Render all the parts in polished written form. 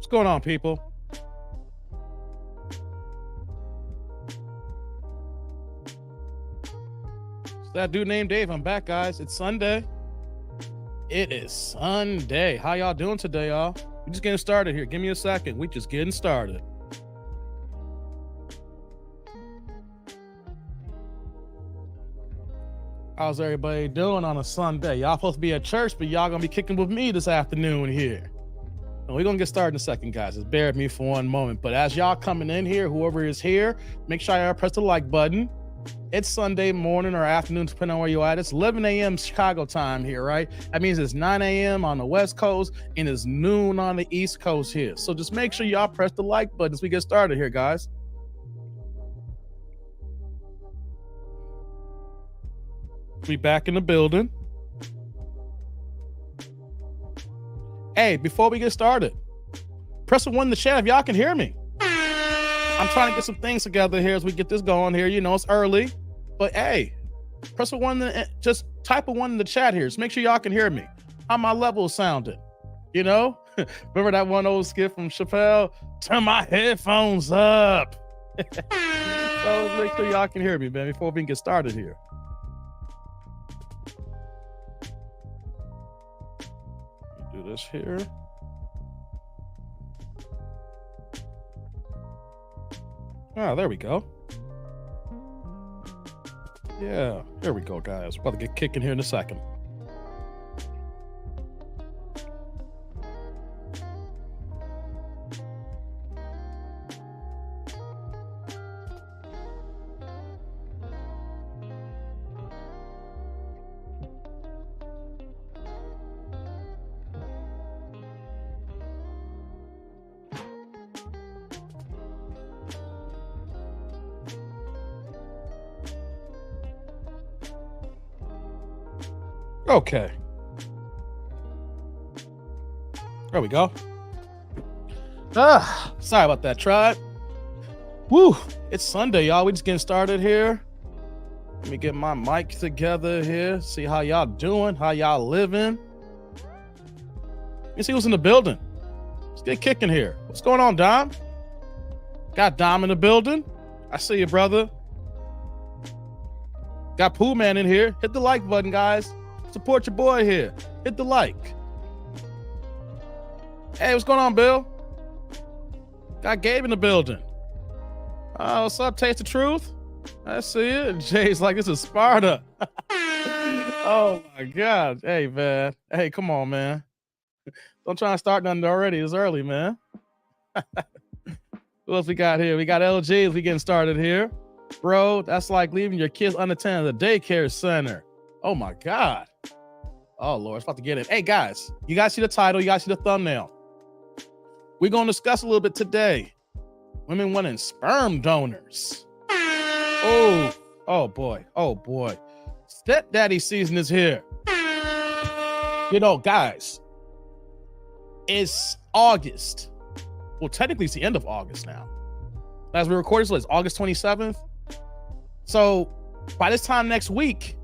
going on, people? It's that dude named Dave. I'm back, guys. It's Sunday. It is Sunday. How y'all doing today, y'all? We just getting started here. Give me a second. We just getting started. How's everybody doing on a Sunday? Y'all supposed to be at church, but y'all gonna be kicking with me this afternoon here. And we're gonna get started in a second, guys. Just bear with me for one moment. But as y'all coming in here, whoever is here, make sure y'all press the like button. It's Sunday morning or afternoon, depending on where you're at. It's 11 a.m. Chicago time here, right? That means it's 9 a.m. on the West Coast and it's noon on the East Coast here. So just make sure y'all press the like button as we get started here, guys. We back in the building. Hey, before we get started, press the one in the chat if y'all can hear me. I'm trying to get some things together here as we get this going here. You know, it's early, but hey, press the one, just type a one in the chat here. Just make sure y'all can hear me. How my level sounding, you know? Remember that one old skit from Chappelle? Turn my headphones up. So make sure y'all can hear me, man, before we can get started here. Do this here. Oh, there we go. Yeah, here we go, guys. We're about to get kicking here in a second. Okay. There we go. Sorry about that, tribe. Woo, it's Sunday, y'all. We just getting started here. Let me get my mic together here. See how y'all doing, how y'all living. Let me see who's in the building. Let's get kicking here. What's going on, Dom? Got Dom in the building. I see you, brother. Got Pooh Man in here. Hit the like button, guys. Support your boy here. Hit the like. Hey, what's going on, Bill? Got Gabe in the building. What's up, Taste the Truth? I see it. Jay's like, this is Sparta. Oh, my God. Hey, man. Hey, come on, man. Don't try to start nothing already. It's early, man. Who else we got here? We got LG as we getting started here. Bro, that's like leaving your kids unattended at the daycare center. Oh, my God. Oh, Lord, it's about to get it. Hey, guys, you guys see the title? You guys see the thumbnail? We're going to discuss a little bit today. Women wanting sperm donors. Oh, boy. Oh, boy. Stepdaddy season is here. You know, guys, it's August. Well, technically, it's the end of August now. As we record this, it's August 27th. So by this time next week,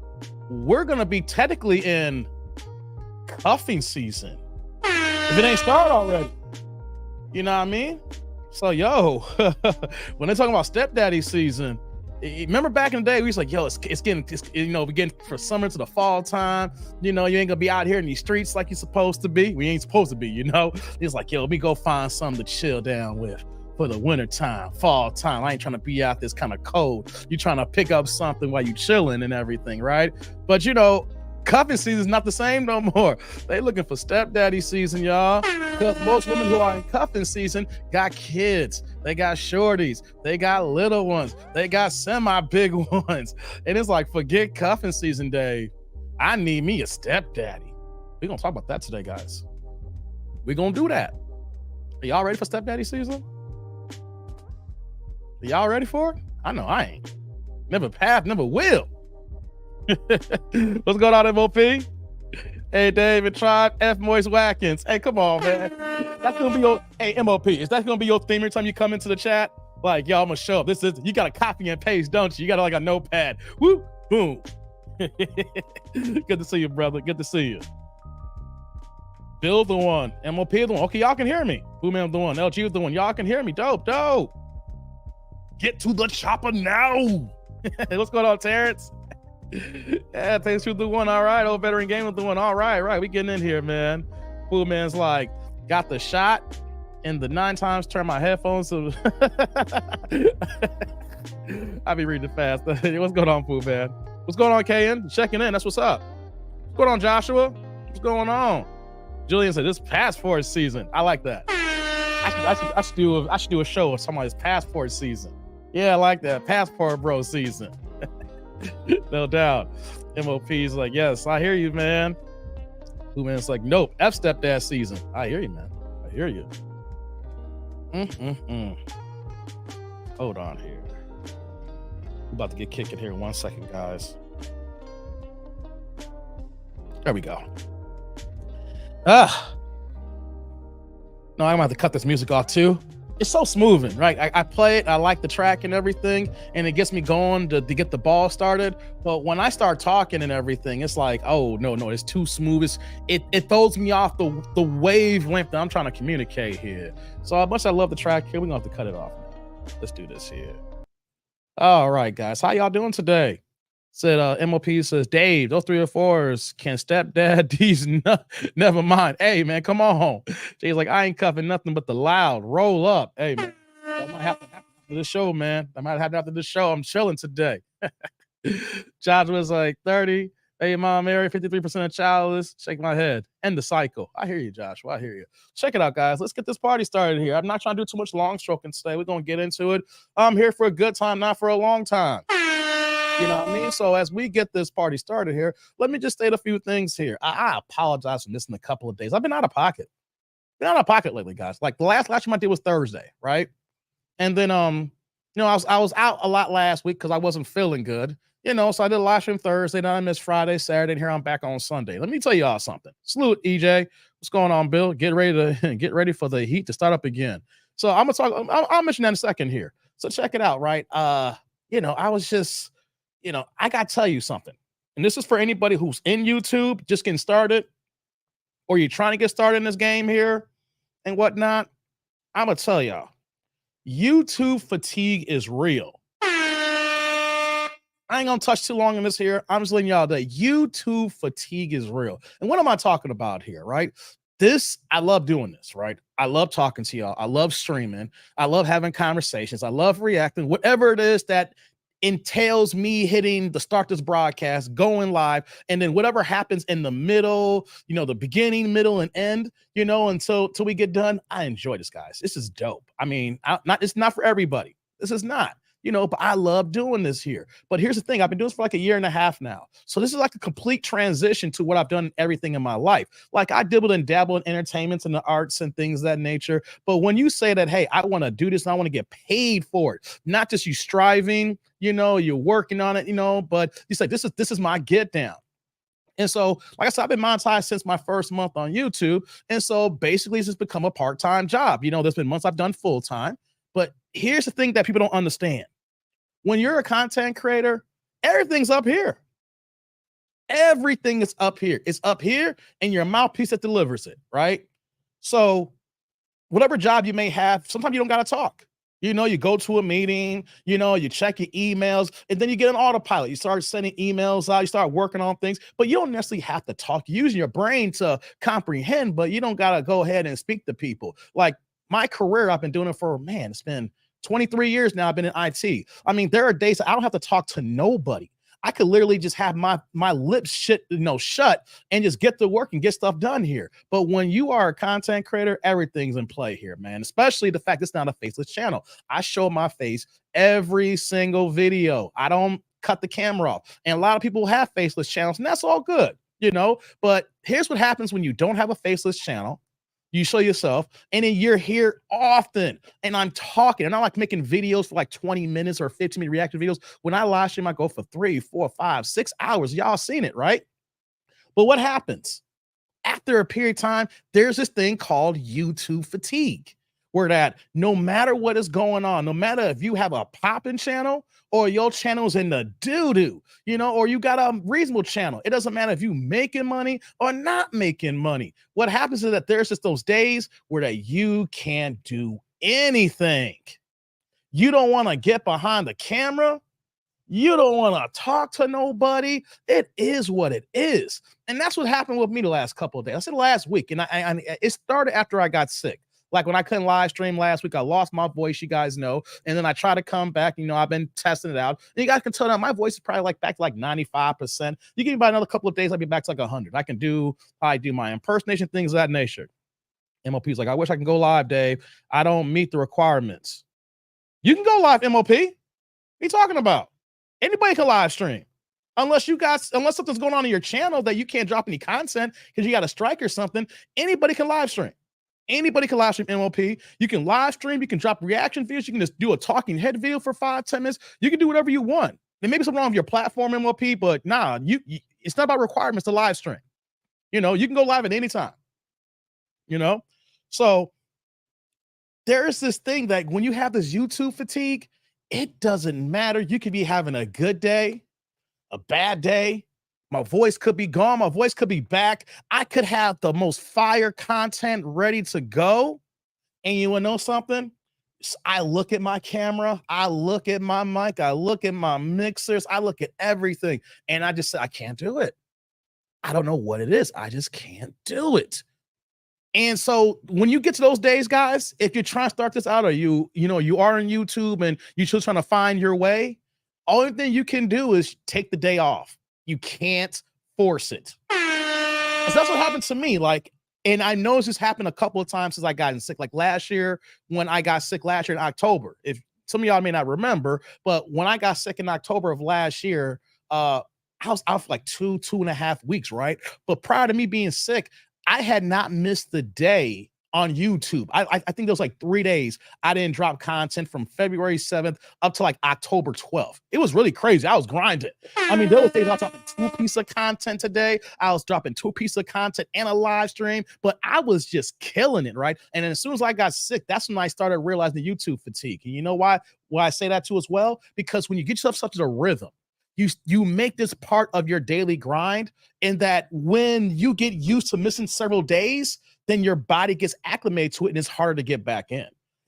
we're going to be technically in cuffing season. If it ain't started already. You know what I mean? So, yo, when they're talking about stepdaddy season, remember back in the day, we was like, yo, it's getting, you know, we're getting for summer to the fall time. You know, you ain't going to be out here in these streets like you're supposed to be. We ain't supposed to be, you know? It's like, yo, let me go find something to chill down with for the winter time, fall time. I ain't trying to be out this kind of cold. You trying to pick up something while you chilling and everything, right? But, you know, cuffing season is not the same no more. They looking for stepdaddy season, y'all. Because most women who are in cuffing season got kids. They got shorties. They got little ones. They got semi-big ones. And it's like, forget cuffing season, Dave. I need me a stepdaddy. We're going to talk about that today, guys. We're going to do that. Are y'all ready for stepdaddy season? Are y'all ready for it? I know I ain't. Never have, never will. What's going on, MOP? Hey, David, Tribe, F. Moist Watkins. Hey, come on, man. That's gonna be your, hey, MOP, is that gonna be your theme every time you come into the chat? Like, yo, I'm gonna show up. This is, you gotta copy and paste, don't you? You got like a notepad. Woo, boom. Good to see you, brother. Good to see you. Bill the one. MOP the one. Okay, y'all can hear me. Boomman the one. LG the one. Y'all can hear me. Dope. Get to the chopper now. What's going on, Terrence? Yeah, thanks to the one. All right. Old veteran game with the one. All right. We getting in here, man. Boomman's like, got the shot and the 9 times turn my headphones to I be reading fast. What's going on, Pooh Man? What's going on, KN? Checking in. That's what's up. What's going on, Joshua? What's going on? Julian said this passport season. I like that. I should do a show of somebody's passport season. Yeah, I like that. Passport bro season. No doubt. MOP's like, yes, I hear you, man. Pooh Man's like, nope, F stepdad season. I hear you, man. I hear you. Hold on here. I'm about to get kicking here in 1 second, guys. There we go. No, I'm gonna have to cut this music off too. It's so smoothing, right? I play it, I like the track and everything, and it gets me going to get the ball started. But when I start talking and everything, it's like, oh no, it's too smooth. It throws me off the wavelength that I'm trying to communicate here. So as much as I love the track here, we're gonna have to cut it off. Let's do this here. All right, guys, how y'all doing today? Said MOP says, Dave, those 3 or 4s can stepdad these. Never mind. Hey, man, come on. Jay's like, I ain't cuffing nothing but the loud. Roll up. Hey, man, that might happen after the show, man. That might happen after the show. I'm chilling today. Josh was like 30. Hey, mom, Mary, 53% of childless. Shake my head. End the cycle. I hear you, Joshua. I hear you. Check it out, guys. Let's get this party started here. I'm not trying to do too much long stroking today. We're going to get into it. I'm here for a good time, not for a long time. You know what I mean? So as we get this party started here, let me just state a few things here. I apologize for missing a couple of days. I've been out of pocket. Lately, guys. Like the last stream I did was Thursday, right? And then I was out a lot last week because I wasn't feeling good. So I did a live stream Thursday, then I missed Friday, Saturday, and here I'm back on Sunday. Let me tell y'all something. Salute, EJ. What's going on, Bill? Get ready for the heat to start up again. So I'm gonna talk. I'll mention that in a second here. So check it out, right? I was just. I got to tell you something, and this is for anybody who's in YouTube, just getting started, or you're trying to get started in this game here and whatnot. I'm going to tell y'all, YouTube fatigue is real. I ain't going to touch too long on this here. I'm just letting y'all that YouTube fatigue is real. And what am I talking about here, right? I love doing this, right? I love talking to y'all. I love streaming. I love having conversations. I love reacting, whatever it is that entails me hitting the start this broadcast, going live, and then whatever happens in the middle, the beginning, middle, and end, until we get done. I enjoy this, guys. This is dope. I mean, it's not for everybody. This is not, but I love doing this here. But here's the thing. I've been doing this for like a year and a half now. So this is like a complete transition to what I've done everything in my life. Like I dibbled and dabbled in entertainments and the arts and things of that nature. But when you say that, hey, I want to do this and I want to get paid for it, not just you striving, you're working on it, but you say, this is my get down. And so, like I said, I've been monetized since my first month on YouTube. And so basically it's just become a part-time job. There's been months I've done full-time, but here's the thing that people don't understand. When you're a content creator, everything's up here. Everything is up here. It's up here and your mouthpiece that delivers it, right? So whatever job you may have, sometimes you don't got to talk. You go to a meeting, you check your emails, and then you get an autopilot. You start sending emails out, you start working on things, but you don't necessarily have to talk. You're using your brain to comprehend, but you don't got to go ahead and speak to people. Like my career, I've been doing it for, it's been 23 years now. I've been in IT. I mean, there are days I don't have to talk to nobody. I could literally just have my lips shut and just get to work and get stuff done here. But when you are a content creator, everything's in play here, man. Especially the fact it's not a faceless channel. I show my face every single video. I don't cut the camera off. And a lot of people have faceless channels, and that's all good, But here's what happens when you don't have a faceless channel. You show yourself, and then you're here often, and I'm talking, and I like making videos for like 20 minutes or 15-minute reactive videos. When I live stream, I go for 3, 4, 5, 6 hours. Y'all seen it, right? But what happens? After a period of time, there's this thing called YouTube fatigue, where that no matter what is going on, no matter if you have a popping channel or your channel's in the doo-doo, or you got a reasonable channel. It doesn't matter if you making money or not making money. What happens is that there's just those days where that you can't do anything. You don't want to get behind the camera. You don't want to talk to nobody. It is what it is. And that's what happened with me the last couple of days. I said last week, and it started after I got sick. Like when I couldn't live stream last week, I lost my voice, you guys know. And then I tried to come back. I've been testing it out. And you guys can tell that my voice is probably like back to like 95%. You give me about another couple of days, I'll be back to like 100. I do my impersonation, things of that nature. MOP's like, I wish I can go live, Dave. I don't meet the requirements. You can go live, MOP. What are you talking about? Anybody can live stream. Unless something's going on in your channel that you can't drop any content because you got a strike or something, anybody can live stream. Anybody can live stream MOP. You can live stream. You can drop reaction videos. You can just do a talking head video for 5-10 minutes. You can do whatever you want. There may be something wrong with your platform MOP, but nah, it's not about requirements to live stream. You can go live at any time. So there is this thing that when you have this YouTube fatigue, it doesn't matter. You could be having a good day, a bad day. My voice could be gone. My voice could be back. I could have the most fire content ready to go. And you want to know something? I look at my camera. I look at my mic. I look at my mixers. I look at everything. And I just say, I can't do it. I don't know what it is. I just can't do it. And so when you get to those days, guys, if you're trying to start this out or you are on YouTube and you're still trying to find your way, only thing you can do is take the day off. You can't force it. So that's what happened to me. And I know this happened a couple of times since I got sick. Like last year, when I got sick last year in October, if some of y'all may not remember, but when I got sick in October of last year, I was out for like 2.5 weeks, right? But prior to me being sick, I had not missed the day on YouTube. I think there was like 3 days I didn't drop content from February 7th up to like October 12th. It was really crazy. I was grinding. I mean, there was days I was dropping 2 pieces of content today. I was dropping 2 pieces of content and a live stream, but I was just killing it, right? And then as soon as I got sick, that's when I started realizing the YouTube fatigue. And you know why I say that too as well? Because when you get yourself such a rhythm, you make this part of your daily grind, and that when you get used to missing several days, then your body gets acclimated to it and it's harder to get back in.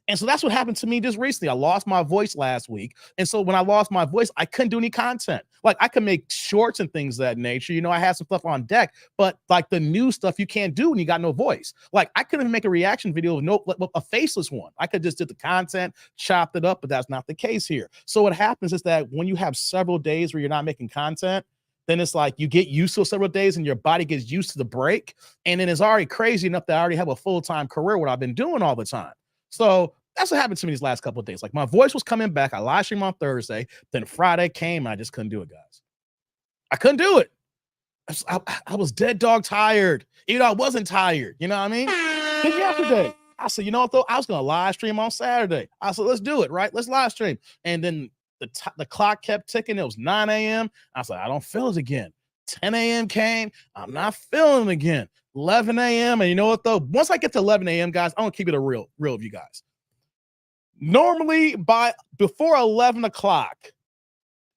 And so that's what happened to me just recently. I lost my voice last week. And so when I lost my voice, I couldn't do any content. Like I could make shorts and things of that nature. I had some stuff on deck, but like the new stuff you can't do when you got no voice. Like I couldn't even make a reaction video with a faceless one. I could just did the content, chopped it up, but that's not the case here. So what happens is that when you have several days where you're not making content, then it's like you get used to several days and your body gets used to the break. And then it's already crazy enough that I already have a full-time career, what I've been doing all the time. So that's what happened to me these last couple of days. Like my voice was coming back. I live streamed on Thursday. Then Friday came and I just couldn't do it, guys. I couldn't do it. I was dead dog tired. I wasn't tired. You know what I mean? Then yesterday, I said, you know what though? I was going to live stream on Saturday. I said, let's do it, right? Let's live stream. And then the clock kept ticking. It was 9 a.m. I was like, I don't feel it again. 10 a.m. came. I'm not feeling it again. 11 a.m. And you know what though? Once I get to 11 a.m., guys, I'm going to keep it a real with you guys. Normally before 11 o'clock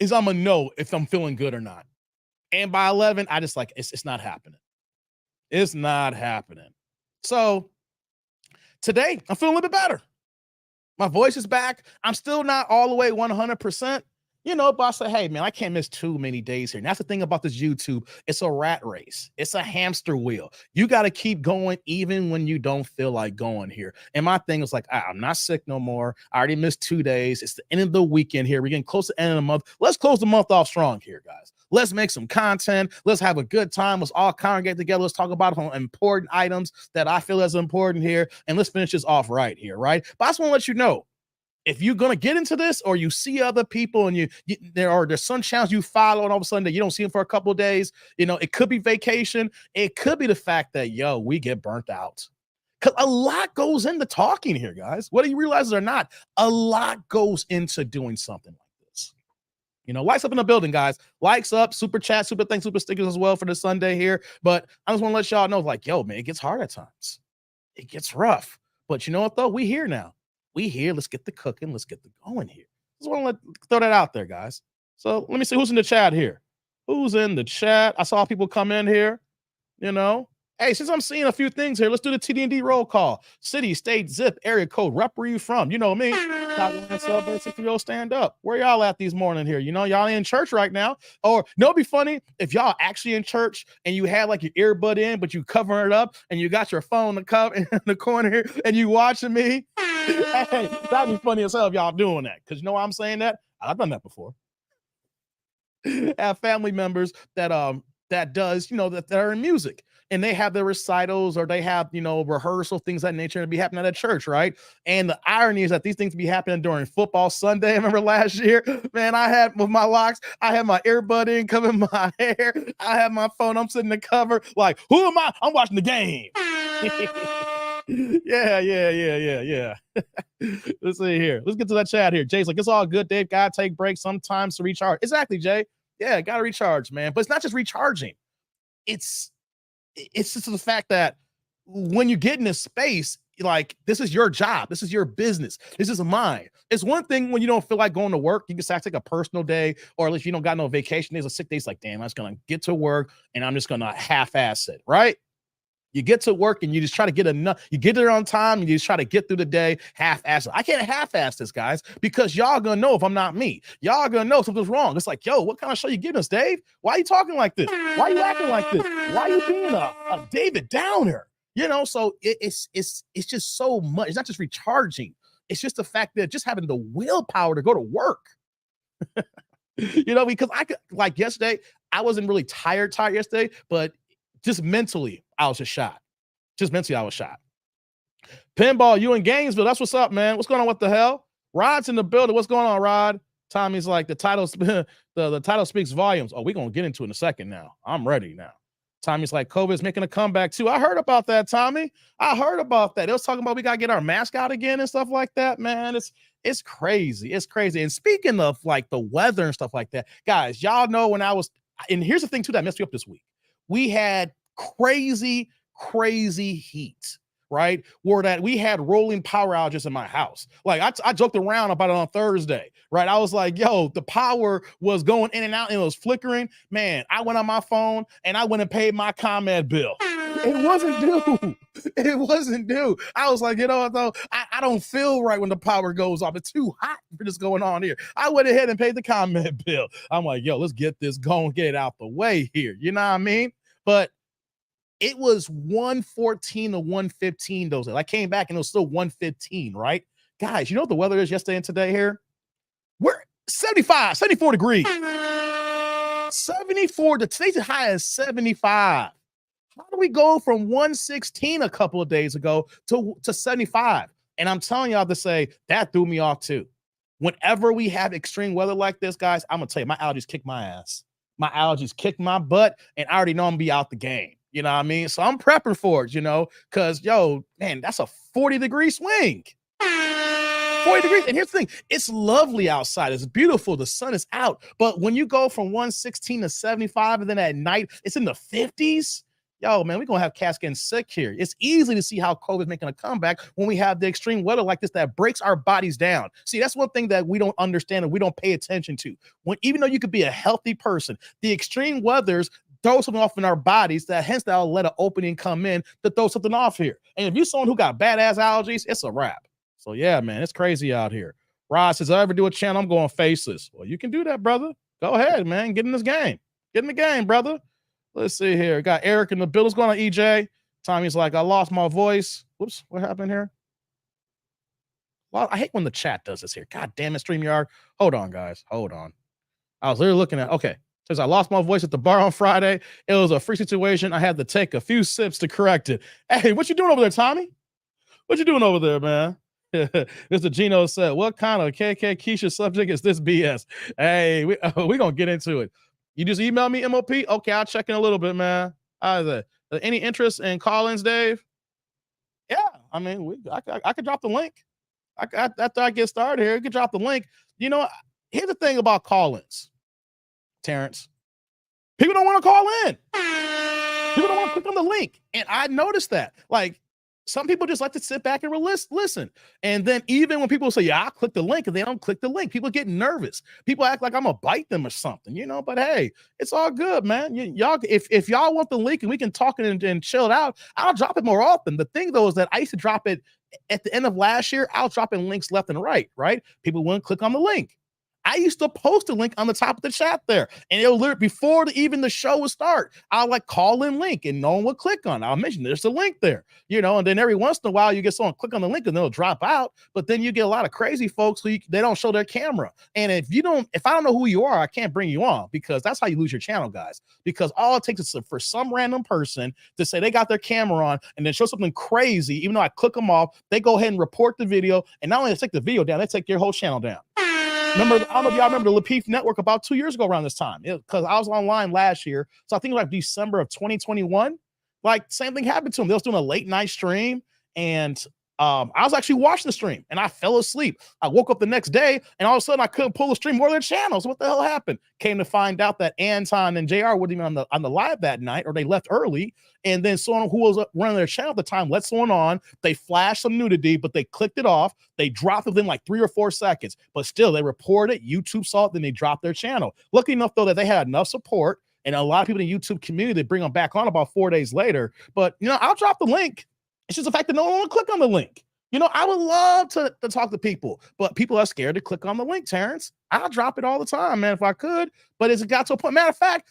is I'm going to know if I'm feeling good or not. And by 11, I just like, it's not happening. It's not happening. So today I'm feeling a little bit better. My voice is back. I'm still not all the way 100%, but I say, hey, man, I can't miss too many days here. And that's the thing about this YouTube. It's a rat race. It's a hamster wheel. You got to keep going even when you don't feel like going here. And my thing is like, I'm not sick no more. I already missed 2 days. It's the end of the weekend here. We're getting close to the end of the month. Let's close the month off strong here, guys. Let's make some content. Let's have a good time. Let's all congregate together. Let's talk about some important items that I feel is important here. And let's finish this off right here, right? But I just want to let you know, if you're going to get into this or you see other people and there's some channels you follow and all of a sudden that you don't see them for a couple of days, it could be vacation. It could be the fact that, we get burnt out. Because a lot goes into talking here, guys. Whether you realize it or not, a lot goes into doing something like this. Likes up in the building, guys. Likes up, super chat, super thanks, super stickers as well for the Sunday here. But I just want to let y'all know, man, it gets hard at times. It gets rough. But you know what, though? We here now. We here. Let's get the cooking. Let's get the going here. Just want to throw that out there, guys. So let me see who's in the chat here. Who's in the chat? I saw people come in here, you know. Hey, since I'm seeing a few things here, let's do the TD&D roll call. City, state, zip, area code. Rep where you from. You know me. Suburb 60 stand up. Where y'all at these morning here? You know, y'all in church right now. Or no, it'd be funny if y'all actually in church and you had like your earbud in, but you covering it up and you got your phone in the corner here and you watching me. Hey, that'd be funny as hell if y'all doing that. Because you know why I'm saying that? I've done that before. Have family members that does, you know, that are in music and they have their recitals or they have, you know, rehearsal, things of that nature to be happening at church, right? And the irony is that these things be happening during football Sunday. I remember last year, man, I had with my locks, I had my earbud in covering my hair. I had my phone, I'm sitting in the cover, like, who am I? I'm watching the game. Yeah. Let's see here. Let's get to that chat here. Jay's like, it's all good, Dave. Gotta take breaks sometimes to recharge. Exactly, Jay. Yeah, gotta recharge, man. But it's not just recharging. It's just the fact that when you get in a space, like this is your job, this is your business, this is mine. It's one thing when you don't feel like going to work, you can say I take a personal day, or at least you don't got no vacation days or sick days. Like, damn, I'm just gonna get to work and I'm just gonna half-ass it, right? You get to work and you just try to get enough. You get there on time and you just try to get through the day half-ass. I can't half-ass this, guys, because y'all gonna know if I'm not me. Y'all gonna know something's wrong. It's like, yo, what kind of show you giving us, Dave? Why are you talking like this? Why are you acting like this? Why are you being a David Downer? You know, so it's just so much. It's not just recharging. It's just the fact that just having the willpower to go to work. You know, because I could, like yesterday, I wasn't really tired yesterday, but just mentally, I was just shot. Just mentally, I was shot. Pinball, you in Gainesville. That's what's up, man. What's going on? What the hell? Rod's in the building. What's going on, Rod? Tommy's like, the title speaks volumes. Oh, we're going to get into it in a second now. I'm ready now. Tommy's like, COVID's making a comeback too. I heard about that, Tommy. I heard about that. They was talking about we got to get our mask out again and stuff like that, man. It's crazy. It's crazy. And speaking of like the weather and stuff like that, guys, y'all know when and here's the thing too that messed me up this week. We had crazy heat, right? Where that we had rolling power outages in my house. Like I joked around about it on Thursday, right? I was like, yo, the power was going in and out and it was flickering. Man, I went on my phone and I went and paid my ComEd bill. It wasn't due. It wasn't due. I was like, you know, though, I don't feel right when the power goes off. It's too hot for this going on here. I went ahead and paid the ComEd bill. I'm like, yo, let's get this going, get it out the way here. You know what I mean? But it was 114 to 115 those days. I came back and it was still 115, right? Guys, you know what the weather is yesterday and today here? We're 74 degrees. 74, today's high is 75. How do we go from 116 a couple of days ago to 75? And I'm telling y'all to say, that threw me off too. Whenever we have extreme weather like this, guys, I'm going to tell you, my allergies kick my ass. My allergies kick my butt, and I already know I'm going to be out the game. You know what I mean? So I'm prepping for it, you know, because, yo, man, that's a 40-degree swing. 40 degrees. And here's the thing. It's lovely outside. It's beautiful. The sun is out. But when you go from 116 to 75 and then at night, it's in the 50s. Yo, man, we're going to have cats getting sick here. It's easy to see how COVID is making a comeback when we have the extreme weather like this that breaks our bodies down. See, that's one thing that we don't understand and we don't pay attention to. Even though you could be a healthy person, the extreme weathers throw something off in our bodies that hence that'll let an opening come in to throw something off here. And if you're someone who got badass allergies, it's a wrap. So yeah, man, it's crazy out here. Rod says, I ever do a channel, I'm going faceless. Well, you can do that, brother. Go ahead, man. Get in this game. Get in the game, brother. Let's see here. Got Eric in the building. What's going on, EJ? Tommy's like, I lost my voice. Whoops, what happened here? Well, I hate when the chat does this here. God damn it, StreamYard. Hold on, guys. Hold on. I was literally looking at, okay. Says I lost my voice at the bar on Friday. It was a free situation. I had to take a few sips to correct it. Hey, what you doing over there, Tommy? What you doing over there, man? Mr. Gino said, what kind of KK Keisha subject is this BS? Hey, we going to get into it. You just email me, MOP? Okay, I'll check in a little bit, man. Any interest in call-ins, Dave? Yeah, I mean, I could drop the link. After I get started here, you could drop the link. You know, here's the thing about call-ins, Terrence. People don't want to call in. People don't want to click on the link. And I noticed that. Like, Some people just like to sit back and listen. And then even when people say, yeah, I'll click the link, and they don't click the link, people get nervous. People act like I'm gonna bite them or something, but hey, it's all good, man. Y'all, if y'all want the link and we can talk and chill it out, I'll drop it more often. The thing though is that I used to drop it at the end of last year. I was dropping links left and right. People wouldn't click on the link. I used to post a link on the top of the chat there, and it'll literally, before even the show would start, I'll like call in link and no one would click on it. I'll mention there's a link there, and then every once in a while you get someone click on the link and they'll drop out. But then you get a lot of crazy folks who they don't show their camera. And if I don't know who you are, I can't bring you on, because that's how you lose your channel, guys. Because all it takes is for some random person to say they got their camera on and then show something crazy, even though I click them off, they go ahead and report the video. And not only they take the video down, they take your whole channel down. I don't know if y'all remember the Lapeef Network about 2 years ago around this time, because I was online last year. So I think it was like December of 2021. Like, same thing happened to them. They was doing a late night stream, and I was actually watching the stream and I fell asleep. I woke up the next day and all of a sudden I couldn't pull the stream more than channels. What the hell happened? Came to find out that Anton and JR weren't even on the live that night, or they left early. And then someone who was running their channel at the time let someone on. They flashed some nudity, but they clicked it off. They dropped it within like 3 or 4 seconds, but still they reported. YouTube saw it, then they dropped their channel. Lucky enough though that they had enough support, and a lot of people in the YouTube community, they bring them back on about 4 days later. But I'll drop the link. It's just the fact that no one will click on the link. I would love to talk to people, but people are scared to click on the link, Terrence. I'll drop it all the time, man, if I could. But it's got to a point. Matter of fact,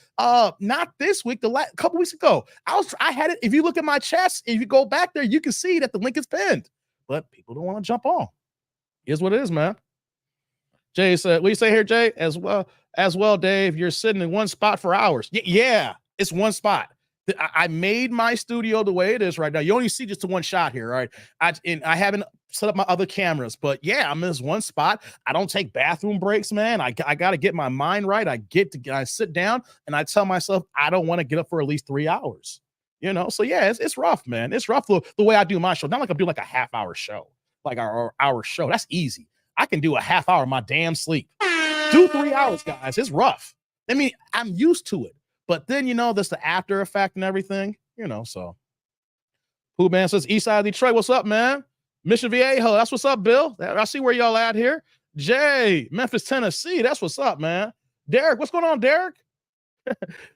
not this week, couple weeks ago, I had it. If you look at my chest, if you go back there, you can see that the link is pinned. But people don't want to jump on. Here's what it is, man. Jay said, what do you say here, Jay? As well, Dave, you're sitting in one spot for hours. Yeah, it's one spot. I made my studio the way it is right now. You only see just the one shot here, right? I haven't set up my other cameras, but yeah, I'm in this one spot. I don't take bathroom breaks, man. I got to get my mind right. I sit down and I tell myself I don't want to get up for at least 3 hours. So yeah, it's rough, man. It's rough the way I do my show. Not like I'm doing like a half-hour show, like our hour show. That's easy. I can do a half hour of my damn sleep. Do 3 hours, guys. It's rough. I mean, I'm used to it. But then, there's the after effect and everything, so. Who man says East Side of Detroit? What's up, man? Mission Viejo, that's what's up, Bill. I see where y'all at here. Jay, Memphis, Tennessee, that's what's up, man. Derek, what's going on, Derek?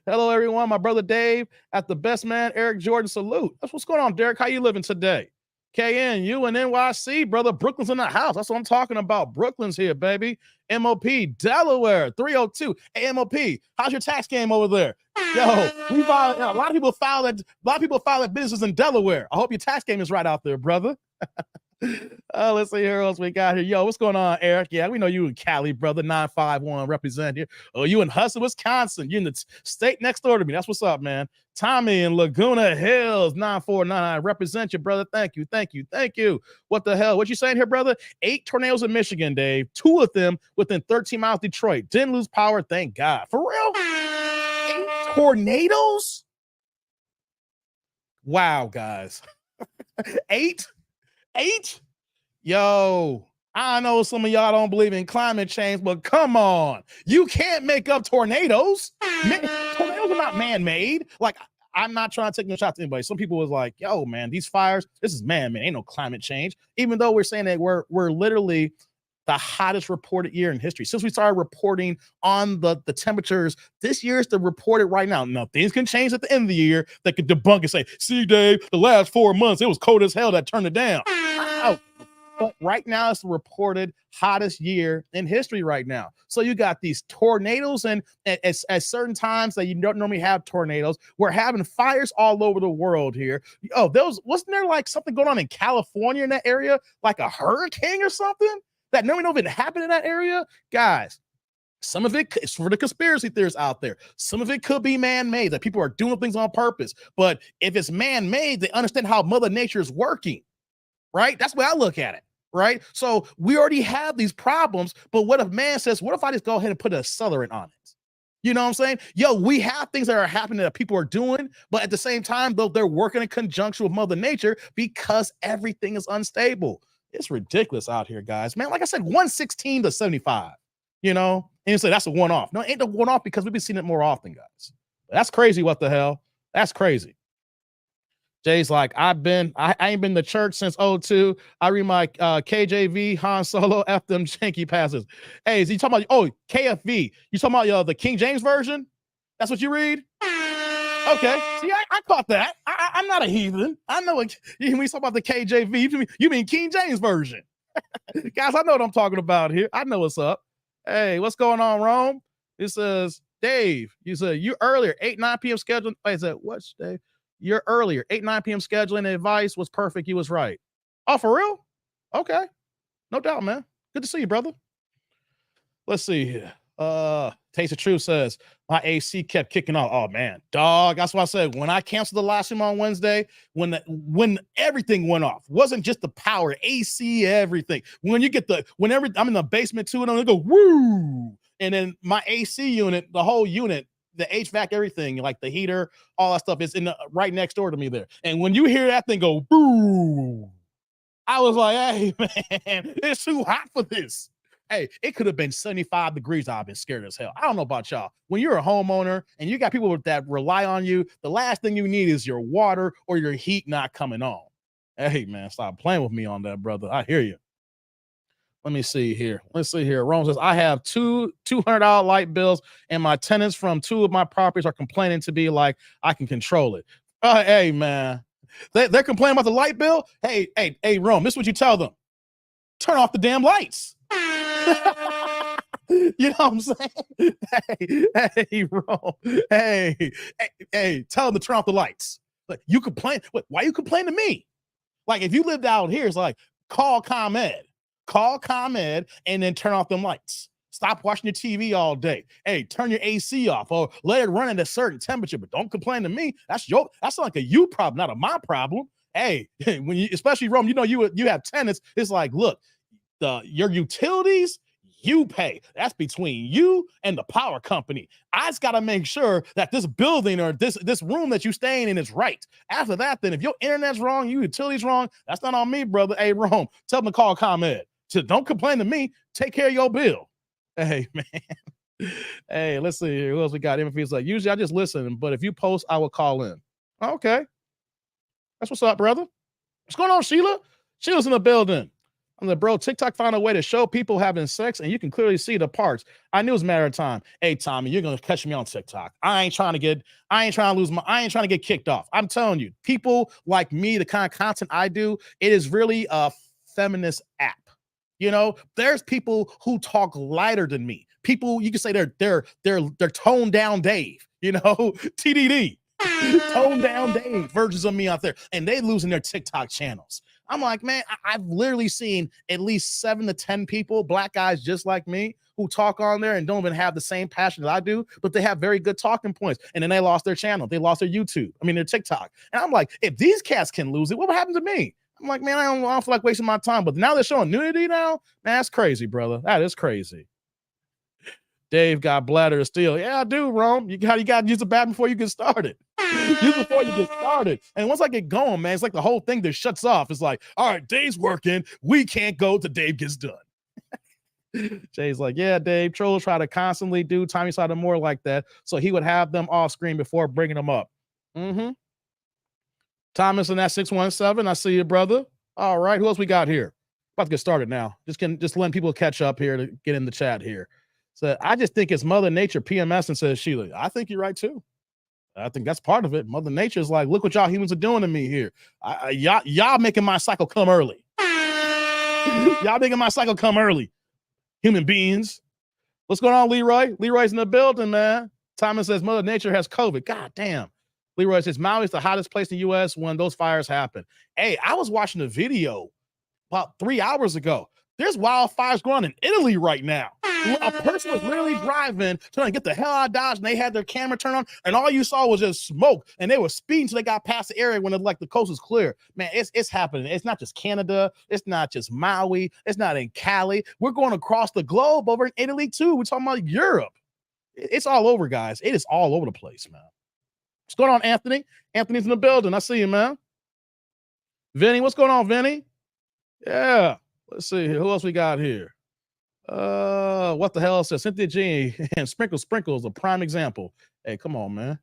Hello, everyone. My brother Dave at the best man, Eric Jordan, salute. That's what's going on, Derek. How you living today? KN, you and NYC, brother. Brooklyn's in the house. That's what I'm talking about. Brooklyn's here, baby. MOP, Delaware, 302. Hey, MOP, how's your tax game over there? Yo, we filed. A lot of people file at businesses in Delaware. I hope your tax game is right out there, brother. Let's see here else we got here. Yo, what's going on, Eric? Yeah, we know you in Cali, brother. 951 represent here. Oh, you in Hudson, Wisconsin. You in the state next door to me. That's what's up, man. Tommy in Laguna Hills, 9499. Represent you, brother. Thank you. What the hell? What you saying here, brother? 8 tornadoes in Michigan, Dave. 2 of them within 13 miles of Detroit. Didn't lose power, thank God. For real? 8 tornadoes? Wow, guys. 8? Yo, I know some of y'all don't believe in climate change, but come on. You can't make up tornadoes. Tornadoes are not man-made. Like, I'm not trying to take no shots to anybody. Some people was like, yo, man, these fires, this is man-made. Ain't no climate change. Even though we're saying that we're literally the hottest reported year in history. Since we started reporting on the temperatures, this year is the reported right now. Now, things can change at the end of the year that could debunk and say, see, Dave, the last 4 months, it was cold as hell that turned it down. But right now, it's the reported hottest year in history right now. So you got these tornadoes, and at certain times that you don't normally have tornadoes. We're having fires all over the world here. Oh, wasn't there like something going on in California in that area, like a hurricane or something? That nobody knows if it happened in that area, guys. Some of it is for the conspiracy theorists out there. Some of it could be man-made, that people are doing things on purpose. But if it's man-made, they understand how Mother Nature is working, right? That's the way I look at it, right? So we already have these problems, but what if man says, what if I just go ahead and put an accelerant on it? You know what I'm saying? Yo, we have things that are happening that people are doing, but at the same time, though, they're working in conjunction with Mother Nature because everything is unstable. It's ridiculous out here, guys. Man, like I said, 116 to 75, and you say that's a one-off. No, it ain't a one-off because we've been seeing it more often, guys. That's crazy. What the hell? That's crazy. Jay's like, I ain't been to church since '02. I read my KJV, Han Solo, F them janky passes. Hey, is he talking about, KFV? You talking about the King James version? That's what you read? Okay. See, I caught that. I'm not a heathen. I know when you talk about the KJV, you mean King James version. Guys, I know what I'm talking about here. I know what's up. Hey, what's going on, Rome? It says, Dave, you said you earlier, 8-9 p.m. scheduling. I said, what's Dave? You're earlier, 8-9 p.m. scheduling advice was perfect. You was right. Oh, for real? Okay. No doubt, man. Good to see you, brother. Let's see here. Taste of Truth says, my AC kept kicking off. Oh man, dog. That's why I said when I canceled the last stream on Wednesday, when everything went off, wasn't just the power, AC, everything. Whenever I'm in the basement too, and I'm gonna go woo, and then my AC unit, the whole unit, the HVAC, everything, like the heater, all that stuff is right next door to me there. And when you hear that thing go boo, I was like, hey man, it's too hot for this. Hey, it could have been 75 degrees. I've been scared as hell. I don't know about y'all. When you're a homeowner and you got people that rely on you, the last thing you need is your water or your heat not coming on. Hey, man, stop playing with me on that, brother. I hear you. Let me see here. Let's see here. Rome says, I have two $200 light bills, and my tenants from 2 of my properties are complaining to be like, I can control it. Hey, man. They're complaining about the light bill? Hey, Rome, this is what you tell them. Turn off the damn lights. You know what I'm saying? Hey, bro. Hey, tell them to turn off the lights. Like, you complain. Why you complain to me? Like, if you lived out here, it's like, call ComEd, and then turn off them lights. Stop watching your TV all day. Hey, turn your AC off or let it run at a certain temperature, but don't complain to me. That's like a you problem, not a my problem. Hey, especially Rome, you have tenants. It's like, look, your utilities, you pay. That's between you and the power company. I just got to make sure that this building or this room that you're staying in is right. After that, then if your internet's wrong, your utilities wrong, that's not on me, brother. Hey, Rome, tell them to call ComEd. So don't complain to me. Take care of your bill. Hey, man. Hey, let's see here. Who else we got? MF's like, usually I just listen, but if you post, I will call in. Okay. That's what's up, brother. What's going on, Sheila? Sheila's in the building. I'm like, bro, TikTok found a way to show people having sex, and you can clearly see the parts. I knew it was a matter of time. Hey, Tommy, you're gonna catch me on TikTok. I ain't trying to get kicked off. I'm telling you, people like me, the kind of content I do, it is really a feminist app. There's people who talk lighter than me. People, you can say they're toned down Dave, TDD. Tone down Dave versions of me out there, and they losing their TikTok channels. I'm like, man, I've literally seen at least 7 to 10 people, black guys just like me, who talk on there and don't even have the same passion that I do, but they have very good talking points. And then they lost their channel. They lost their their TikTok. And I'm like, if these cats can lose it, what would happen to me? I'm like, man, I don't feel like wasting my time. But now they're showing nudity now? Man, that's crazy, brother. That is crazy. Dave got bladder of steel. Yeah, I do, Rome. You got to use the bathroom before you get started. Use it before you get started. And once I get going, man, it's like the whole thing just shuts off. It's like, all right, Dave's working. We can't go till Dave gets done. Jay's like, yeah, Dave. Trolls try to constantly do Tommy Sider more like that, so he would have them off screen before bringing them up. Mm-hmm. Thomas in that 617. I see you, brother. All right, who else we got here? About to get started now. Just letting people catch up here to get in the chat here. So I just think it's Mother Nature PMS, and says Sheila. I think you're right too. I think that's part of it. Mother Nature is like, look what y'all humans are doing to me here. Y'all making my cycle come early. Y'all making my cycle come early. Human beings. What's going on, Leroy? Leroy's in the building, man. Thomas says Mother Nature has COVID. God damn. Leroy says Maui's the hottest place in the U.S. when those fires happen. Hey, I was watching a video about 3 hours ago. There's wildfires going on in Italy right now. A person was literally driving, trying to get the hell out of Dodge, and they had their camera turned on, and all you saw was just smoke, and they were speeding till they got past the area when the coast was clear. Man, it's happening. It's not just Canada. It's not just Maui. It's not in Cali. We're going across the globe over in Italy, too. We're talking about Europe. It's all over, guys. It is all over the place, man. What's going on, Anthony? Anthony's in the building. I see you, man. Vinny, what's going on, Vinny? Yeah. Let's see here. Who else we got here? What the hell says Cynthia G and Sprinkles, a prime example. Hey, come on, man.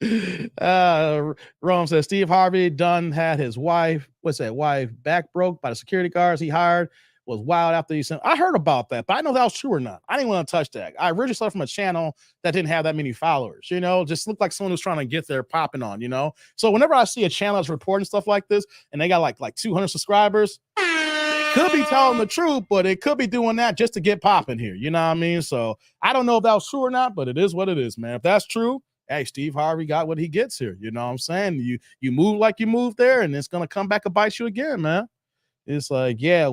Rome says Steve Harvey done had his wife, wife back broke by the security guards he hired. Was wild after he sent. I heard about that, but I know that was true or not. I didn't want to touch that. I originally saw it from a channel that didn't have that many followers, just looked like someone who's trying to get their popping on, So whenever I see a channel that's reporting stuff like this and they got like 200 subscribers, it could be telling the truth, but it could be doing that just to get popping here. You know what I mean? So I don't know if that was true or not, but it is what it is, man. If that's true, hey, Steve Harvey got what he gets here. You know what I'm saying? You move like you moved there, and it's gonna come back and bite you again, man. It's like, yeah,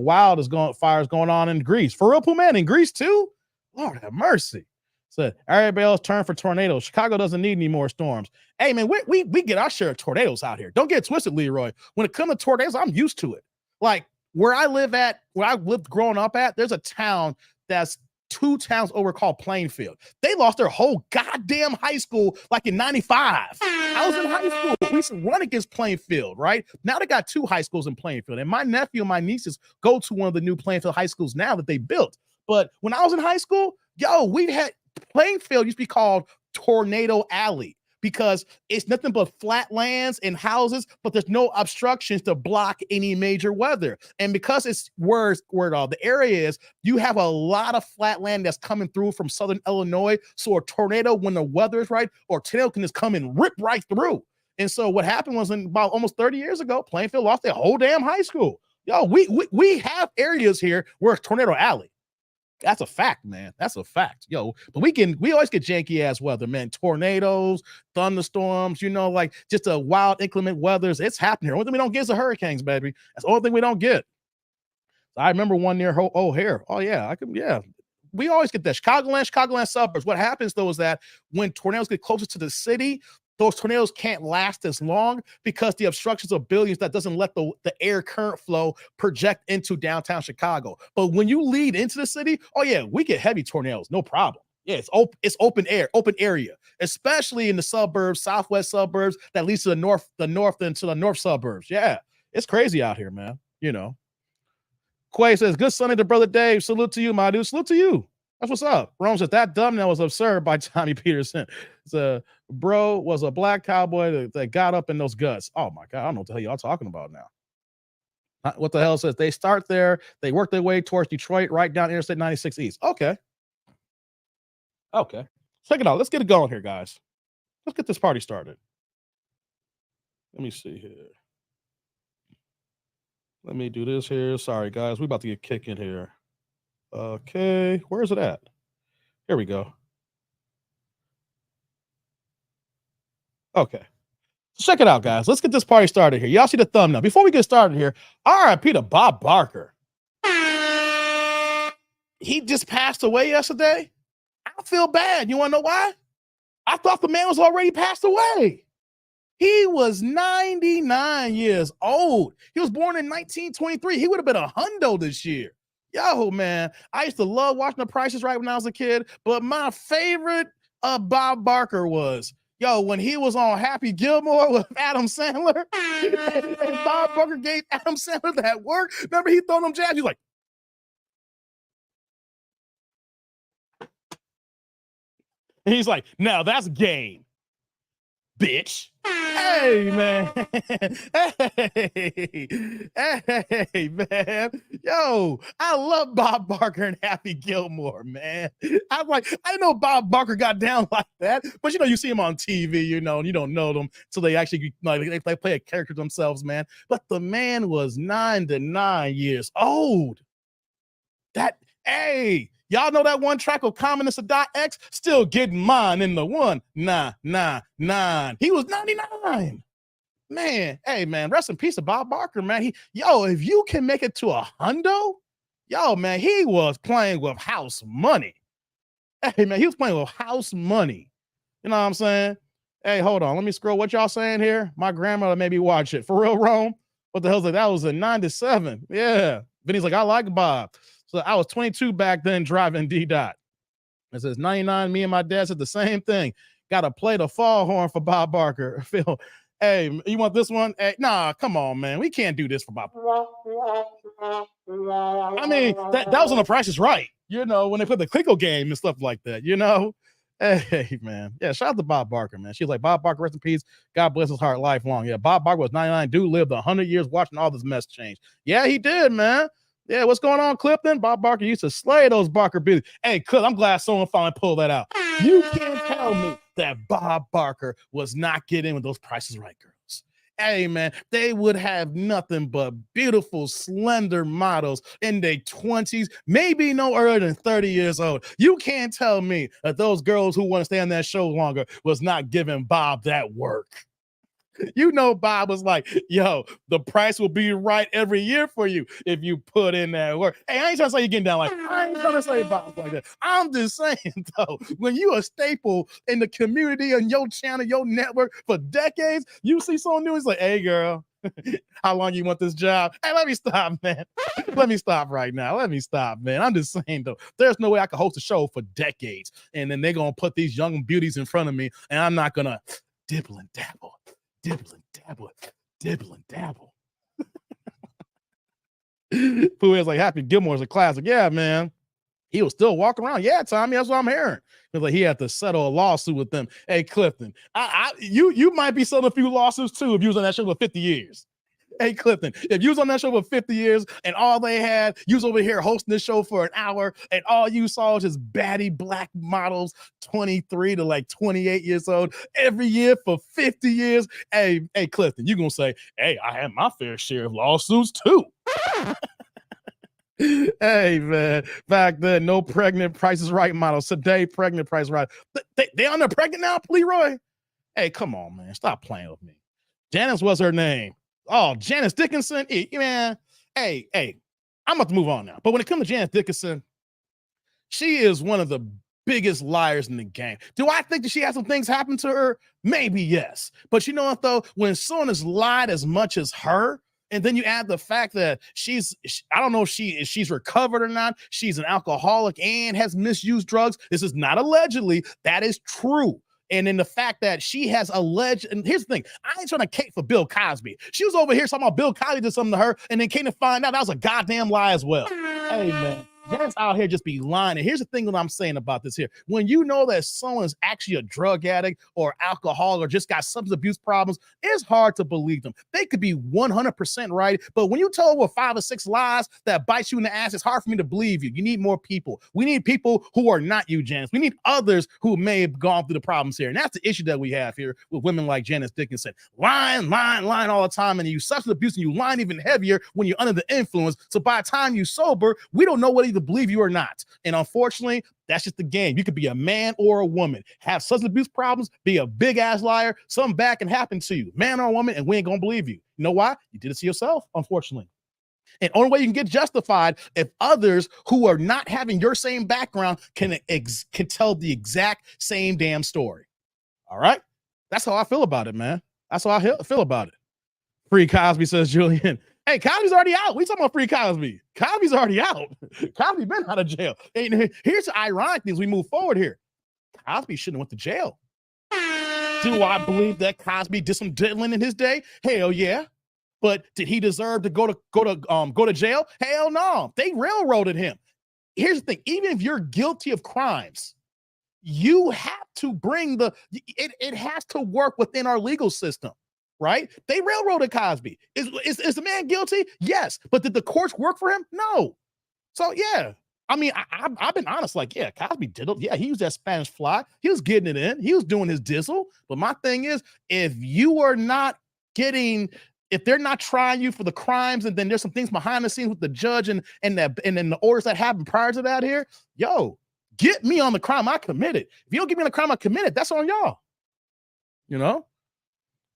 fire's going on in Greece. For real, Pooh, man, in Greece too? Lord have mercy. So everybody else turn for tornadoes. Chicago doesn't need any more storms. Hey, man, we get our share of tornadoes out here. Don't get twisted, Leroy. When it comes to tornadoes, I'm used to it. Like where I lived growing up at, there's a town that's 2 towns over called Plainfield. They lost their whole goddamn high school like in 95. I was in high school. We used to run against Plainfield, right? Now they got 2 high schools in Plainfield. And my nephew and my nieces go to one of the new Plainfield high schools now that they built. But when I was in high school, we had Plainfield used to be called Tornado Alley because it's nothing but flat lands and houses, but there's no obstructions to block any major weather. And because it's where the area is, you have a lot of flat land that's coming through from southern Illinois. So a tornado, when the weather is right, or a tornado can just come and rip right through. And so what happened was about almost 30 years ago, Plainfield lost their whole damn high school. We have areas here where it's Tornado Alley. That's a fact, man. That's a fact. But we always get janky ass weather, man. Tornadoes, thunderstorms, like just a wild inclement weathers. It's happening here. Only thing we don't get is the hurricanes, baby. That's the only thing we don't get. I remember one near O'Hare. Oh, yeah. We always get that. Chicagoland suburbs. What happens though is that when tornadoes get closer to the city, those tornadoes can't last as long because the obstructions of buildings that doesn't let the air current flow project into downtown Chicago. But when you lead into the city, oh yeah, we get heavy tornadoes, no problem. Yeah, it's open area, especially in the suburbs, southwest suburbs that leads to the north into the north suburbs. Yeah, it's crazy out here, man. Quay says, good Sunday to brother Dave. Salute to you, my dude. Salute to you. That's what's up. Rome says, that thumbnail was absurd by Tommy Peterson. Bro was a black cowboy that got up in those guts. Oh my God. I don't know what the hell y'all talking about now. What the hell says they start there. They work their way towards Detroit, right down Interstate 96 East. Okay. Check it out. Let's get it going here, guys. Let's get this party started. Let me see here. Let me do this here. Sorry, guys. We're about to get kicking here. Okay. Where is it at? Here we go. Okay. So check it out, guys. Let's get this party started here. Y'all see the thumbnail. Before we get started here, RIP to Bob Barker. He just passed away yesterday. I feel bad. You want to know why? I thought the man was already passed away. He was 99 years old. He was born in 1923. He would have been a hundo this year. Yo, man, I used to love watching The Price is Right when I was a kid, but my favorite Bob Barker was, when he was on Happy Gilmore with Adam Sandler, and Bob Barker gave Adam Sandler that work. Remember, he throw them jabs. He's like, and he's like, now that's game, bitch. Hey, man. Hey, man. Yo, I love Bob Barker and Happy Gilmore, man. I'm like, I know Bob Barker got down like that, but you see him on TV, and you don't know them till they actually they play a character themselves, man. But the man was 99 years old. Y'all know that one track of Common is a .x? Still getting mine in the 199. He was 99. Man, hey, man, rest in peace to Bob Barker, man. If you can make it to a hundo, man, he was playing with house money. Hey, man, he was playing with house money. You know what I'm saying? Hey, hold on. Let me scroll. What y'all saying here? My grandmother made me watch it. For real, Rome? What the hell's like? That was in 97. Yeah. Vinny's like, I like Bob. So I was 22 back then driving D-Dot. It says 99. Me and my dad said the same thing. Got to play the fall horn for Bob Barker. Phil, hey, you want this one? Hey, nah, come on, man. We can't do this for Bob. I mean, that was on The Price is Right. When they put the Clico game and stuff like that, Hey, man. Yeah, shout out to Bob Barker, man. She's like, Bob Barker, rest in peace. God bless his heart lifelong. Yeah, Bob Barker was 99. Dude lived 100 years watching all this mess change. Yeah, he did, man. Yeah, what's going on, Clifton? Bob Barker used to slay those Barker beauties. Hey, Cliff, I'm glad someone finally pulled that out. You can't tell me that Bob Barker was not getting with those Prices Right girls. Hey, man, they would have nothing but beautiful, slender models in their 20s, maybe no earlier than 30 years old. You can't tell me that those girls who want to stay on that show longer was not giving Bob that work. You know, Bob was like, yo, the price will be right every year for you if you put in that work. Hey, I ain't trying to say you're getting down like, I ain't trying to say Bob's like that. I'm just saying, though, when you a staple in the community and your channel, your network for decades, you see someone new, it's like, hey, girl, how long you want this job? Hey, let me stop, man. Let me stop right now. Let me stop, man. I'm just saying, though, there's no way I could host a show for decades, and then they're going to put these young beauties in front of me, and I'm not going to dibble and dabble. Dibble and dabble, dibble and dabble. Who is like Happy Gilmore's a classic. Yeah, man. He was still walking around. Yeah, Tommy, that's what I'm hearing. It was like he had to settle a lawsuit with them. Hey, Clifton, you might be selling a few lawsuits too if you was on that show for 50 years. Hey, Clifton, if you was on that show for 50 years and all they had, you was over here hosting this show for an hour and all you saw was just baddie black models, 23 to like 28 years old every year for 50 years. Hey, Clifton, you gonna say, hey, I had my fair share of lawsuits too. Hey, man, back then, no pregnant Prices Right models. Today, pregnant Price Right. They on there pregnant now, Leroy? Hey, come on, man. Stop playing with me. Janice was her name. Oh, Janice Dickinson, man. Hey, I'm about to move on now. But when it comes to Janice Dickinson, she is one of the biggest liars in the game. Do I think that she had some things happen to her? Maybe yes. But you know what, though? When someone has lied as much as her, and then you add the fact that I don't know if she's recovered or not. She's an alcoholic and has misused drugs. This is not allegedly. That is true. And in the fact that she has alleged, and here's the thing, I ain't trying to cape for Bill Cosby. She was over here talking about Bill Cosby did something to her, and then came to find out that was a goddamn lie as well. Hey, man. Janice out here just be lying. And here's the thing that I'm saying about this here. When you know that someone's actually a drug addict or alcohol or just got substance abuse problems, it's hard to believe them. They could be 100% right. But when you tell over 5 or 6 lies that bite you in the ass, it's hard for me to believe you. You need more people. We need people who are not you, Janice. We need others who may have gone through the problems here. And that's the issue that we have here with women like Janice Dickinson. Lying all the time. And you substance abuse and you lying even heavier when you're under the influence. So by the time you sober, we don't know what to believe you or not. And unfortunately, that's just the game. You could be a man or a woman, have substance abuse problems, be a big ass liar, something bad can happen to you, man or woman, and we ain't gonna believe you. You know why? You did it to yourself, unfortunately. And only way you can get justified if others who are not having your same background can tell the exact same damn story. All right? That's how I feel about it, man. That's how I feel about it. Free Cosby, says Julian. Hey, Cosby's already out. We talking about free Cosby. Cosby's already out. Cosby been out of jail. And here's the ironic thing as we move forward here. Cosby shouldn't have went to jail. Do I believe that Cosby did some diddling in his day? Hell yeah. But did he deserve to go to jail? Hell no. They railroaded him. Here's the thing. Even if you're guilty of crimes, you have to bring it has to work within our legal system. Right? They railroaded Cosby. Is the man guilty? Yes. But did the courts work for him? No. So, yeah. I mean, I've been honest. Like, yeah, Cosby did it. Yeah, he used that Spanish fly. He was getting it in. He was doing his dizzle. But my thing is, if they're not trying you for the crimes, and then there's some things behind the scenes with the judge and then the orders that happened prior to that here, yo, get me on the crime I committed. If you don't get me on the crime I committed, that's on y'all. You know?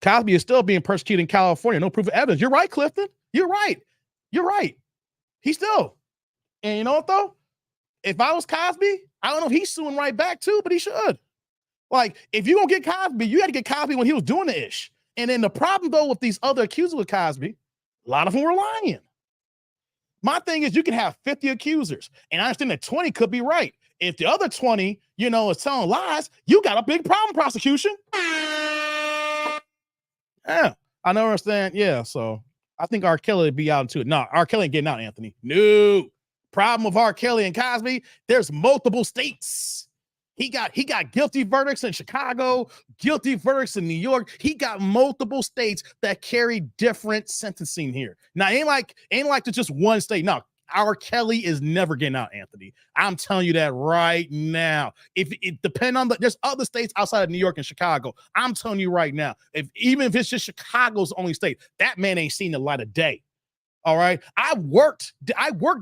Cosby is still being persecuted in California. No proof of evidence. You're right, Clifton. You're right. He's still. And you know what, though? If I was Cosby, I don't know if he's suing right back, too, but he should. Like, if you're going to get Cosby, you had to get Cosby when he was doing the ish. And then the problem, though, with these other accusers with Cosby, a lot of them were lying. My thing is, you can have 50 accusers, and I understand that 20 could be right. If the other 20, is telling lies, you got a big problem, prosecution. Yeah, I don't understand. Yeah, so I think R. Kelly would be out into it. No, R. Kelly ain't getting out, Anthony. No. Problem with R. Kelly and Cosby, there's multiple states. He got guilty verdicts in Chicago, guilty verdicts in New York. He got multiple states that carry different sentencing here. Now, ain't like it's just one state. No, R. Kelly is never getting out, Anthony. I'm telling you that right now. If it depend on there's other states outside of New York and Chicago. I'm telling you right now, even if it's just Chicago's only state, that man ain't seen the light of day. All right. I worked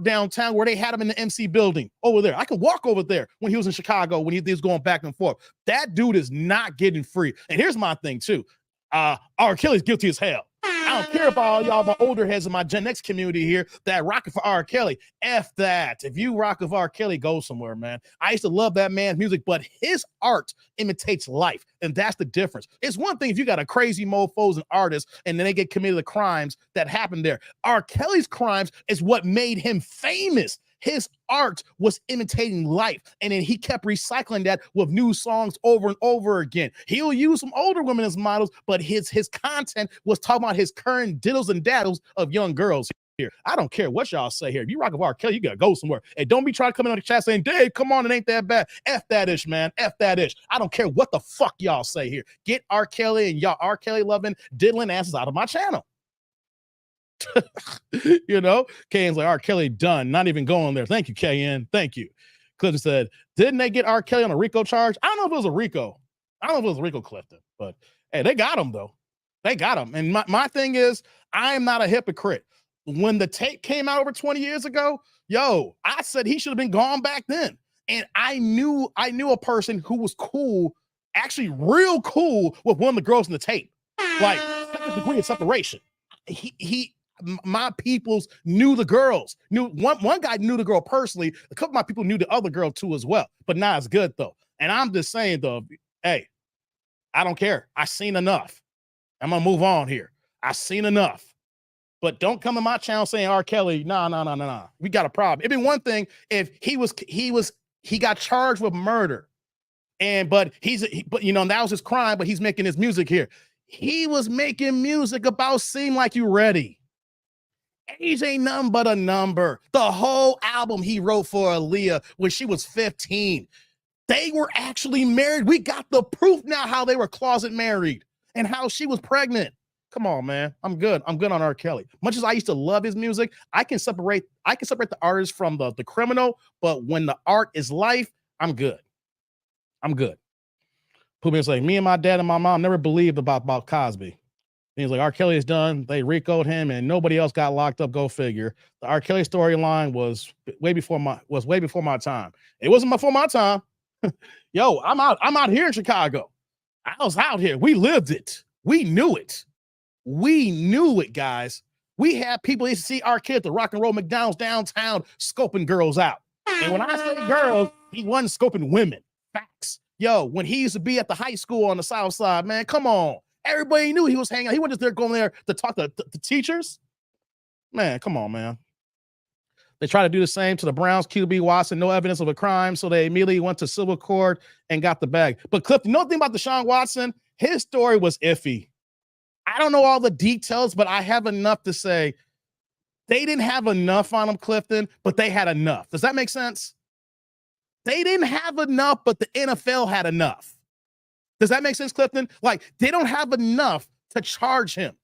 downtown where they had him in the MC building over there. I could walk over there when he was in Chicago, when he was going back and forth. That dude is not getting free. And here's my thing, too. R. Kelly's guilty as hell. I don't care about all y'all, my older heads in my Gen X community here that rocking for R. Kelly. F that. If you rock with R. Kelly, go somewhere, man. I used to love that man's music, but his art imitates life. And that's the difference. It's one thing if you got a crazy mofos and artists and then they get committed the crimes that happened there. R. Kelly's crimes is what made him famous. His art was imitating life, and then he kept recycling that with new songs over and over again. He'll use some older women as models, but his content was talking about his current diddles and daddles of young girls here. I don't care what y'all say here. If you rock with R. Kelly, you gotta go somewhere. And don't be trying to come in on the chat saying, Dave, come on, it ain't that bad. F that ish, man. F that ish. I don't care what the fuck y'all say here. Get R. Kelly and y'all R. Kelly loving diddling asses out of my channel. You know, Kane's like, R. Kelly done, not even going there. Thank you, KN. Thank you. Clifton said, didn't they get R. Kelly on a RICO charge? I don't know if it was a RICO. I don't know if it was RICO, Clifton, but hey, they got him though. They got him. And my thing is, I am not a hypocrite. When the tape came out over 20 years ago, I said he should have been gone back then. And I knew a person who was cool, actually real cool with one of the girls in the tape. Like, second degree of separation. My peoples knew the girls. Knew one guy knew the girl personally. A couple of my people knew the other girl too as well, but not as good though. And I'm just saying though, hey, I don't care. I seen enough. I'm gonna move on here. I seen enough. But don't come to my channel saying R. Kelly, nah. We got a problem. It'd be one thing if he got charged with murder, but that was his crime. But he's making his music here. He was making music about Seem Like You Ready. Age ain't nothing but a number. The whole album he wrote for Aaliyah when she was 15. They were actually married. We got the proof now how they were closet married and how she was pregnant. Come on, man. I'm good. I'm good on R. Kelly. Much as I used to love his music, I can separate the artist from the criminal, but when the art is life, I'm good. I'm good. Puma's like, me and my dad and my mom never believed about Cosby. And he's like, R. Kelly is done. They RICO'd him and nobody else got locked up. Go figure. The R. Kelly storyline was way before my time. It wasn't before my time. I'm out here in Chicago. I was out here. We lived it. We knew it. We knew it, guys. We had people used to see our kid at the Rock and Roll McDonald's downtown scoping girls out. And when I say girls, he wasn't scoping women. Facts. When he used to be at the high school on the South Side, man, come on. Everybody knew he was hanging out. He wasn't just there going there to talk to the teachers. Man, come on, man. They tried to do the same to the Browns, QB Watson, no evidence of a crime, so they immediately went to civil court and got the bag. But Clifton, you know the thing about Deshaun Watson? His story was iffy. I don't know all the details, but I have enough to say they didn't have enough on him, Clifton, but they had enough. Does that make sense? They didn't have enough, but the NFL had enough. Does that make sense, Clifton? Like, they don't have enough to charge him.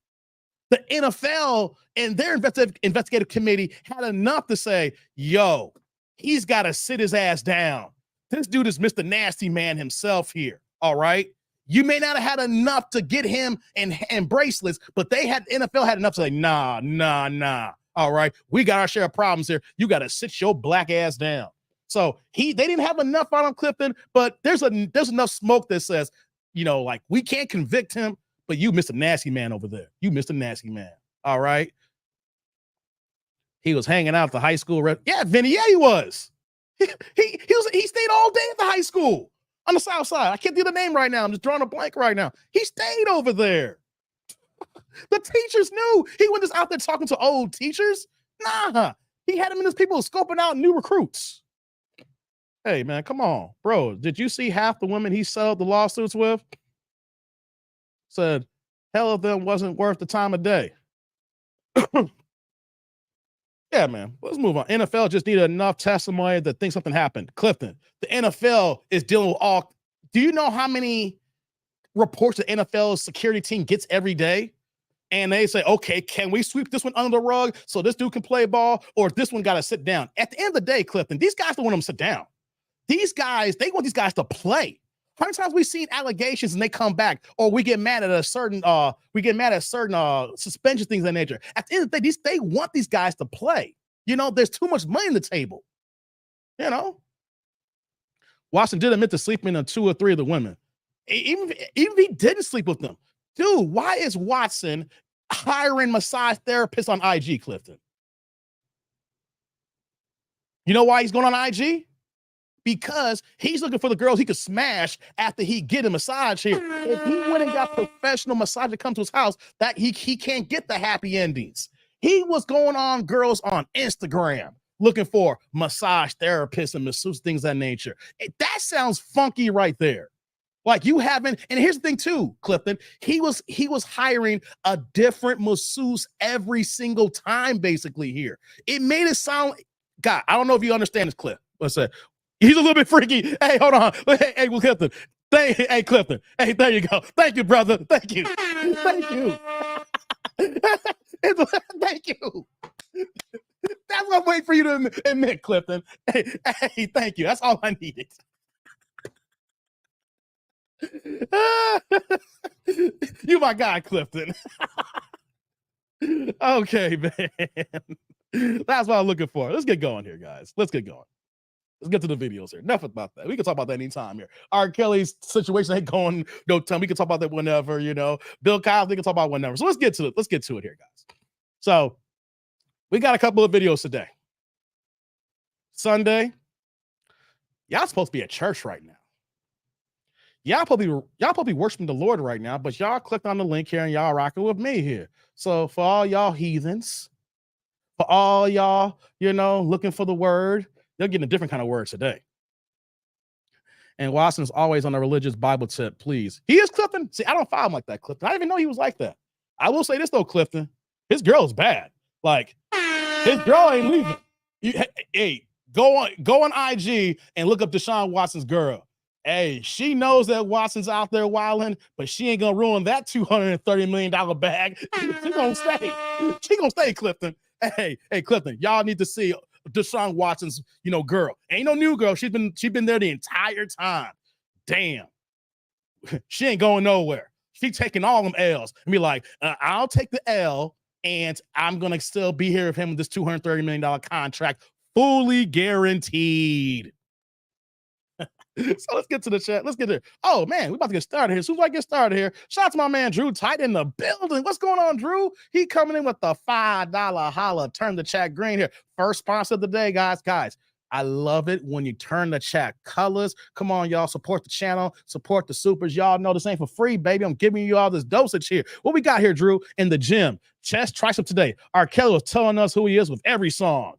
The NFL and their investigative committee had enough to say, he's got to sit his ass down. This dude is Mr. Nasty Man himself here, all right? You may not have had enough to get him and bracelets, but NFL had enough to say, nah. All right, we got our share of problems here. You got to sit your black ass down. So they didn't have enough on him, Clifton, but there's enough smoke that says, we can't convict him, but you Mr. Nasty Man over there. You Mr. Nasty Man. All right. He was hanging out at the high school. Yeah, Vinny. Yeah, he was. He stayed all day at the high school on the South Side. I can't think of the name right now. I'm just drawing a blank right now. He stayed over there. The teachers knew. He wasn't just out there talking to old teachers. Nah. He had him and his people scoping out new recruits. Hey, man, come on. Bro, did you see half the women he settled the lawsuits with? Said, hell of them wasn't worth the time of day. Yeah, man. Let's move on. NFL just needed enough testimony to think something happened. Clifton, the NFL is dealing with all. Do you know how many reports the NFL's security team gets every day? And they say, okay, can we sweep this one under the rug so this dude can play ball, or this one got to sit down? At the end of the day, Clifton, these guys don't want them to sit down. These guys, they want these guys to play. How many times we've seen allegations and they come back, or we get mad at a certain suspension, things of that nature. At the end of the day, they want these guys to play. You know, there's too much money on the table. You know, Watson did admit to sleeping on 2 or 3 of the women. Even if he didn't sleep with them, dude, why is Watson hiring massage therapists on IG, Clifton? You know why he's going on IG? Because he's looking for the girls he could smash after he get a massage here. If he went and got professional massage to come to his house, that he can't get the happy endings. He was going on girls on Instagram looking for massage therapists and masseuse, things of that nature. That sounds funky right there. Like you haven't, and here's the thing too, Clifton. He was hiring a different masseuse every single time, basically here. It made it sound, God, I don't know if you understand this, Cliff. Let's say he's a little bit freaky. Hey, hold on. Hey, Clifton. Hey, Clifton. Hey, there you go. Thank you, brother. Thank you. Thank you. Thank you. That's what I'm waiting for you to admit, Clifton. Hey, thank you. That's all I needed. You my guy, Clifton. Okay, man. That's what I'm looking for. Let's get going here, guys. Let's get going. Let's get to the videos here. Enough about that. We can talk about that anytime here. R. Kelly's situation ain't going no time. We can talk about that whenever, you know. Bill Cosby, we can talk about whenever. So let's get to it. Let's get to it here, guys. So we got a couple of videos today. Sunday. Y'all supposed to be at church right now. Y'all probably worshiping the Lord right now, but y'all clicked on the link here and y'all rocking with me here. So for all y'all heathens, for all y'all, you know, looking for the word, they're getting a different kind of word today. And Watson's always on a religious Bible tip, please. He is Clifton. See, I don't follow him like that, Clifton. I didn't even know he was like that. I will say this though, Clifton. His girl is bad. Like, his girl ain't leaving. Hey, go on IG and look up Deshaun Watson's girl. Hey, she knows that Watson's out there wilding, but she ain't gonna ruin that $230 million bag. She gonna stay. She gonna stay, Clifton. Hey, Clifton, y'all need to see Deshaun Watson's, you know, girl. Ain't no new girl. She's been there the entire time. Damn. She ain't going nowhere. She taking all them L's and be like, I'll take the L and I'm gonna still be here with him with this $230 million contract, fully guaranteed. So let's get to the chat. Let's get there. Oh man, we about to get started here. As soon as I get started here, shout out to my man Drew Tight in the building. What's going on, Drew? He coming in with the $5 holla. Turn the chat green here. First sponsor of the day, guys. I love it when you turn the chat colors. Come on, y'all. Support the channel. Support the supers. Y'all know this ain't for free, baby. I'm giving you all this dosage here. What we got here, Drew? In the gym. Chest tricep today. R. Kelly was telling us who he is with every song.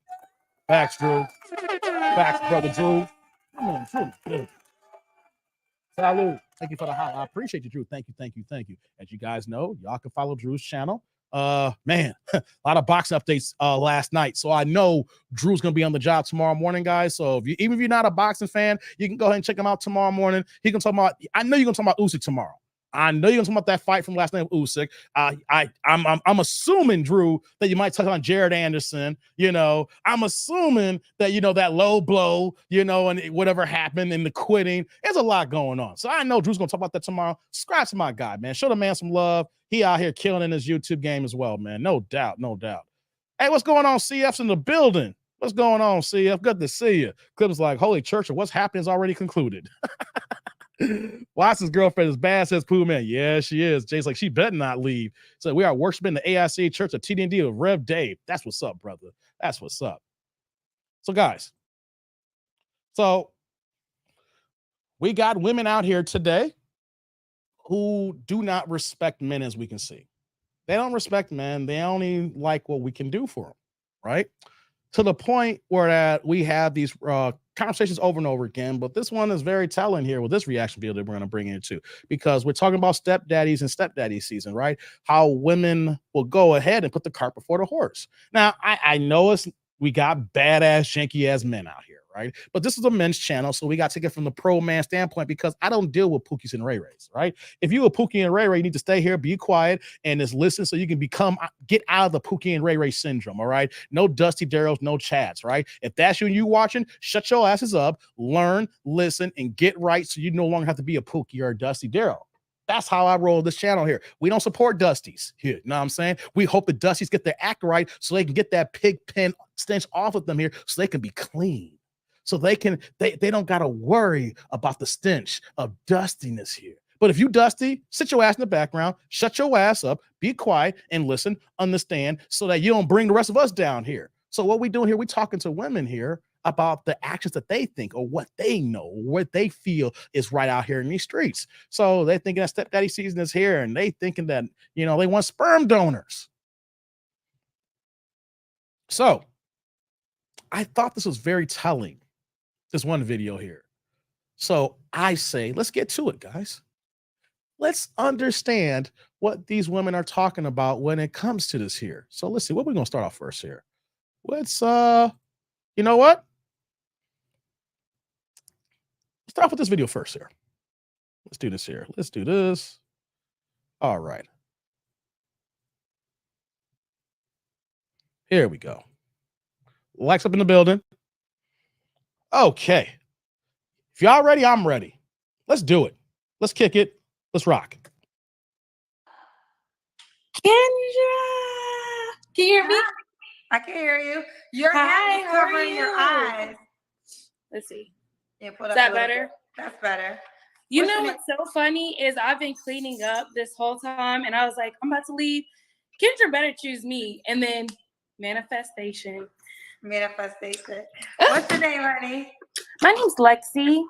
Facts, Drew. Facts, brother Drew. Come on, Drew. Salud. Thank you for the holla. I appreciate you, Drew. Thank you. As you guys know, y'all can follow Drew's channel. Man, a lot of box updates last night. So I know Drew's gonna be on the job tomorrow morning, guys. So even if you're not a boxing fan, you can go ahead and check him out tomorrow morning. He can talk about, I know you're gonna talk about Usyk tomorrow. I know you're gonna talk about that fight from last night with Usyk. I'm assuming, Drew, that you might touch on Jared Anderson. You know, I'm assuming that, you know, that low blow, you know, and whatever happened in the quitting. There's a lot going on. So I know Drew's gonna talk about that tomorrow. Subscribe to my guy, man. Show the man some love. He out here killing in his YouTube game as well, man. No doubt. Hey, what's going on? CF's in the building. What's going on, CF? Good to see you. Clip's like, holy church, what's happening is already concluded. Watson's girlfriend is bad, says Pooh Man. Yeah, she is. Jay's like, she better not leave. So we are worshiping the AIC Church of TDD of Rev Dave. That's what's up, brother. That's what's up. So, guys, we got women out here today who do not respect men, as we can see. They don't respect men. They only like what we can do for them, right? To the point where that we have these conversations over and over again, but this one is very telling here with this reaction video that we're going to bring into, because we're talking about stepdaddies and stepdaddy season, right? How women will go ahead and put the cart before the horse. Now, I know it's We got badass, janky ass men out here, right? But this is a men's channel, so we got to take it from the pro man standpoint because I don't deal with Pookies and Ray Rays, right? If you a Pookie and Ray Ray, you need to stay here, be quiet, and just listen so you can get out of the Pookie and Ray Ray syndrome, all right? No Dusty Darryls, no Chads, right? If that's you and you watching, shut your asses up, learn, listen, and get right so you no longer have to be a Pookie or a Dusty Darryl. That's how I roll this channel here. We don't support Dusties here. You know what I'm saying? We hope the Dusties get their act right so they can get that pig pen stench off of them here so they can be clean. So they don't got to worry about the stench of dustiness here. But if you dusty, sit your ass in the background, shut your ass up, be quiet, and listen, understand, so that you don't bring the rest of us down here. So what we doing here, we talking to women here about the actions that they think or what they know, what they feel is right out here in these streets. So they're thinking that stepdaddy season is here, and they thinking that, they want sperm donors. So I thought this was very telling, this one video here. So I say, let's get to it, guys. Let's understand what these women are talking about when it comes to this here. So let's see, what we're going to start off first here. Let's, you know what? Start off with this video first here. Let's do this here. Let's do this. All right. Here we go. Lights up in the building. Okay. If y'all ready, I'm ready. Let's do it. Let's kick it. Let's rock. Kendra, can you hear me? I can hear you. Your hat is covering your eyes. Let's see. Yeah, is that better? That's better. You know what's so funny is I've been cleaning up this whole time, and I was like, I'm about to leave. Kendra better choose me. And then manifestation. What's your name, honey? My name's Lexi.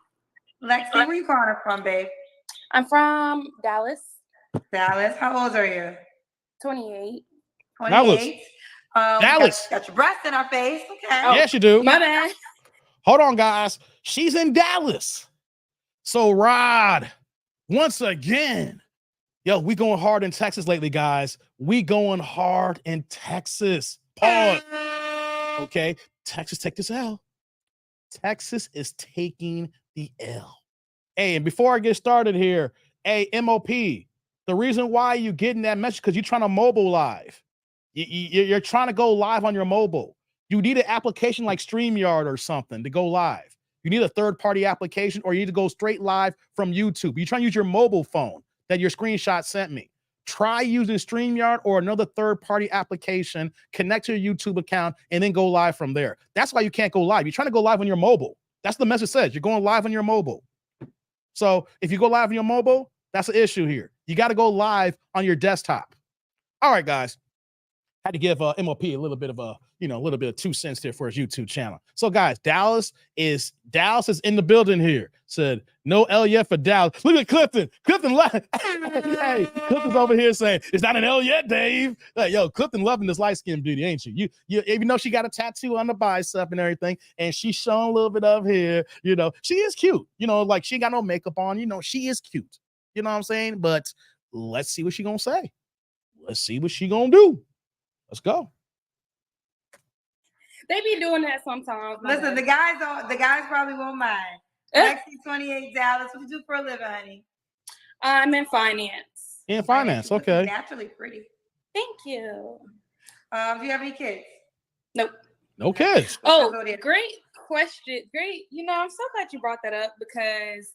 Lexi, where you calling from, babe? I'm from Dallas. Dallas. How old are you? 28. 28. Dallas. Got your breasts in our face. Okay. Oh, yes, you do. My bad. Hold on, guys. She's in Dallas. So, Rod, once again, yo, we going hard in Texas lately, guys. We going hard in Texas. Pause. Okay. Texas, take this L. Texas is taking the L. Hey, and before I get started here, hey, MOP, the reason why you getting that message because you're trying to mobile live. You're trying to go live on your mobile. You need an application like StreamYard or something to go live. You need a third-party application, or you need to go straight live from YouTube. You're trying to use your mobile phone that your screenshot sent me. Try using StreamYard or another third-party application, connect to your YouTube account, and then go live from there. That's why you can't go live. You're trying to go live on your mobile. That's the message says. You're going live on your mobile. So if you go live on your mobile, that's an issue here. You got to go live on your desktop. All right, guys. Had to give MOP a little bit of a, a little bit of 2 cents there for his YouTube channel. So, guys, Dallas is in the building here. Said no L yet for Dallas. Look at Clifton. Clifton, hey, Clifton's over here saying it's not an L yet, Dave. Like, yo, Clifton loving this light skinned beauty, ain't you? You even though she got a tattoo on the bicep and everything, and she's showing a little bit of here. She is cute. Like she ain't got no makeup on. She is cute. You know what I'm saying? But let's see what she gonna say. Let's see what she gonna do. Let's go. They be doing that sometimes. Listen, the guys probably won't mind. Lexi, 28, Dallas. What do you do for a living, honey? I'm in finance. In finance, okay. Naturally pretty. Thank you. Do you have any kids? Nope. No kids. Oh, great question. Great. I'm so glad you brought that up because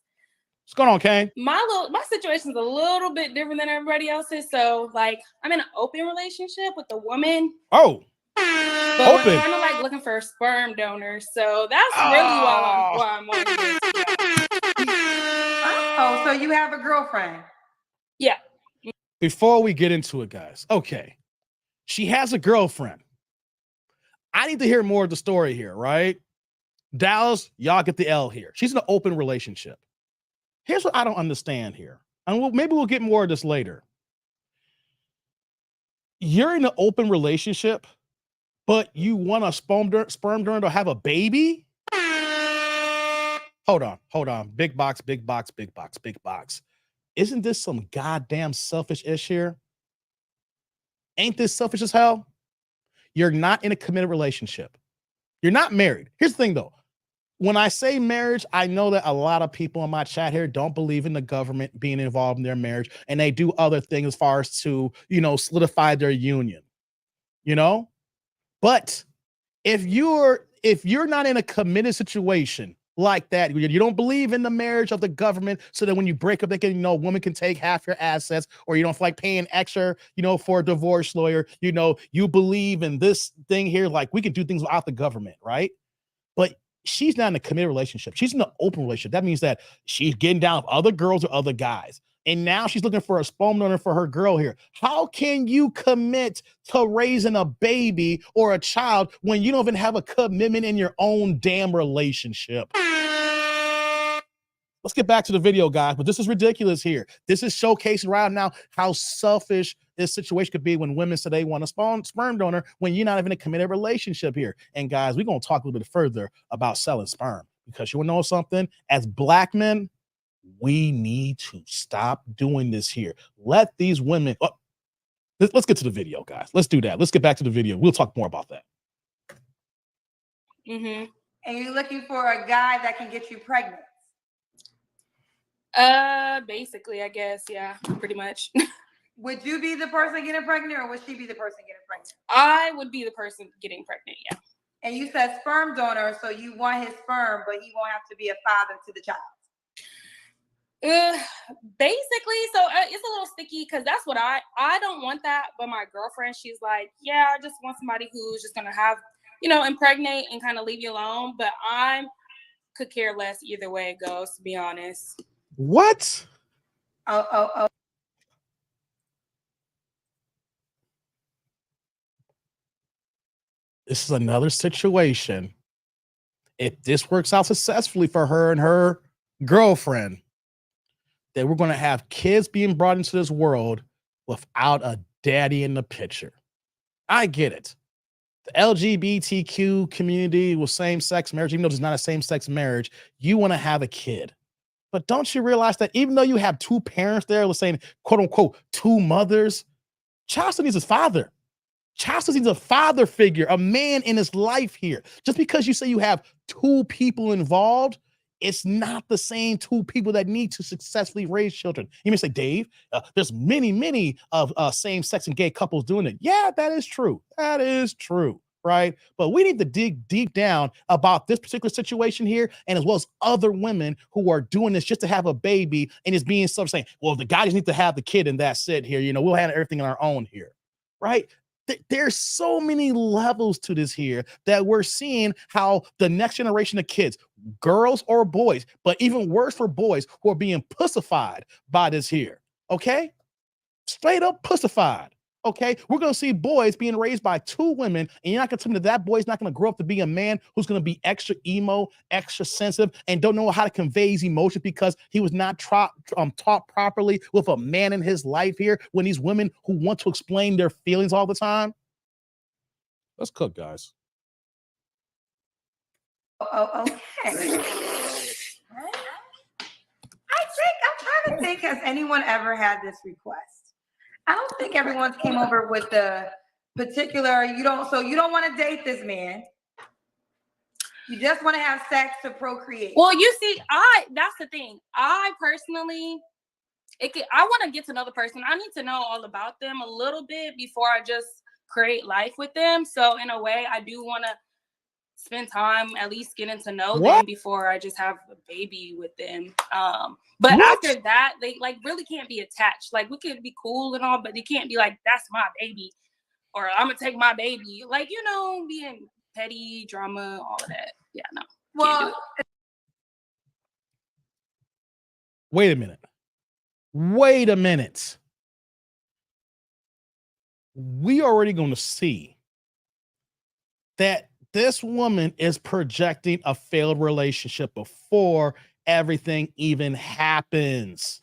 what's going on, Kane? My situation's a little bit different than everybody else's. So, I'm in an open relationship with a woman. Oh, but open. We're kind of looking for a sperm donor. So that's really why I'm on this. Oh, so you have a girlfriend? Yeah. Before we get into it, guys, okay, she has a girlfriend. I need to hear more of the story here, right? Dallas, y'all get the L here. She's in an open relationship. Here's what I don't understand here. And maybe we'll get more of this later. You're in an open relationship, but you want a sperm donor to have a baby? Hold on. Big box. Isn't this some goddamn selfish ish here? Ain't this selfish as hell? You're not in a committed relationship. You're not married. Here's the thing, though. When I say marriage, I know that a lot of people in my chat here don't believe in the government being involved in their marriage, and they do other things as far as to, solidify their union, But if you're not in a committed situation like that, you don't believe in the marriage of the government, so that when you break up, they can, woman can take half your assets, or you don't feel like paying extra, for a divorce lawyer, you believe in this thing here, like we can do things without the government, right? But she's not in a committed relationship. She's in an open relationship. That means that she's getting down with other girls or other guys. And now she's looking for a sperm donor for her girl here. How can you commit to raising a baby or a child when you don't even have a commitment in your own damn relationship? Let's get back to the video, guys. But this is ridiculous here. This is showcasing right now how selfish this situation could be when women say they want a sperm donor when you're not even in a committed relationship here. And guys, we're going to talk a little bit further about selling sperm, because you want to know something? As Black men, we need to stop doing this here. Let these women... let's get to the video, guys. Let's do that. Let's get back to the video. We'll talk more about that. And you're looking for a guy that can get you pregnant. Basically, I guess, yeah, pretty much. Would you be the person getting pregnant, or would she be the person getting pregnant? I would be the person getting pregnant, yeah. And you said sperm donor, so you want his sperm, but he won't have to be a father to the child. Basically, so it's a little sticky, because that's what I don't want that, but my girlfriend, she's like, yeah, I just want somebody who's just gonna have, impregnate and kind of leave you alone. But I could care less either way it goes, to be honest. What? Oh. This is another situation. If this works out successfully for her and her girlfriend, that we're going to have kids being brought into this world without a daddy in the picture. I get it. The LGBTQ community with same-sex marriage, even though it's not a same-sex marriage, you want to have a kid. But don't you realize that even though you have two parents there, let's say, quote unquote, two mothers, child still needs his father. Child still needs a father figure, a man in his life here. Just because you say you have two people involved, it's not the same two people that need to successfully raise children. You may say, Dave, there's many of same-sex and gay couples doing it. Yeah, that is true. That is true. Right? But we need to dig deep down about this particular situation here, and as well as other women who are doing this just to have a baby, and is being sort of saying, well, the guy just needs to have the kid and that's it here. We'll handle everything on our own here. Right? There's so many levels to this here that we're seeing how the next generation of kids, girls or boys, but even worse for boys, who are being pussified by this here. Okay? Straight up pussified. Okay, we're going to see boys being raised by two women, and you're not going to tell me that boy's not going to grow up to be a man who's going to be extra emo, extra sensitive, and don't know how to convey his emotions because he was not taught properly with a man in his life here, when these women who want to explain their feelings all the time. Let's cook, guys. Okay. I'm trying to think, has anyone ever had this request? I don't think everyone came over with the particular, you don't want to date this man. You just want to have sex to procreate. Well, you see, that's the thing. I personally, I want to get to know the person. I need to know all about them a little bit before I just create life with them. So in a way, I do want to spend time at least getting to know them before I just have a baby with them. But after that, they really can't be attached. Like, we could be cool and all, but they can't be like, that's my baby, or I'm gonna take my baby. Being petty, drama, all of that. Yeah, no. Well, wait a minute. We already going to see that this woman is projecting a failed relationship before everything even happens.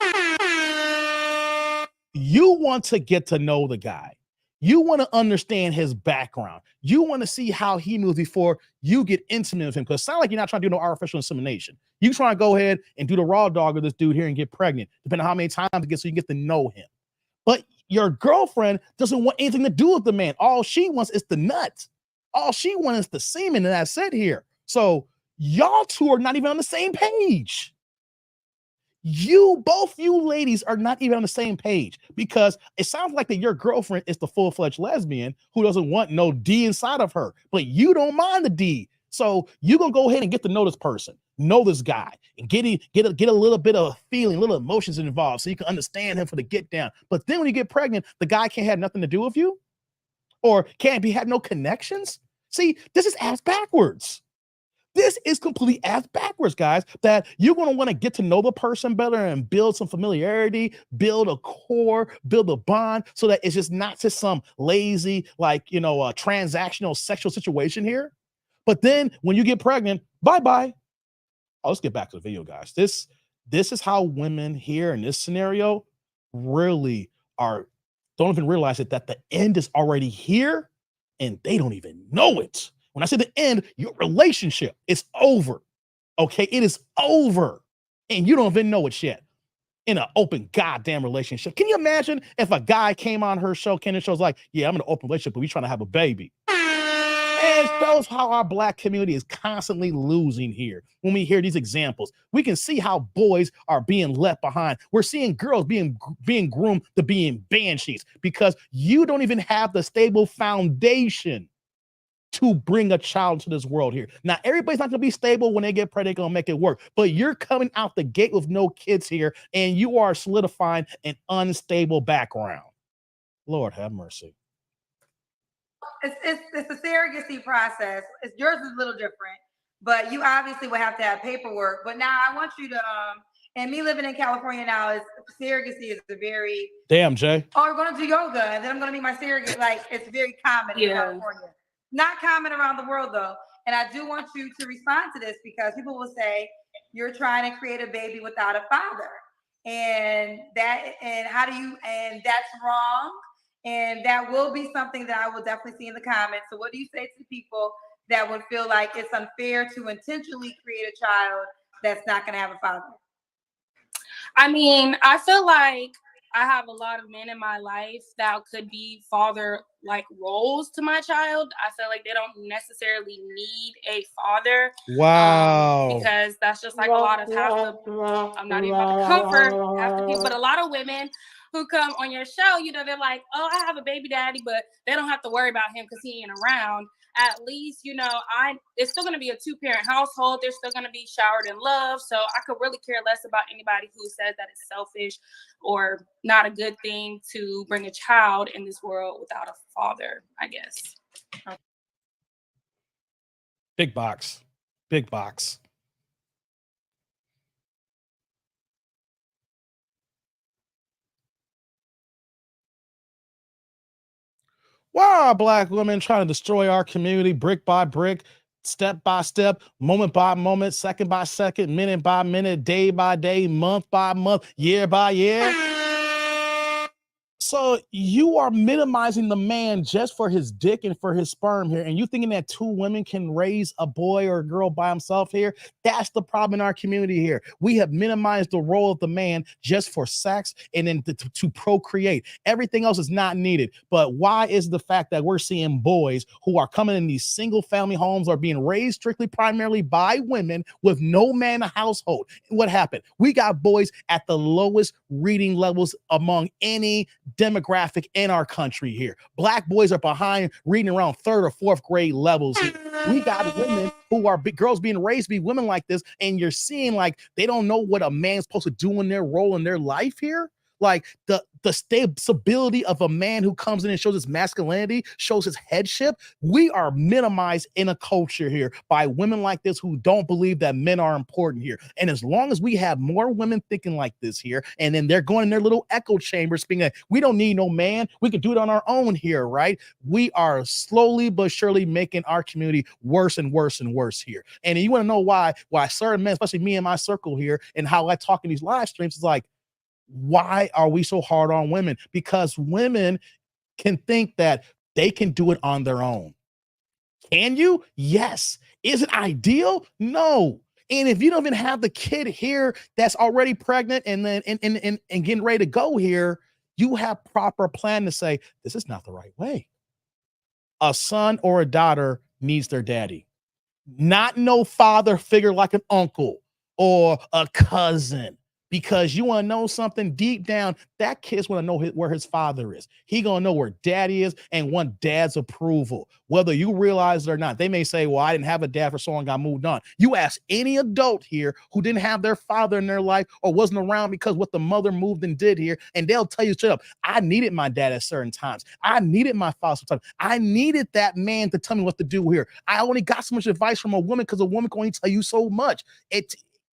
You want to get to know the guy. You want to understand his background. You want to see how he moves before you get intimate with him. Because it sounds like you're not trying to do no artificial insemination. You trying to go ahead and do the raw dog with this dude here and get pregnant, depending on how many times it gets, so you get to know him. But your girlfriend doesn't want anything to do with the man. All she wants is the nut. All she wants is the semen, and that's it here. So y'all two are not even on the same page. Both you ladies are not even on the same page, because it sounds like that your girlfriend is the full-fledged lesbian who doesn't want no D inside of her, but you don't mind the D. So you're gonna go ahead and get to know this person, know this guy, and get a little bit of feeling, little emotions involved, so you can understand him for the get down. But then when you get pregnant, the guy can't have nothing to do with you, or have no connections. See, this is ass backwards. This is completely ass backwards, guys, that you're going to want to get to know the person better and build some familiarity, build a core, build a bond, so that it's just not just some lazy, transactional sexual situation here. But then when you get pregnant, bye-bye. Oh, let's get back to the video, guys. This is how women here in this scenario really don't even realize it, that the end is already here and they don't even know it. When I say the end, your relationship is over. Okay, it is over. And you don't even know it yet. In an open goddamn relationship. Can you imagine if a guy came on her show, Kenan Show's like, yeah, I'm in an open relationship, but we trying to have a baby. And it shows how our Black community is constantly losing here. When we hear these examples, we can see how boys are being left behind. We're seeing girls being groomed to being banshees, because you don't even have the stable foundation to bring a child to this world here. Now, everybody's not going to be stable when they get pregnant, going to make it work. But you're coming out the gate with no kids here, and you are solidifying an unstable background. Lord have mercy. It's a surrogacy process. Yours is a little different, but you obviously will have to have paperwork. But now I want you to, and me living in California now, surrogacy is a very... Damn, Jay. Oh, we're going to do yoga, and then I'm going to be my surrogate. Like, it's very common in California. Not common around the world, though. And I do want you to respond to this, because people will say you're trying to create a baby without a father, and that's wrong. And that will be something that I will definitely see in the comments. So what do you say to people that would feel like it's unfair to intentionally create a child that's not going to have a father? I mean, I feel like I have a lot of men in my life that could be father-like roles to my child. I feel like they don't necessarily need a father. Wow. Because that's just like a lot of I'm not even about to comfort half the people, but a lot of women who come on your show, they're like, oh, I have a baby daddy, but they don't have to worry about him because he ain't around. At least, it's still going to be a 2-parent household. They're still going to be showered in love. So I could really care less about anybody who says that it's selfish or not a good thing to bring a child in this world without a father, I guess. Big box. Big box. Why are Black women trying to destroy our community brick by brick, step by step, moment by moment, second by second, minute by minute, day by day, month by month, year by year? So you are minimizing the man just for his dick and for his sperm here, and you thinking that 2 women can raise a boy or a girl by himself here? That's the problem in our community here. We have minimized the role of the man just for sex and then to procreate. Everything else is not needed. But why is the fact that we're seeing boys who are coming in these single family homes are being raised strictly primarily by women with no man in the household? What happened? We got boys at the lowest reading levels among any demographic in our country here. Black boys are behind reading around 3rd or 4th grade levels here. We got women who are girls being raised to be women like this, and you're seeing like they don't know what a man's supposed to do in their role in their life here. Like the stability of a man who comes in and shows his masculinity, shows his headship. We are minimized in a culture here by women like this who don't believe that men are important here. And as long as we have more women thinking like this here, and then they're going in their little echo chambers being like, we don't need no man, we can do it on our own here, right? We are slowly but surely making our community worse and worse and worse here. And you want to know why certain men, especially me and my circle here, and how I talk in these live streams, is like, why are we so hard on women? Because women can think that they can do it on their own. Can you? Yes. Is it ideal? No. And if you don't even have the kid here that's already pregnant and then and getting ready to go here, you have proper plan to say, this is not the right way. A son or a daughter needs their daddy. Not no father figure like an uncle or a cousin. Because you want to know something deep down, that kid's want to know where his father is. He gonna know where daddy is and want dad's approval, whether you realize it or not. They may say, well, I didn't have a dad for so long, I moved on. You ask any adult here who didn't have their father in their life or wasn't around because what the mother moved and did here, and they'll tell you straight up, I needed my dad at certain times. I needed my father sometimes. I needed that man to tell me what to do here. I only got so much advice from a woman because a woman can only tell you so much.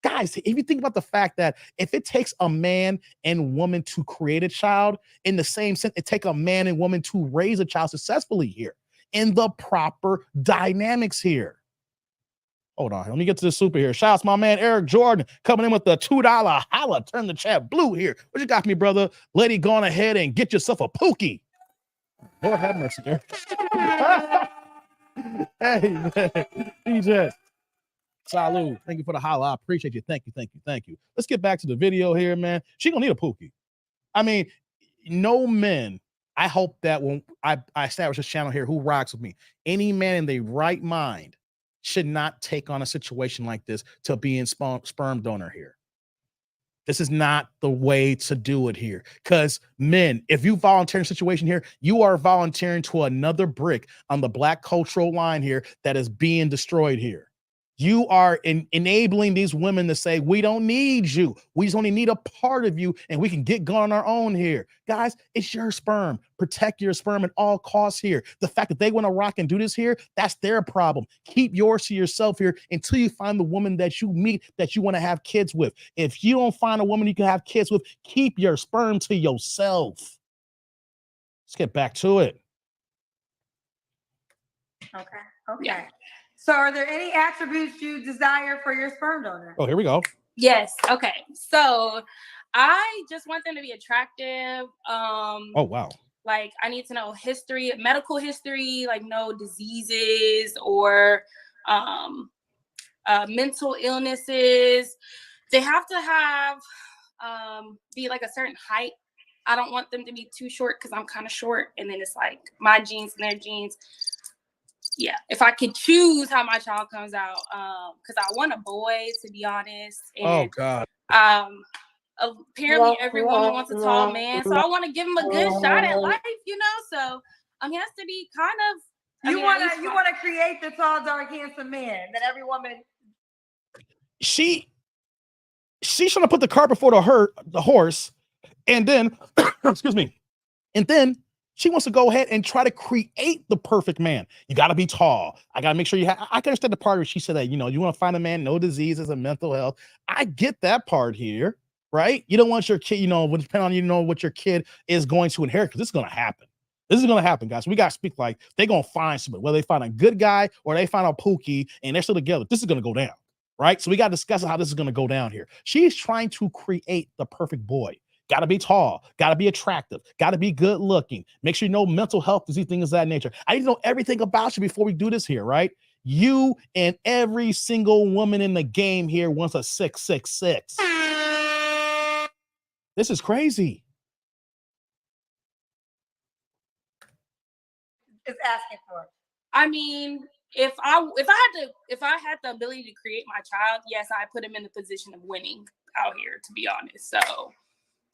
Guys, if you think about the fact that if it takes a man and woman to create a child, in the same sense, it takes a man and woman to raise a child successfully here in the proper dynamics here. Hold on, let me get to the super here. Shout out to my man Eric Jordan coming in with the $2 holla. Turn the chat blue here. What you got for me, brother? Lady, go on ahead and get yourself a pookie. Lord have mercy there. Hey, man. DJ. Salud. Thank you for the holla. I appreciate you. Thank you. Let's get back to the video here, man. She gonna need a pookie. I mean, no men. I hope that when I establish this channel here, who rocks with me, any man in their right mind should not take on a situation like this to be in sperm donor here. This is not the way to do it here. Because men, if you volunteer in a situation here, you are volunteering to another brick on the black cultural line here that is being destroyed here. You are enabling these women to say, we don't need you. We just only need a part of you and we can get going on our own here. Guys, it's your sperm. Protect your sperm at all costs here. The fact that they want to rock and do this here, that's their problem. Keep yours to yourself here until you find the woman that you meet that you want to have kids with. If you don't find a woman you can have kids with, keep your sperm to yourself. Let's get back to it. Okay. Yeah. So are there any attributes you desire for your sperm donor? Oh, here we go. Yes. Okay. So I just want them to be attractive. Oh, wow. Like I need to know history, medical history, like no diseases or mental illnesses. They have to have be like a certain height. I don't want them to be too short because I'm kind of short. And then it's like my genes and their genes. Yeah, if I could choose how my child comes out, because I want a boy, to be honest. And, oh God. Apparently every woman wants a tall man, so I want to give him a good shot at life, you know. So he has to be kind of. You want to create the tall, dark, handsome man that every woman. She's trying to put the cart before the horse, and then excuse me, and then she wants to go ahead and try to create the perfect man. You got to be tall. I got to make sure you have. I can understand the part where she said that, you know, you want to find a man, no diseases and mental health. I get that part here, right? You don't want your kid, you know, depending on, you know, what your kid is going to inherit, because this is going to happen. This is going to happen, guys. We got to speak like they're going to find somebody, whether they find a good guy or they find a pookie and they're still together. This is going to go down, right? So we got to discuss how this is going to go down here. She's trying to create the perfect boy. Got to be tall, got to be attractive, got to be good looking. Make sure you know mental health disease, things of that nature. I need to know everything about you before we do this here, right? You and every single woman in the game here wants a 666. This is crazy. It's asking for. I mean, if I had the ability to create my child, yes, I put him in the position of winning out here, to be honest. So.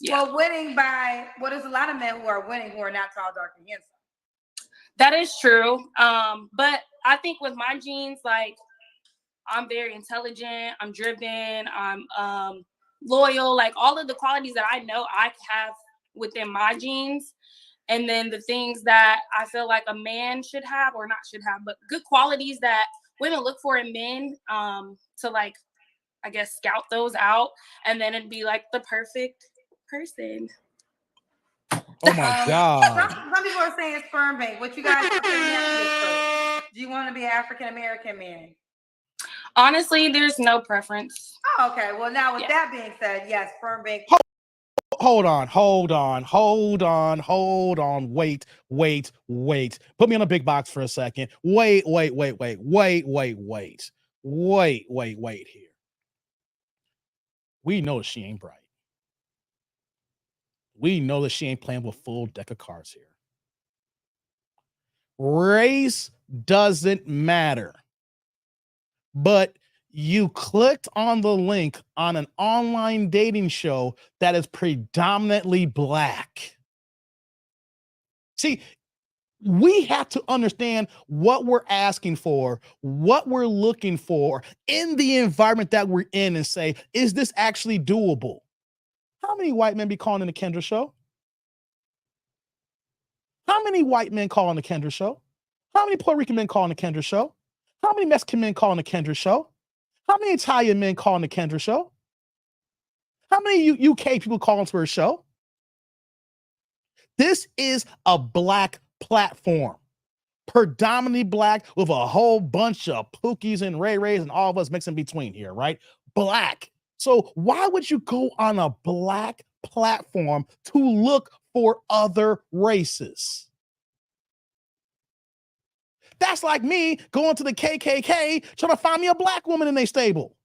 Yeah. Well, winning by there's a lot of men who are winning who are not tall, dark, and handsome. That is true. But I think with my genes, like I'm very intelligent, I'm driven, I'm loyal, like all of the qualities that I know I have within my genes. And then the things that I feel like a man should have, or not should have, but good qualities that women look for in men, to like, I guess, scout those out. And then it'd be like the perfect person. Oh my God. Some people are saying sperm bank. What you guys are saying? Do you want to be an African American man? Honestly, there's no preference. Oh, okay. Well, now with that being said, yes, sperm bank. Hold on. Wait. Put me on a big box for a second. Wait here. We know she ain't bright. We know that she ain't playing with full deck of cards here. Race doesn't matter. But you clicked on the link on an online dating show that is predominantly Black. See, we have to understand what we're asking for, what we're looking for in the environment that we're in, and say, is this actually doable? How many white men be calling in the Kendra show? How many white men call on the Kendra show? How many Puerto Rican men call on the Kendra show? How many Mexican men call on the Kendra show? How many Italian men call on the Kendra show? How many UK people call into her show? This is a Black platform, predominantly Black, with a whole bunch of Pookies and Ray Rays and all of us mixed in between here, right? Black. So why would you go on a Black platform to look for other races? That's like me going to the KKK trying to find me a Black woman in their stable.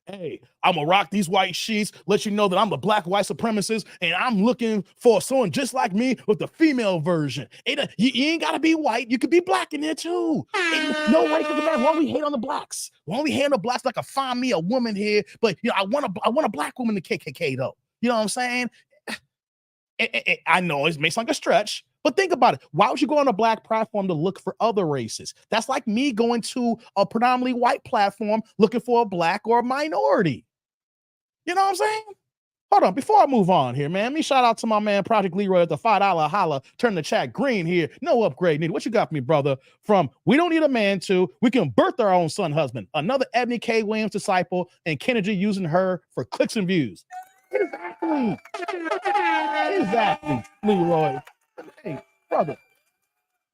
Hey, I'm gonna rock these white sheets, let you know that I'm the Black white supremacist, and I'm looking for someone just like me with the female version. You ain't gotta be white, you could be Black in there too. No racism, man. Why don't we hate on the Blacks? Why don't we hate on the Blacks? Like I find me a woman here, but I want a Black woman in the KKK though. You know what I'm saying? I know it makes like a stretch, but think about it. Why would you go on a Black platform to look for other races? That's like me going to a predominantly white platform looking for a Black or a minority. You know what I'm saying? Hold on, before I move on here, man, let me shout out to my man Project Leroy at the $5 holla. Turn the chat green here. No upgrade needed. What you got for me, brother? From we don't need a man to we can birth our own son husband. Another Ebony K. Williams disciple and Kennedy using her for clicks and views. Exactly. Exactly, Leroy. Hey, brother.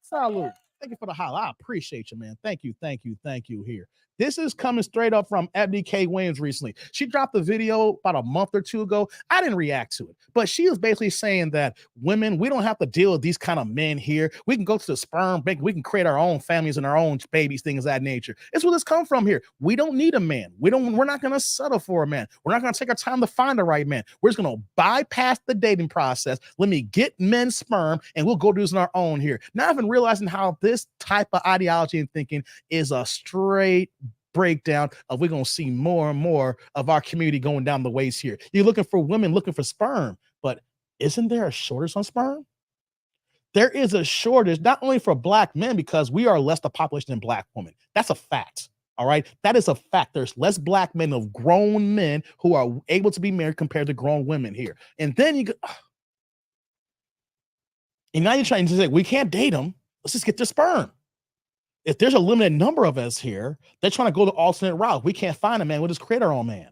Salute. Thank you for the holla. I appreciate you, man. Thank you here. This is coming straight up from Ebony K. Williams recently. She dropped a video about a month or two ago. I didn't react to it, but she was basically saying that women, we don't have to deal with these kind of men here. We can go to the sperm bank. We can create our own families and our own babies, things of that nature. It's where this come from here. We don't need a man. We're not going to settle for a man. We're not going to take our time to find the right man. We're just going to bypass the dating process. Let me get men's sperm and we'll go do this on our own here. Not even realizing how this type of ideology and thinking is a straight breakdown of we're going to see more and more of our community going down the ways here. You're looking for women looking for sperm, but isn't there a shortage on sperm? There is a shortage not only for Black men because we are less the population than Black women. That's a fact. All right. That is a fact. There's less Black men of grown men who are able to be married compared to grown women here. And then you go, and now you're trying to say we can't date them. Let's just get the sperm. If there's a limited number of us here, they're trying to go the alternate route. We can't find a man. We'll just create our own man.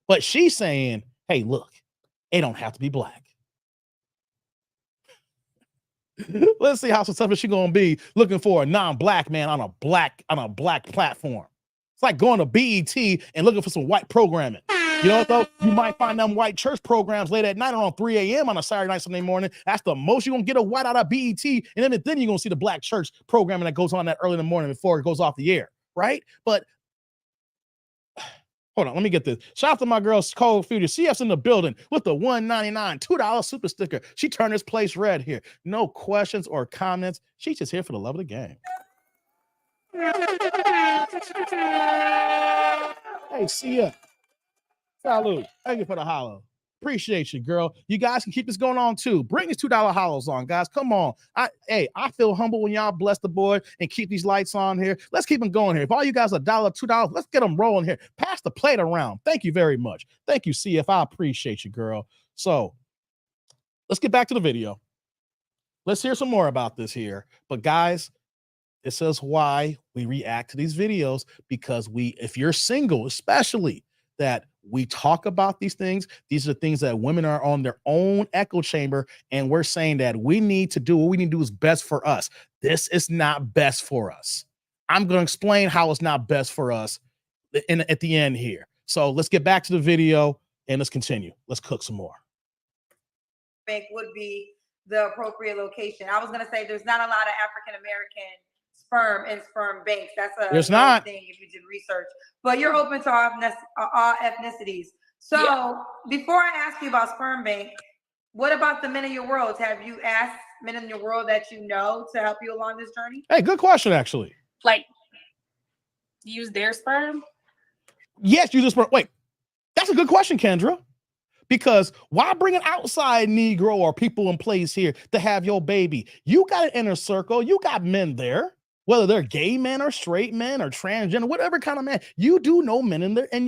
But she's saying, hey, look, it don't have to be Black. Let's see how successful she's gonna be looking for a non-Black man on a black platform. It's like going to BET and looking for some white programming. You know, though, you might find them white church programs late at night around 3 a.m. on a Saturday night, Sunday morning. That's the most you're gonna get a white out of BET, and then you're gonna see the Black church programming that goes on that early in the morning before it goes off the air, right? But hold on, let me get this. Shout out to my girl Cold Future. CF's in the building with the $1.99 $2 super sticker. She turned this place red here. No questions or comments. She's just here for the love of the game. Hey, see ya. Salute. Thank you for the hollow. Appreciate you, girl. You guys can keep this going on too. Bring these $2 hollows on, guys. Come on. I feel humble when y'all bless the boy and keep these lights on here. Let's keep them going here. If all you guys are $1, $2, let's get them rolling here. Pass the plate around. Thank you very much. Thank you, CF. I appreciate you, girl. So let's get back to the video. Let's hear some more about this here. But guys, this is why we react to these videos, because if you're single, especially, that we talk about these things. These are things that women are on their own echo chamber, and we're saying that we need to do what we need to do is best for us. This is not best for us. I'm going to explain how it's not best for us at the end here. So let's get back to the video and let's continue. Let's cook some more. Bank would be the appropriate location. I was going to say there's not a lot of African-American sperm and sperm banks. That's there's not thing if you did research, but you're open to all ethnicities. So before I ask you about sperm bank, what about the men of your worlds? Have you asked men in your world that you know to help you along this journey? Hey, good question, actually. Like, use their sperm? Yes, use the sperm. Wait, that's a good question, Kendra. Because why bring an outside Negro or people in place here to have your baby? You got an inner circle. You got men there, whether they're gay men or straight men or transgender, whatever kind of man. You do know men in there in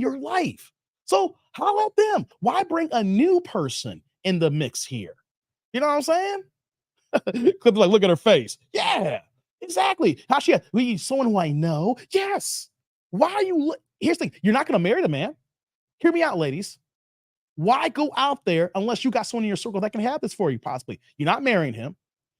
your life. So how about them? Why bring a new person in the mix here? You know what I'm saying? Could like look at her face. Yeah, exactly. How she? We someone who I know. Yes. Why are you? Here's the thing. You're not going to marry the man. Hear me out, ladies. Why go out there unless you got someone in your circle that can have this for you? Possibly. You're not marrying him.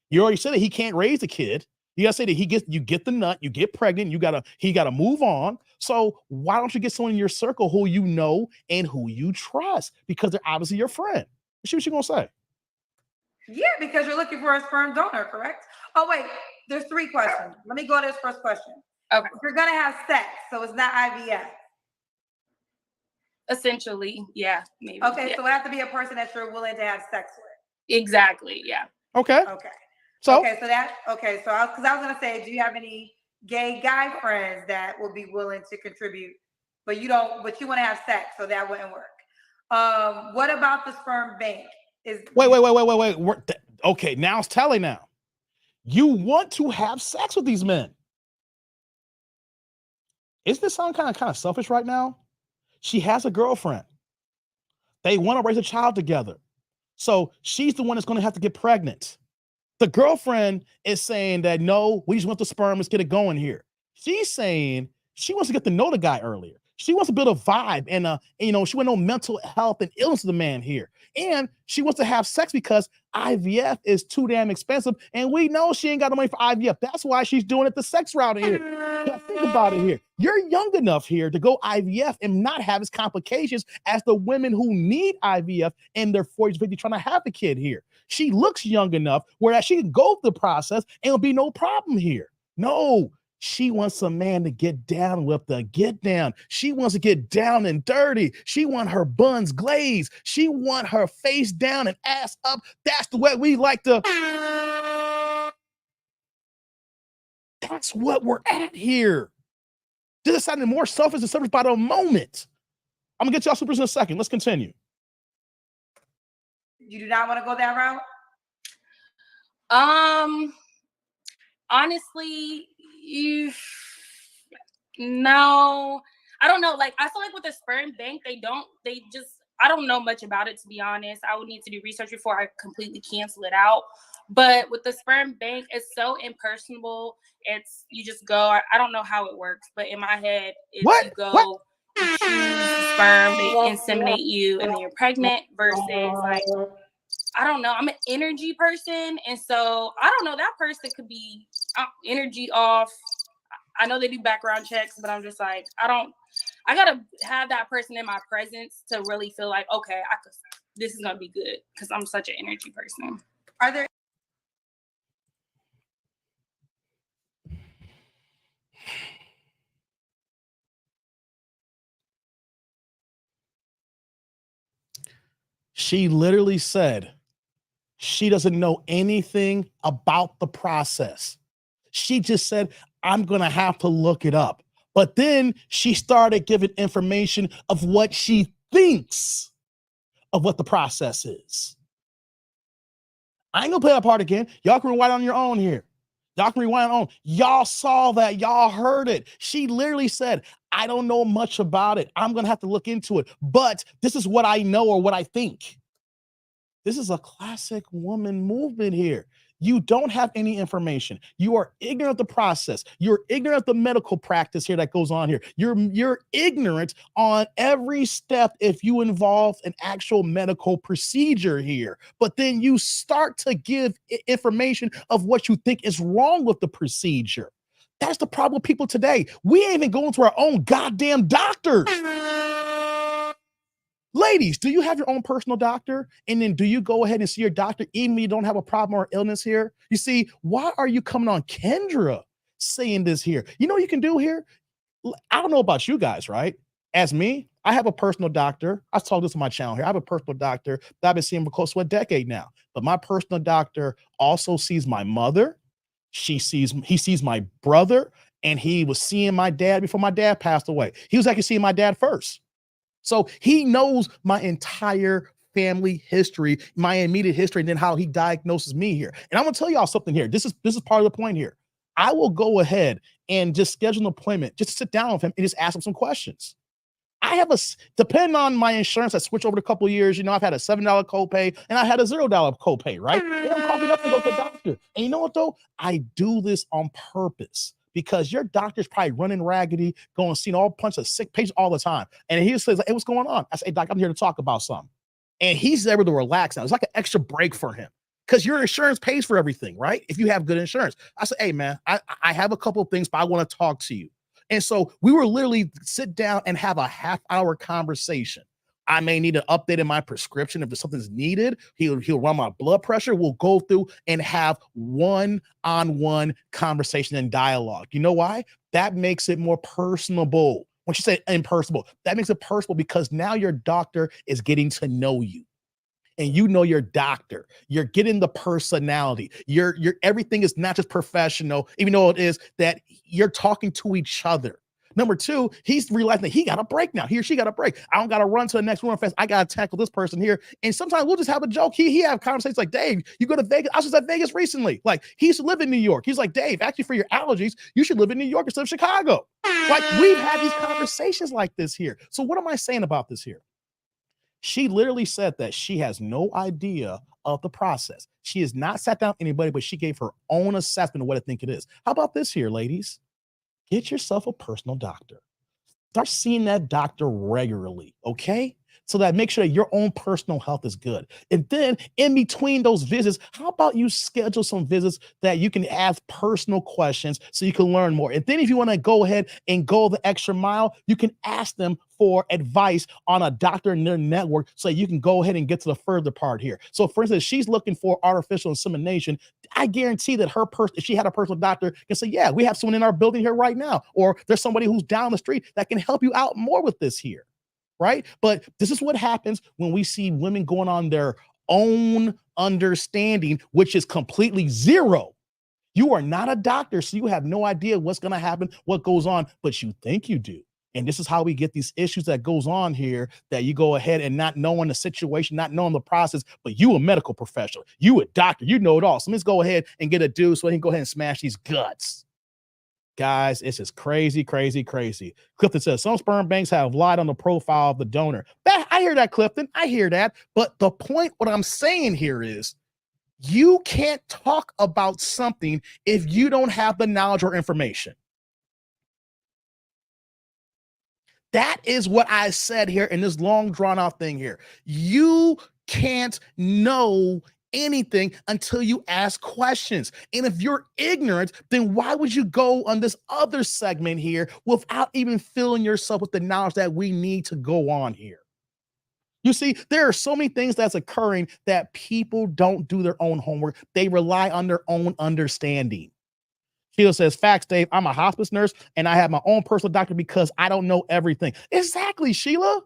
You already said that he can't raise a kid. You gotta say that you get the nut, you get pregnant, he gotta move on. So why don't you get someone in your circle who you know and who you trust? Because they're obviously your friend. See what you gonna say? Yeah, because you're looking for a sperm donor, correct? Oh, wait, there's 3 questions. Let me go to this first question. Okay. If you're gonna have sex, so it's not IVF. Essentially, yeah, maybe. Okay, yeah. so it has to be a person that you're willing to have sex with. Exactly, yeah. Okay. So I was gonna say, do you have any gay guy friends that will be willing to contribute, but you want to have sex, so that wouldn't work. What about the sperm bank? Wait. Okay, now it's telling now. You want to have sex with these men. Isn't this sound kind of selfish right now? She has a girlfriend. They want to raise a child together. So she's the one that's going to have to get pregnant. The girlfriend is saying that, no, we just want the sperm. Let's get it going here. She's saying she wants to get to know the guy earlier. She wants to build a vibe and she wants no mental health and illness of the man here. And she wants to have sex because IVF is too damn expensive. And we know she ain't got the money for IVF. That's why she's doing it the sex route here. Now think about it here. You're young enough here to go IVF and not have its complications as the women who need IVF in their 40s, 50s trying to have a kid here. She looks young enough where she can go through the process and it'll be no problem here. No. She wants a man to get down with the get down. She wants to get down and dirty. She wants her buns glazed. She wants her face down and ass up. That's the way we like to. That's what we're at here. This is sounding more selfish and selfish by the moment. I'm gonna get y'all supers in a second. Let's continue. You do not want to go that route? Honestly, no, I don't know. Like, I feel like with the sperm bank, I don't know much about it, to be honest. I would need to do research before I completely cancel it out. But with the sperm bank, it's so impersonable. You just go. I don't know how it works, but in my head, you go, you choose the sperm, they inseminate you, and then you're pregnant. Versus like, I don't know. I'm an energy person, and so I don't know. That person could be energy off. I know they do background checks, but I'm just like, I gotta have that person in my presence to really feel like, okay, this is gonna be good, because I'm such an energy person. Are there? She literally said she doesn't know anything about the process. She just said, I'm going to have to look it up. But then she started giving information of what she thinks of what the process is. I ain't going to play that part again. Y'all can rewind on your own here. Y'all can rewind on. Y'all saw that. Y'all heard it. She literally said, I don't know much about it. I'm going to have to look into it. But this is what I know or what I think. This is a classic woman movement here. You don't have any information. You are ignorant of the process. You're ignorant of the medical practice here that goes on here. You're ignorant on every step if you involve an actual medical procedure here. But then you start to give information of what you think is wrong with the procedure. That's the problem with people today. We ain't even going to our own goddamn doctors. Ladies, do you have your own personal doctor? And then do you go ahead and see your doctor even when you don't have a problem or illness here? You see, why are you coming on Kendra saying this here? You know what you can do here? I don't know about you guys, right? As me, I have a personal doctor. I told this on my channel here. I have a personal doctor that I've been seeing for close to a decade now. But my personal doctor also sees my mother. He sees my brother, and he was seeing my dad before my dad passed away. He was actually seeing my dad first. So he knows my entire family history, my immediate history, and then how he diagnoses me here. And I'm gonna tell y'all something here. This is part of the point here. I will go ahead and just schedule an appointment, just sit down with him and just ask him some questions. I have depending on my insurance, I switched over to a couple of years. I've had a $7 copay and I had a $0 copay, right? And I'm calling up to go to the doctor. And you know what though? I do this on purpose because your doctor's probably running raggedy, going seeing all bunch of sick patients all the time. And he says, "Hey, what's going on?" I say, "Hey, doc, I'm here to talk about something." And he's able to relax now. It's like an extra break for him. Because your insurance pays for everything, right? If you have good insurance. I said, "Hey, man, I have a couple of things, but I want to talk to you." And so we were literally sit down and have a half-hour conversation. I may need an update in my prescription if something's needed. He'll run my blood pressure. We'll go through and have one-on-one conversation and dialogue. You know why? That makes it more personable. When she said impersonal, that makes it personal because now your doctor is getting to know you. And you know your doctor, you're getting the personality. Your everything is not just professional, even though it is that you're talking to each other. Number two, he's realizing that he got a break now. He or she got a break. I don't got to run to the next one fest. I got to tackle this person here. And sometimes we'll just have a joke. He have conversations like, "Dave, you go to Vegas." I was just at Vegas recently. Like, he used to live in New York. He's like, "Dave, actually for your allergies, you should live in New York instead of Chicago." Like, we've had these conversations like this here. So what am I saying about this here? She literally said that she has no idea of the process. She has not sat down with anybody, but she gave her own assessment of what I think it is. How about this here, ladies? Get yourself a personal doctor. Start seeing that doctor regularly, okay? So that make sure that your own personal health is good. And then in between those visits, how about you schedule some visits that you can ask personal questions so you can learn more. And then if you want to go ahead and go the extra mile, you can ask them for advice on a doctor in their network so you can go ahead and get to the further part here. So for instance, she's looking for artificial insemination. I guarantee that if she had a personal doctor, can say, "Yeah, we have someone in our building here right now," or "There's somebody who's down the street that can help you out more with this here." Right? But this is what happens when we see women going on their own understanding, which is completely zero. You are not a doctor, so you have no idea what's going to happen, what goes on, but you think you do. And this is how we get these issues that goes on here, that you go ahead and not knowing the situation, not knowing the process, but you a medical professional, you a doctor, you know it all. So let's go ahead and get a dude so he can go ahead and smash these guts. Guys, it's just crazy, crazy, crazy. Clifton says, "Some sperm banks have lied on the profile of the donor." I hear that, Clifton. I hear that. But the point, what I'm saying here is, you can't talk about something if you don't have the knowledge or information. That is what I said here in this long drawn out thing here. You can't know anything until you ask questions. And if you're ignorant, then why would you go on this other segment here without even filling yourself with the knowledge that we need to go on here? You see, there are so many things that's occurring that people don't do their own homework. They rely on their own understanding. Sheila says, "Facts, Dave. I'm a hospice nurse and I have my own personal doctor because I don't know everything." Exactly, Sheila.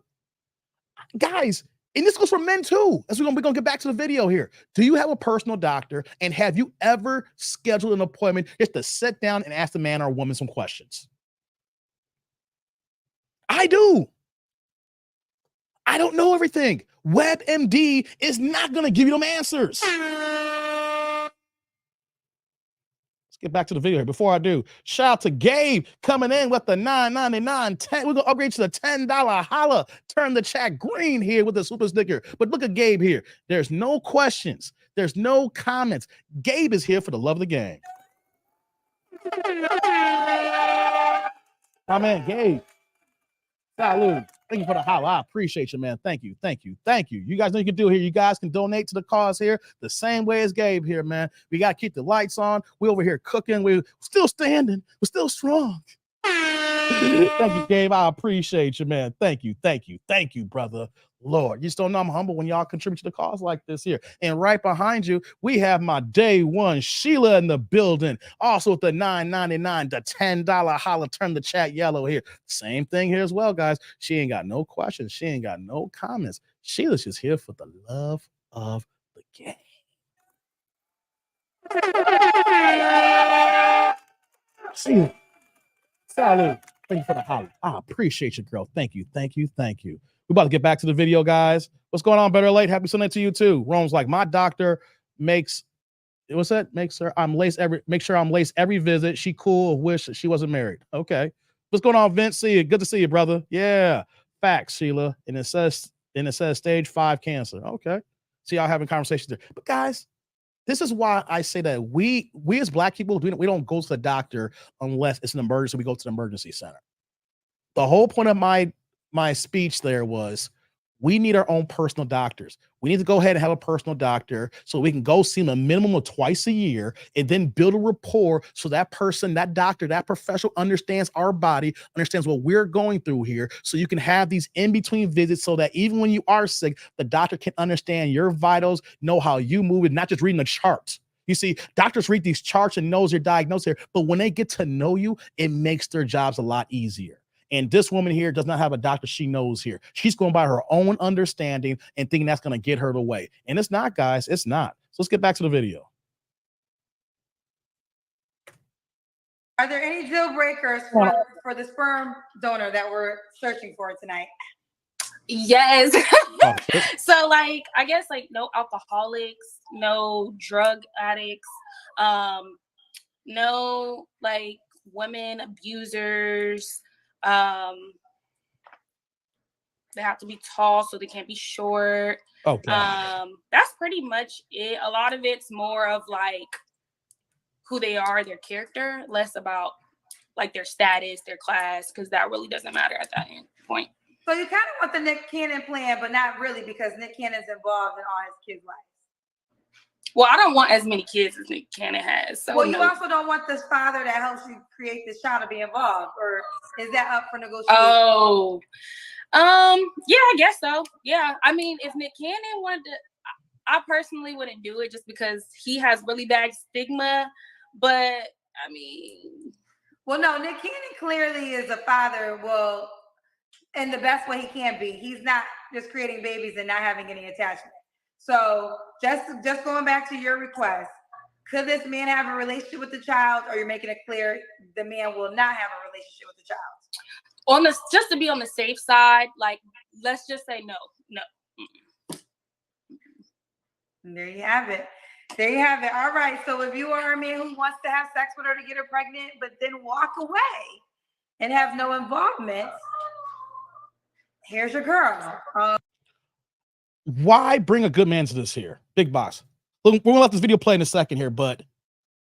Guys, and this goes for men too. As we're gonna get back to the video here. Do you have a personal doctor, and have you ever scheduled an appointment just to sit down and ask the man or woman some questions? I do. I don't know everything. WebMD is not gonna give you them answers. Let's get back to the video here. Before I do, shout out to Gabe coming in with the $9.99. We're gonna upgrade to the $10 holla. Turn the chat green here with the super sticker. But look at Gabe here. There's no questions. There's no comments. Gabe is here for the love of the game. My man, Gabe. Salud. Thank you for the holla. I appreciate you, man. Thank you. Thank you. Thank you. You guys know you can do here. You guys can donate to the cause here the same way as Gabe here, man. We got to keep the lights on. We over here cooking. We're still standing. We're still strong. Thank you, Gabe. I appreciate you, man. Thank you. Thank you. Thank you, brother. Lord, you just don't know I'm humble when y'all contribute to the cause like this here. And right behind you, we have my day one Sheila in the building. Also with the $9.99 to $10 holla, turn the chat yellow here. Same thing here as well, guys. She ain't got no questions. She ain't got no comments. Sheila's just here for the love of the game. See you. Salud. Thank you for the holla. I appreciate you, girl. Thank you. Thank you. Thank you. We're about to get back to the video, guys. What's going on? Better late. Happy Sunday to you too. Rome's like, my doctor makes, what's that? Make sure I'm laced every visit. She cool. Wish she wasn't married. Okay. What's going on, Vince? See you. Good to see you, brother. Yeah. Facts, Sheila. And it says stage 5 cancer. Okay. See y'all having conversations there. But guys, this is why I say that we as Black people, we don't go to the doctor unless it's an emergency. We go to the emergency center. The whole point of my speech there was we need our own personal doctors. We need to go ahead and have a personal doctor so we can go see them a minimum of twice a year and then build a rapport so that person, that doctor, that professional understands our body, understands what we're going through here. So you can have these in-between visits so that even when you are sick, the doctor can understand your vitals, know how you move, and not just reading the charts. You see, doctors read these charts and knows your diagnosis here, but when they get to know you, it makes their jobs a lot easier. And this woman here does not have a doctor she knows here. She's going by her own understanding and thinking that's going to get her the way. And it's not, guys. It's not. So let's get back to the video. Are there any deal breakers for the sperm donor that we're searching for tonight? Yes. So like, I guess like no alcoholics, no drug addicts, no like women abusers. They have to be tall so they can't be short. Okay. That's pretty much it. A lot of it's more of like who they are, their character, less about like their status, their class, because that really doesn't matter at that point. So you kind of want the Nick Cannon plan, but not really, because Nick Cannon's involved in all his kids' lives. Well, I don't want as many kids as Nick Cannon has. So well, you also don't want this father that helps you create this child to be involved, or is that up for negotiation? Oh, yeah, I guess so. Yeah, I mean, if Nick Cannon wanted to, I personally wouldn't do it just because he has really bad stigma. But I mean, well, no, Nick Cannon clearly is a father. Well, in the best way he can be. He's not just creating babies and not having any attachment. So just going back to your request, could this man have a relationship with the child, or you're making it clear the man will not have a relationship with the child? Just to be on the safe side, like, let's just say no. And there you have it. There you have it. All right. So if you are a man who wants to have sex with her to get her pregnant, but then walk away and have no involvement, here's your girl. Why bring a good man to this here? Big boss. We're going to let this video play in a second here, but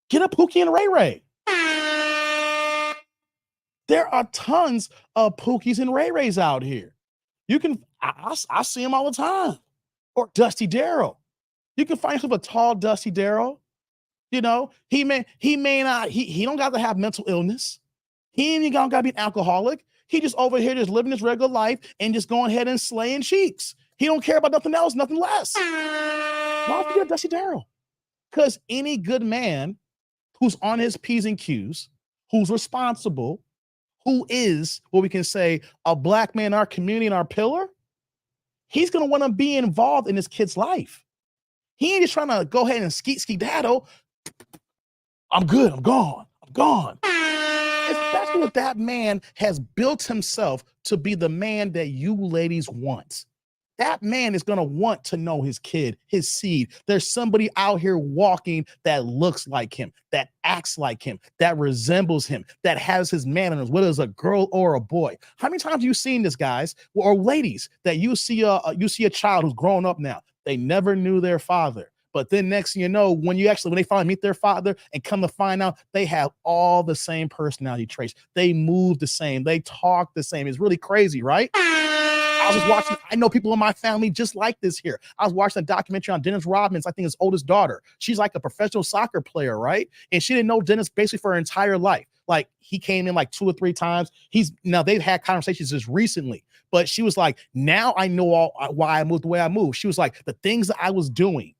get a Pookie and Ray Ray. There are tons of Pookies and Ray Rays out here. You can, I see them all the time. Or Dusty Darryl. You can find yourself a tall Dusty Darryl. You know, he may not, he don't got to have mental illness. He ain't got to be an alcoholic. He just over here just living his regular life and just going ahead and slaying cheeks. He don't care about nothing else, nothing less. Why don't you get Dusty Darryl? Because any good man who's on his P's and Q's, who's responsible, who is what we can say a black man in our community and our pillar, he's going to want to be involved in his kid's life. He ain't just trying to go ahead and skedaddle. I'm good. I'm gone. Especially if that man has built himself to be the man that you ladies want. That man is going to want to know his kid, his seed. There's somebody out here walking that looks like him, that acts like him, that resembles him, that has his manners, whether it's a girl or a boy. How many times have you seen this, guys, or ladies, that you see a child who's grown up now? They never knew their father. But then next thing you know, when they finally meet their father and come to find out, they have all the same personality traits. They move the same. They talk the same. It's really crazy, right? I know people in my family just like this here. I was watching a documentary on Dennis Rodman's, I think his oldest daughter. She's like a professional soccer player, right? And she didn't know Dennis basically for her entire life. like he came in like 2 or 3 times. Now they've had conversations just recently, but she was like, now I know why I moved the way I moved. She was like, the things that I was doing.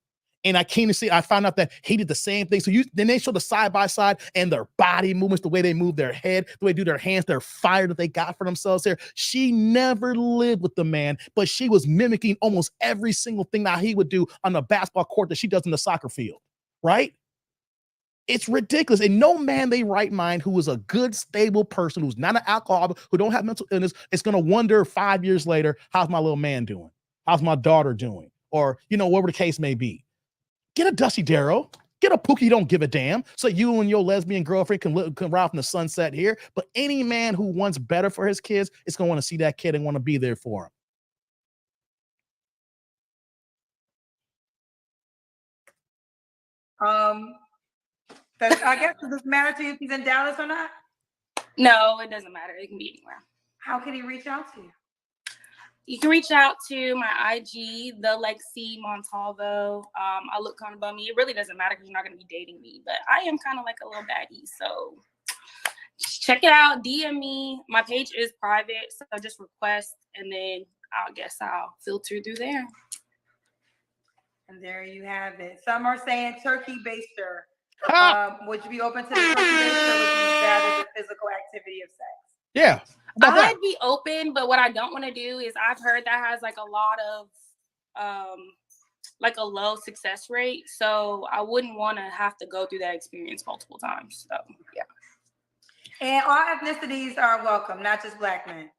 And I came to see, I found out that he did the same thing. So then they show the side by side and their body movements, the way they move their head, the way they do their hands, their fire that they got for themselves there. She never lived with the man, but she was mimicking almost every single thing that he would do on the basketball court that she does in the soccer field, right? It's ridiculous. And no man they right mind who is a good, stable person, who's not an alcoholic, who don't have mental illness, is going to wonder 5 years later, how's my little man doing? How's my daughter doing? Or, whatever the case may be. Get a Dusty Darrow. Get a Pookie you don't give a damn. So you and your lesbian girlfriend can ride from the sunset here. But any man who wants better for his kids is going to want to see that kid and want to be there for him. I guess, does this matter to you if he's in Dallas or not? No, it doesn't matter. It can be anywhere. How can he reach out to you? You can reach out to my IG, the Lexi Montalvo. I look kind of bummy. It really doesn't matter because you're not going to be dating me, but I am kind of like a little baddie. So just check it out. DM me. My page is private, so just request, and then I'll filter through there. And there you have it. Some are saying turkey baster. Would you be open to the turkey baster, or would you rather the physical activity of sex? Yeah. I'd be open, but what I don't want to do is, I've heard that has like a lot of like a low success rate. So I wouldn't want to have to go through that experience multiple times. So yeah. And all ethnicities are welcome, not just Black men.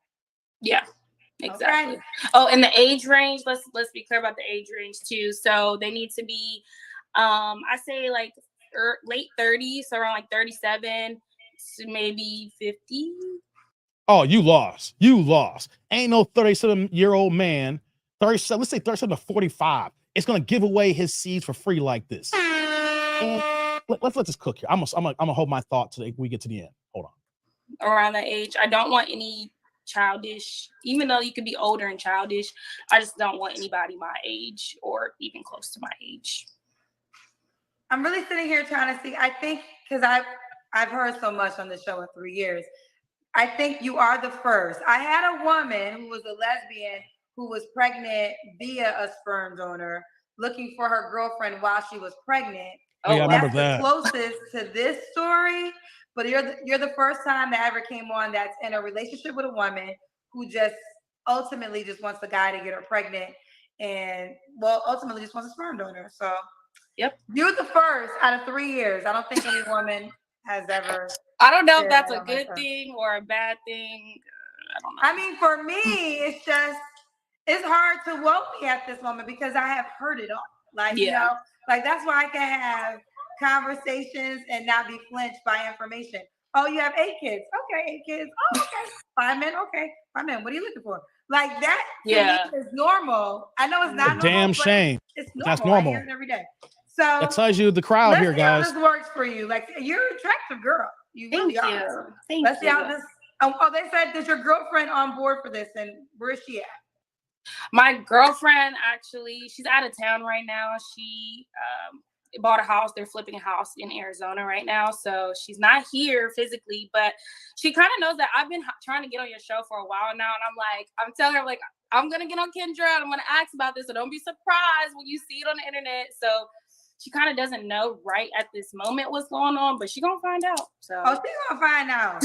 Yeah, exactly. Okay. Oh, and the age range, let's be clear about the age range too. So they need to be I say like late 30s, so around like 37 to maybe 50. Oh, you lost. Ain't no 37-year-old man, 37, let's say 37 to 45, it's gonna give away his seeds for free like this. And let's let this cook here. I'm gonna hold my thought till we get to the end. Hold on. Around that age, I don't want any childish, even though you could be older and childish. I just don't want anybody my age or even close to my age. I'm really sitting here trying to see. I think because I've heard so much on the show in 3 years. I think you are the first. I had a woman who was a lesbian who was pregnant via a sperm donor, looking for her girlfriend while she was pregnant. Oh, yeah, I remember that's that. The closest to this story. But you're the first time that ever came on that's in a relationship with a woman who just ultimately just wants the guy to get her pregnant, and ultimately just wants a sperm donor. So yep, you're the first out of 3 years. I don't think any woman has ever. I don't know if that's a good thing or a bad thing. I don't know. I mean, for me, it's hard to woke me at this moment because I have heard it all. Like, like that's why I can have conversations and not be flinched by information. Oh, you have 8 kids. Okay, 8 kids. Oh, okay. 5 men. Okay, 5 men. What are you looking for? Like that to me is normal. I know it's not a damn shame. It's normal. That's normal. I hear it every day. So that tells you the crowd here, guys. This works for you. Like, you're an attractive girl. You really are. Thank Let's you. see how this. Oh, they said, is your girlfriend on board for this? And where is she at? My girlfriend, actually, she's out of town right now. She bought a house. They're flipping a house in Arizona right now. So she's not here physically, but she kind of knows that I've been trying to get on your show for a while now. And I'm telling her, like, I'm going to get on Kendra and I'm going to ask about this. So don't be surprised when you see it on the internet. So she kind of doesn't know right at this moment what's going on, but she's going to find out. So. Oh, she's going to find out.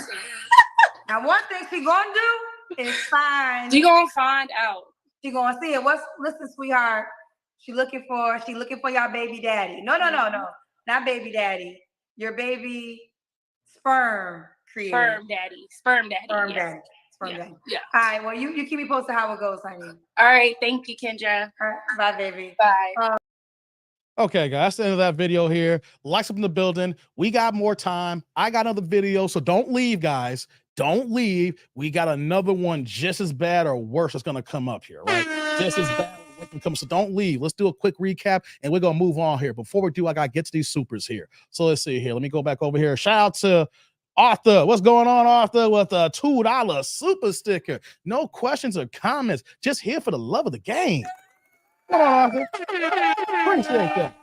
Now, one thing she's going to do is find. She's going to find out. She's going to see it. Listen, sweetheart. She looking for your baby daddy. No. Not baby daddy. Your baby sperm creator. Sperm daddy. Daddy. Yeah. All right. Well, you keep me posted how it goes, honey. All right. Thank you, Kendra. All right. Bye, baby. Bye. Okay, guys, that's the end of that video here. Likes up in the building. We got more time. I got another video, so don't leave, guys. Don't leave. We got another one just as bad or worse that's going to come up here, right? Just as bad or worse can come. So don't leave. Let's do a quick recap, and we're going to move on here. Before we do, I got to get to these supers here. So let's see here. Let me go back over here. Shout out to Arthur. What's going on, Arthur, with a $2 super sticker? No questions or comments. Just here for the love of the game. Come on, Arthur. Appreciate that.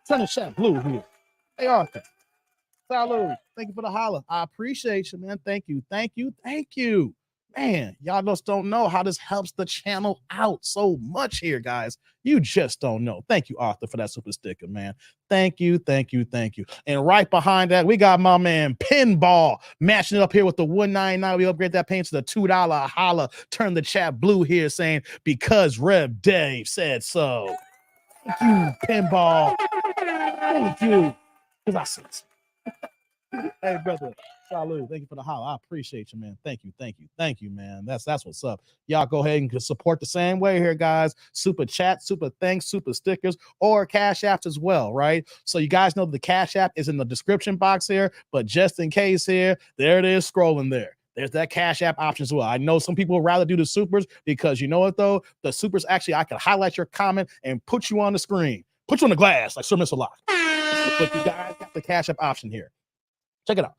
Trying to shot blue here. Hey, Arthur. Salud. Thank you for the holla. I appreciate you, man. Thank you. Thank you. Thank you. Man, y'all just don't know how this helps the channel out so much here, guys. You just don't know. Thank you, Arthur, for that super sticker, man. Thank you, thank you, thank you. And right behind that, we got my man Pinball matching it up here with the $1.99. We upgrade that paint to the $2 holla. Turn the chat blue here saying, because Rev Dave said so. Thank you, Pinball. Thank you. Because I said so. Hey, brother. Salud. Thank you for the holla. I appreciate you, man. Thank you. Thank you. Thank you, man. That's what's up. Y'all go ahead and support the same way here, guys. Super chat, super thanks, super stickers, or cash apps as well, right? So you guys know the cash app is in the description box here, but just in case here, there it is scrolling there. There's that cash app option as well. I know some people would rather do the supers because you know what though? The supers actually, I can highlight your comment and put you on the screen, put you on the glass like Sir Mr. Locke. But you guys got the cash app option here. Check it out.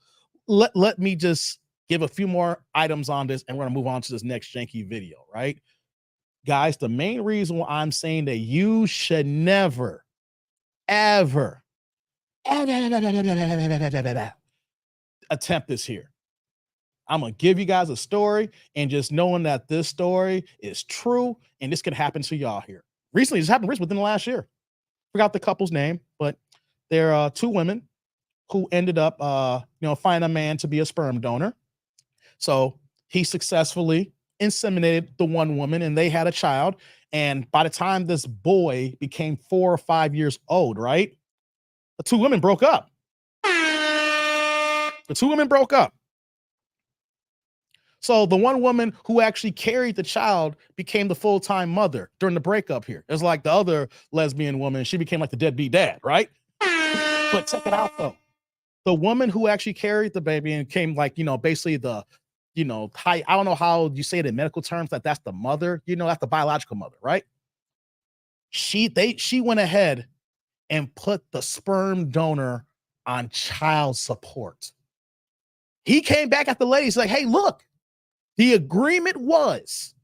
Let me just give a few more items on this and we're gonna move on to this next janky video, right? Guys, the main reason why I'm saying that you should never, ever attempt this here. I'm gonna give you guys a story and just knowing that this story is true and this could happen to y'all here. Recently, this happened within the last year. Forgot the couple's name, but there are two women who ended up, finding a man to be a sperm donor. So he successfully inseminated the one woman and they had a child. And by the time this boy became 4 or 5 years old, right? The two women broke up. The two women broke up. So the one woman who actually carried the child became the full-time mother during the breakup here. It's like the other lesbian woman, she became like the deadbeat dad, right? But check it out though. The woman who actually carried the baby and came like, basically the, I don't know how you say it in medical terms, that that's the mother, that's the biological mother, right? She went ahead and put the sperm donor on child support. He came back at the lady. He's like, hey, look, the agreement was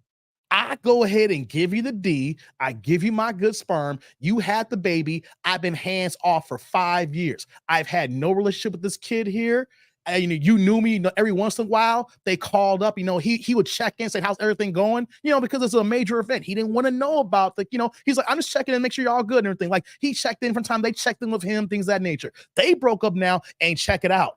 I go ahead and give you the D. I give you my good sperm. You had the baby. I've been hands off for 5 years. I've had no relationship with this kid here. You knew me, every once in a while they called up, he would check in, say, how's everything going? Because it's a major event. He didn't want to know about he's like, I'm just checking in, make sure you're all good and everything. Like he checked in from time. They checked in with him, things of that nature. They broke up now and check it out.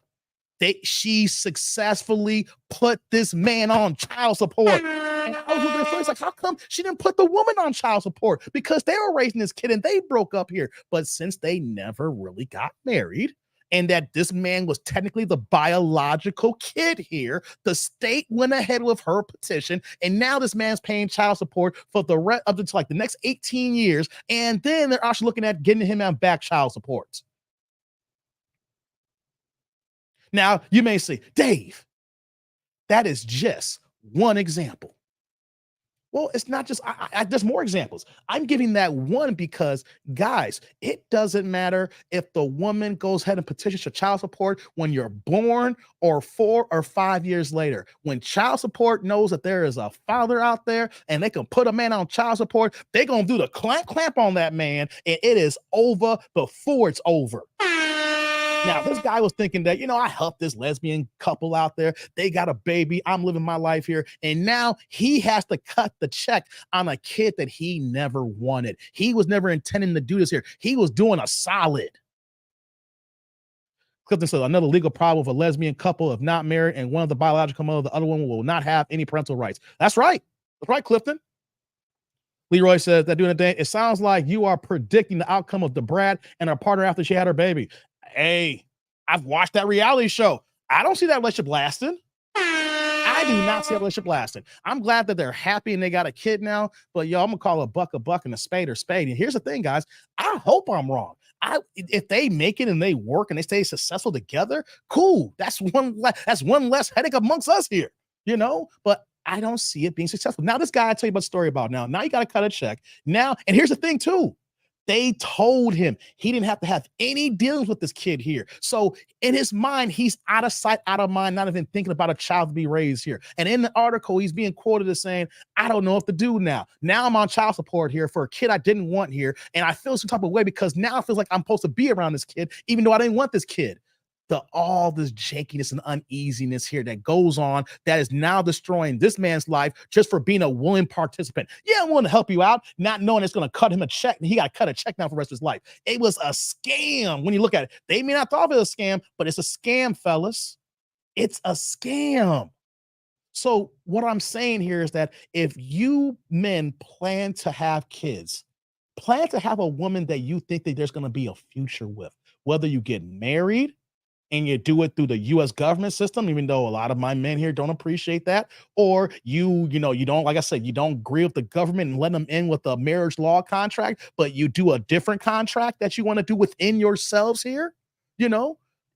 She successfully put this man on child support. And I was looking at first, like, how come she didn't put the woman on child support? Because they were raising this kid and they broke up here. But since they never really got married, and that this man was technically the biological kid here, the state went ahead with her petition, and now this man's paying child support for the rest of the next 18 years, and then they're actually looking at getting him on back child support. Now, you may say, Dave, that is just one example. Well, it's not just, there's more examples. I'm giving that one because, guys, it doesn't matter if the woman goes ahead and petitions for child support when you're born or 4 or 5 years later. When child support knows that there is a father out there and they can put a man on child support, they're going to do the clamp on that man, and it is over before it's over. Now, this guy was thinking that, I helped this lesbian couple out there. They got a baby. I'm living my life here. And now he has to cut the check on a kid that he never wanted. He was never intending to do this here. He was doing a solid. Clifton says, another legal problem with a lesbian couple if not married and one of the biological mother, the other one will not have any parental rights. That's right. That's right, Clifton. Leroy says that during the day, it sounds like you are predicting the outcome of the brat and her partner after she had her baby. Hey, I've watched that reality show. I don't see that relationship lasting. I do not see that relationship lasting. I'm glad that they're happy and they got a kid now, but I'm gonna call a buck and a spade. And here's the thing, guys. I hope I'm wrong. If they make it and they work and they stay successful together, cool. That's one less headache amongst us here, But I don't see it being successful. Now, this guy I tell you about the story about now you got to cut a check now. And here's the thing too. They told him he didn't have to have any dealings with this kid here. So in his mind, he's out of sight, out of mind, not even thinking about a child to be raised here. And in the article, he's being quoted as saying, I don't know what to do now. Now I'm on child support here for a kid I didn't want here. And I feel some type of way because now it feels like I'm supposed to be around this kid, even though I didn't want this kid. all this jankiness and uneasiness here that goes on that is now destroying this man's life just for being a willing participant. Yeah, I'm willing to help you out, not knowing it's going to cut him a check, and he got to cut a check now for the rest of his life. It was a scam when you look at it. They may not thought of it as a scam, but it's a scam, fellas. It's a scam. So what I'm saying here is that if you men plan to have kids, plan to have a woman that you think that there's going to be a future with, whether you get married and you do it through the US government system, even though a lot of my men here don't appreciate that, or you don't, like I said, you don't agree with the government and let them in with a marriage law contract, but you do a different contract that you want to do within yourselves here,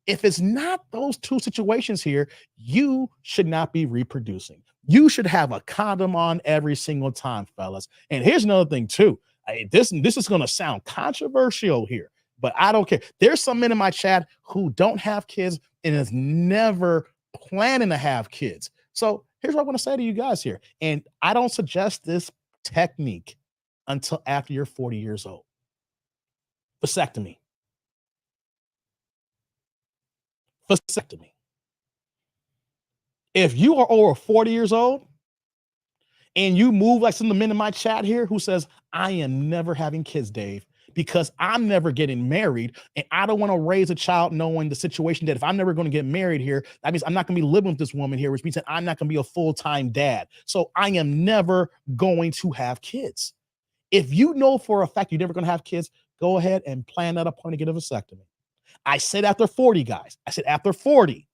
if it's not those two situations here, you should not be reproducing. You should have a condom on every single time, fellas. And here's another thing too. This is going to sound controversial here, but I don't care. There's some men in my chat who don't have kids and is never planning to have kids. So here's what I want to say to you guys here. And I don't suggest this technique until after you're 40 years old. Vasectomy. If you are over 40 years old and you move like some of the men in my chat here who says, I am never having kids, Dave, because I'm never getting married and I don't want to raise a child knowing the situation that if I'm never going to get married here, that means I'm not going to be living with this woman here, which means that I'm not going to be a full-time dad. So I am never going to have kids. If you know for a fact you're never going to have kids, go ahead and plan that appointment to get a vasectomy. I said after 40, guys. I said after 40.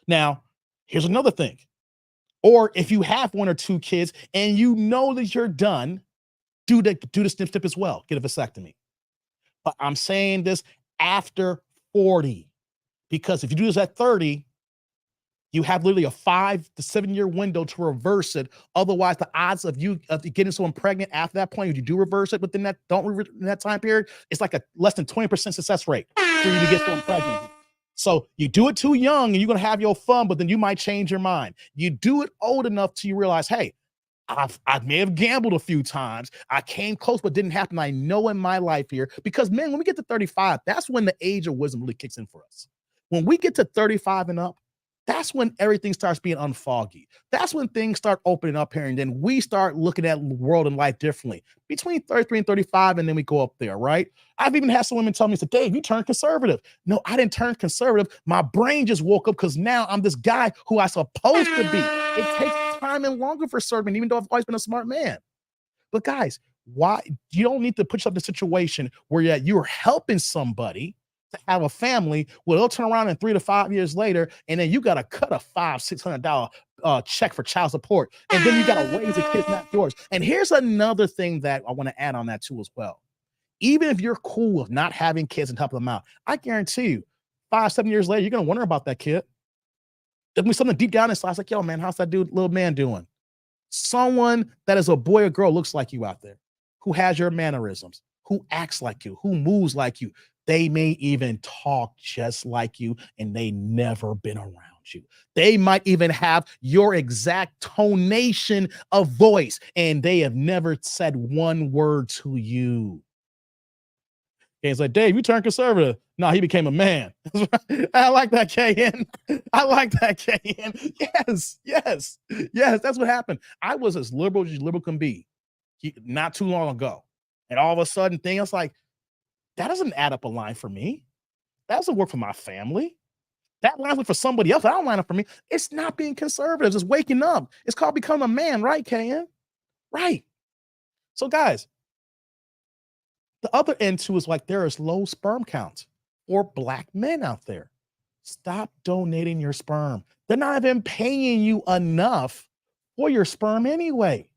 Now, here's another thing. Or if you have one or two kids and you know that you're done, do the snip as well. Get a vasectomy. But I'm saying this after 40, because if you do this at 30, you have literally a 5 to 7 year window to reverse it. Otherwise, the odds of you getting someone pregnant after that point, if you do reverse it within that, in that time period, it's like a less than 20% success rate for you to get someone pregnant. So you do it too young and you're going to have your fun, but then you might change your mind. You do it old enough till you realize, hey, I may have gambled a few times. I came close, but didn't happen. I know in my life here, because man, when we get to 35, that's when the age of wisdom really kicks in for us. When we get to 35 and up, that's when everything starts being unfoggy. That's when things start opening up here, and then we start looking at the world and life differently. Between 33 and 35, and then we go up there, right? I've even had some women tell me, Dave, you turned conservative. No, I didn't turn conservative. My brain just woke up because now I'm this guy who I'm supposed to be. It takes time and longer for certain, even though I've always been a smart man. But guys, why you don't need to put yourself in a situation where you're helping somebody to have a family, well, they'll turn around in 3 to 5 years later, and then you got to cut a $500-$600 check for child support, and then you got to raise the kids, not yours. And here's another thing that I want to add on that too as well. Even if you're cool with not having kids and helping them out, I guarantee you, 5-7 years later, you're gonna wonder about that kid. There'll be something deep down inside. It's like, yo, man, how's that dude, little man, doing? Someone that is a boy or girl looks like you out there, who has your mannerisms, who acts like you, who moves like you. They may even talk just like you, and they never been around you. They might even have your exact tonation of voice, and they have never said one word to you. And it's like, Dave, you turned conservative. No, he became a man. I like that, KN. I like that, KN. Yes. That's what happened. I was as liberal as liberal can be not too long ago. And all of a sudden, things like, that doesn't add up a line for me. That doesn't work for my family. That lines up for somebody else. That don't line up for me. It's not being conservative. It's waking up. It's called becoming a man, right, KN? Right. So, guys, the other end too is like there is low sperm counts for Black men out there. Stop donating your sperm. They're not even paying you enough for your sperm anyway.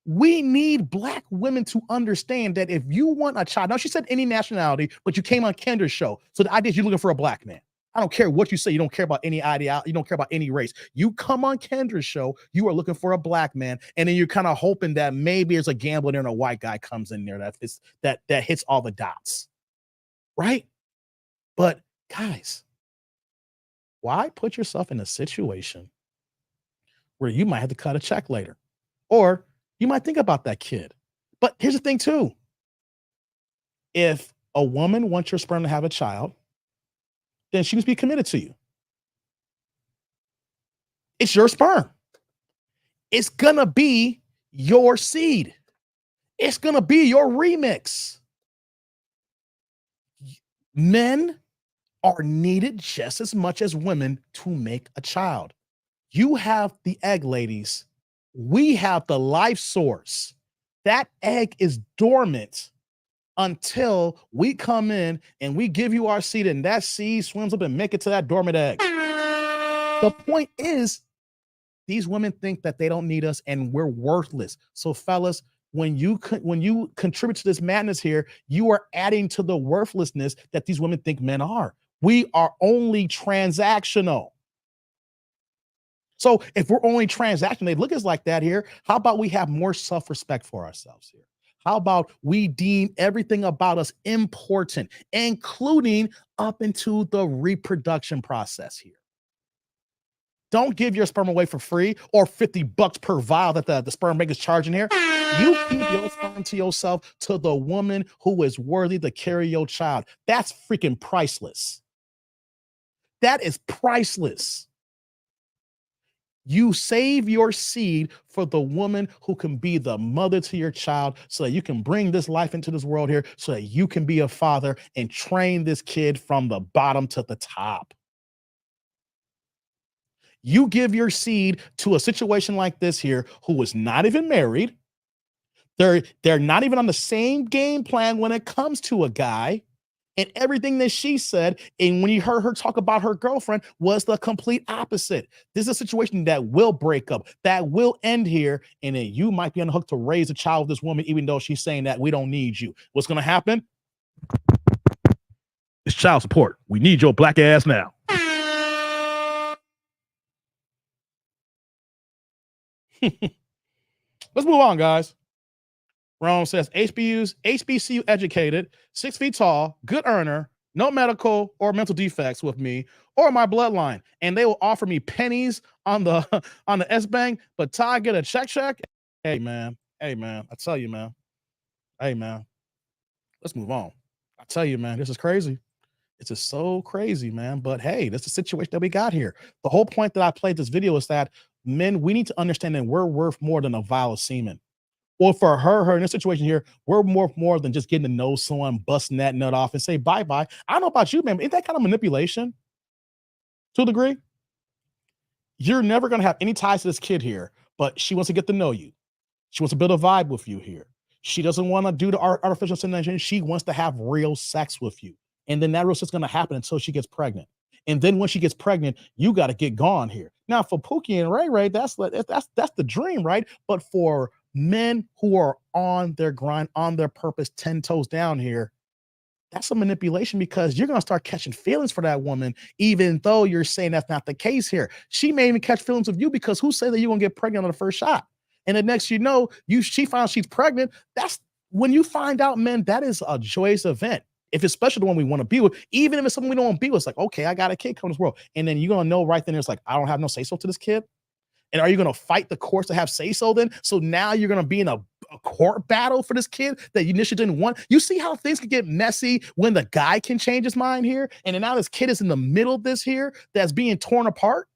We need Black women to understand that if you want a child, now she said any nationality, but you came on Kendra's show. So the idea is you're looking for a Black man. I don't care what you say. You don't care about any ideology. You don't care about any race. You come on Kendra's show, you are looking for a Black man. And then you're kind of hoping that maybe there's a gambler there and a white guy comes in there that hits all the dots. Right? But guys, why put yourself in a situation where you might have to cut a check later? Or you might think about that kid. But here's the thing too. If a woman wants your sperm to have a child, then she must be committed to you. It's your sperm. It's gonna be your seed. It's gonna be your remix. Men are needed just as much as women to make a child. You have the egg, ladies. We have the life source. That egg is dormant until we come in and we give you our seed, and that seed swims up and make it to that dormant egg. The point is, these women think that they don't need us and we're worthless. So fellas, when you contribute to this madness here, you are adding to the worthlessness that these women think men are. We are only transactional. So if we're only transactional, they look at us like that here. How about we have more self-respect for ourselves here? How about we deem everything about us important, including up into the reproduction process here? Don't give your sperm away for free or $50 per vial that the sperm bank is charging here. You keep your sperm to yourself, to the woman who is worthy to carry your child. That's freaking priceless. That is priceless. You save your seed for the woman who can be the mother to your child so that you can bring this life into this world here so that you can be a father and train this kid from the bottom to the top. You give your seed to a situation like this here who is not even married. They're not even on the same game plan when it comes to a guy. And everything that she said, and when you heard her talk about her girlfriend, was the complete opposite. This is a situation that will break up, that will end here, and then you might be on the hook to raise a child with this woman, even though she's saying that we don't need you. What's going to happen? It's child support. We need your black ass now. Let's move on, guys. Rome says HBCU educated, 6 feet tall, good earner, no medical or mental defects with me or my bloodline, and they will offer me pennies on the S-Bank, but Ty get a check. Hey man, I tell you, man. Hey man, let's move on. I tell you, man, this is crazy. It's just so crazy, man. But hey, that's the situation that we got here. The whole point that I played this video is that men, we need to understand that we're worth more than a vial of semen. Well, for her in this situation here, we're more than just getting to know someone, busting that nut off and say bye-bye. I don't know about you, man. Isn't that kind of manipulation to a degree? You're never going to have any ties to this kid here, but she wants to get to know you. She wants to build a vibe with you here. She doesn't want to do the artificial insemination. She wants to have real sex with you. And then that real sex is going to happen until she gets pregnant. And then when she gets pregnant, you got to get gone here. Now, for Pookie and Ray Ray, that's the dream, right? But for men who are on their grind, on their purpose, 10 toes down here, that's a manipulation because you're going to start catching feelings for that woman, even though you're saying that's not the case here. She may even catch feelings of you because who said that you're going to get pregnant on the first shot? And the next, she finds she's pregnant. That's when you find out, man, that is a joyous event. If it's especially the one we want to be with, even if it's someone we don't want to be with, it's like, okay, I got a kid coming to this world. And then you're going to know right then, it's like, I don't have no say-so to this kid. And are you going to fight the courts to have say-so then? So now you're going to be in a court battle for this kid that you initially didn't want. You see how things can get messy when the guy can change his mind here? And then now this kid is in the middle of this here that's being torn apart.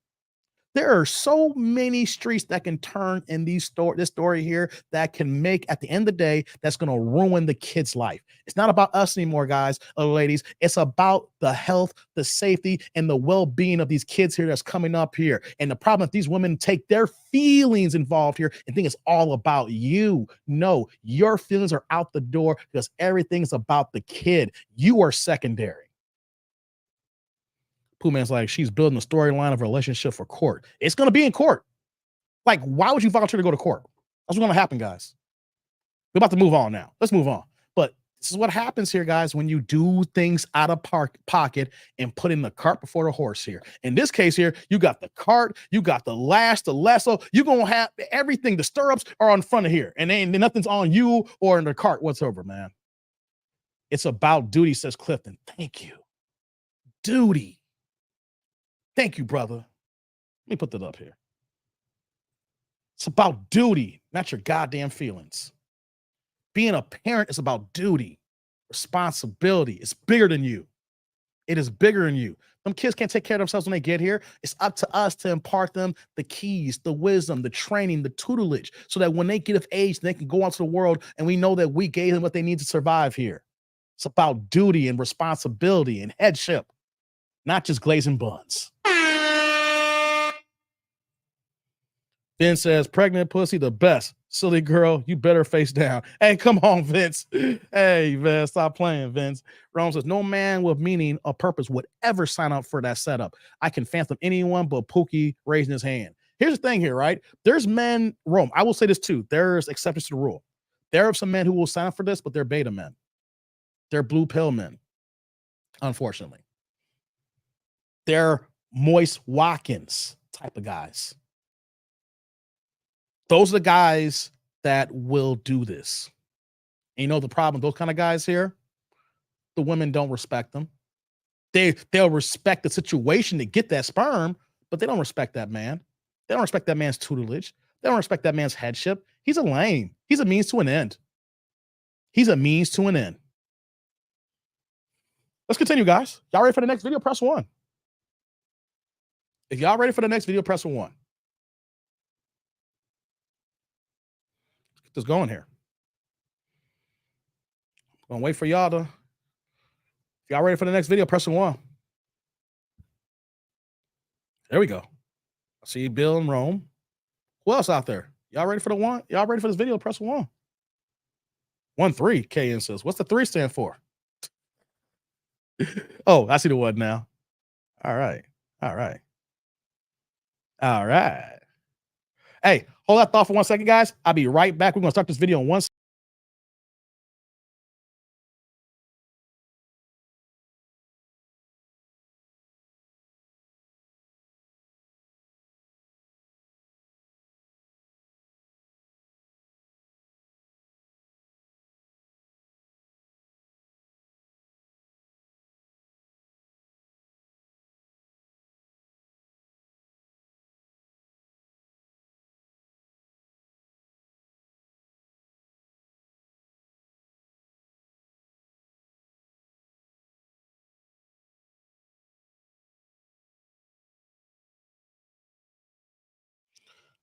There are so many streets that can turn in this story here that can make, at the end of the day, that's going to ruin the kid's life. It's not about us anymore, guys, ladies. It's about the health, the safety, and the well-being of these kids here that's coming up here. And the problem is these women take their feelings involved here and think it's all about you. No, your feelings are out the door because everything's about the kid. You are secondary. Pooh Man's like, she's building a storyline of a relationship for court. It's going to be in court. Like, why would you volunteer to go to court? That's what's going to happen, guys. We're about to move on now. Let's move on. But this is what happens here, guys, when you do things out of pocket and put in the cart before the horse here. In this case here, you got the cart, you got the lash, the lasso. You're going to have everything. The stirrups are on front of here. And nothing's on you or in the cart whatsoever, man. It's about duty, says Clifton. Thank you. Duty. Thank you, brother. Let me put that up here. It's about duty, not your goddamn feelings. Being a parent is about duty, responsibility. It's bigger than you. It is bigger than you. Them kids can't take care of themselves when they get here. It's up to us to impart them the keys, the wisdom, the training, the tutelage, so that when they get of age, they can go out to the world and we know that we gave them what they need to survive here. It's about duty and responsibility and headship, not just glazing buns. Vince says, pregnant pussy, the best. Silly girl, you better face down. Hey, come on, Vince. Hey, Vince, stop playing, Vince. Rome says, no man with meaning or purpose would ever sign up for that setup. I can fathom anyone but Pookie raising his hand. Here's the thing here, right? There's men, Rome, I will say this too. There's exceptions to the rule. There are some men who will sign up for this, but they're beta men. They're blue pill men, unfortunately. They're Moist Watkins type of guys. Those are the guys that will do this. And you know the problem, those kind of guys here, the women don't respect them. They'll respect the situation to get that sperm, but they don't respect that man. They don't respect that man's tutelage. They don't respect that man's headship. He's a lame. He's a means to an end. He's a means to an end. Let's continue, guys. Y'all ready for the next video? Press 1. If y'all ready for the next video, press 1. Just going here. I'm gonna wait for y'all to. If y'all ready for the next video, press 1. There we go. I see Bill and Rome. Who else out there? Y'all ready for the one? Y'all ready for this video? Press 1. 1-3. KN says, what's the 3 stand for? Oh, I see the 1 now. All right. All right. All right. Hey, hold that thought for 1 second, guys. I'll be right back. We're going to start this video in 1 second.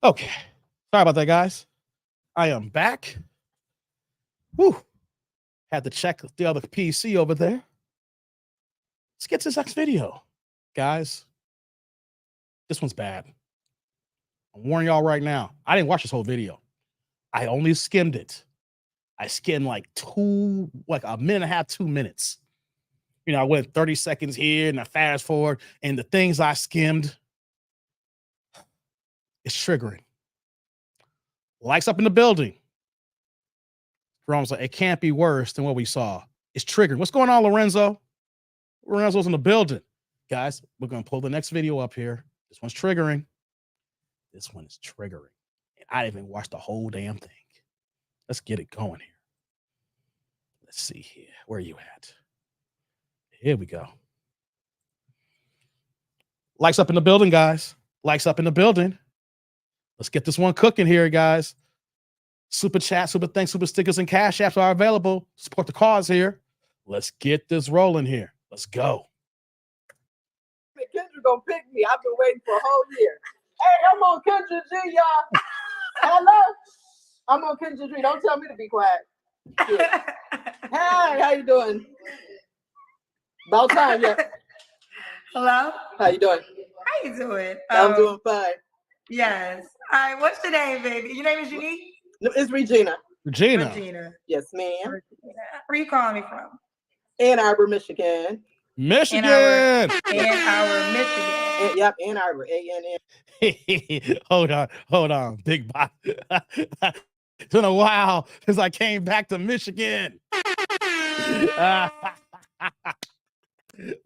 Okay. Sorry about that, guys. I am back. Whew. Had to check the other PC over there. Let's get to this next video. Guys, this one's bad. I'm warning y'all right now. I didn't watch this whole video. I only skimmed it. I skimmed like a minute and a half, 2 minutes. You know, I went 30 seconds here and I fast forward, and the things I skimmed, it's triggering. Likes up in the building. Jerome's like, it can't be worse than what we saw. It's triggering. What's going on, Lorenzo? Lorenzo's in the building. Guys, we're going to pull the next video up here. This one's triggering. This one is triggering. And I didn't even watch the whole damn thing. Let's get it going here. Let's see here. Where are you at? Here we go. Likes up in the building, guys. Likes up in the building. Let's get this one cooking here, guys. Super chat, super thanks, super stickers, and cash apps are available. Support the cause here. Let's get this rolling here. Let's go. Kendra gonna pick me. I've been waiting for a whole year. Hey, I'm on Kendra G, y'all. Hello. I'm on Kendra G. Don't tell me to be quiet. Yeah. Hey, how you doing? About time, yeah. Hello? How you doing? How you doing? I'm doing fine. Yes. All right, what's your name, baby? Your name is Unique? No, it's Regina. Regina. Regina. Yes, ma'am. Regina. Where you calling me from? Ann Arbor, Michigan. Michigan. Ann Arbor, Michigan. Yep, Ann Arbor. A-N-N. Hold on. Big bop. It's been a while since I came back to Michigan.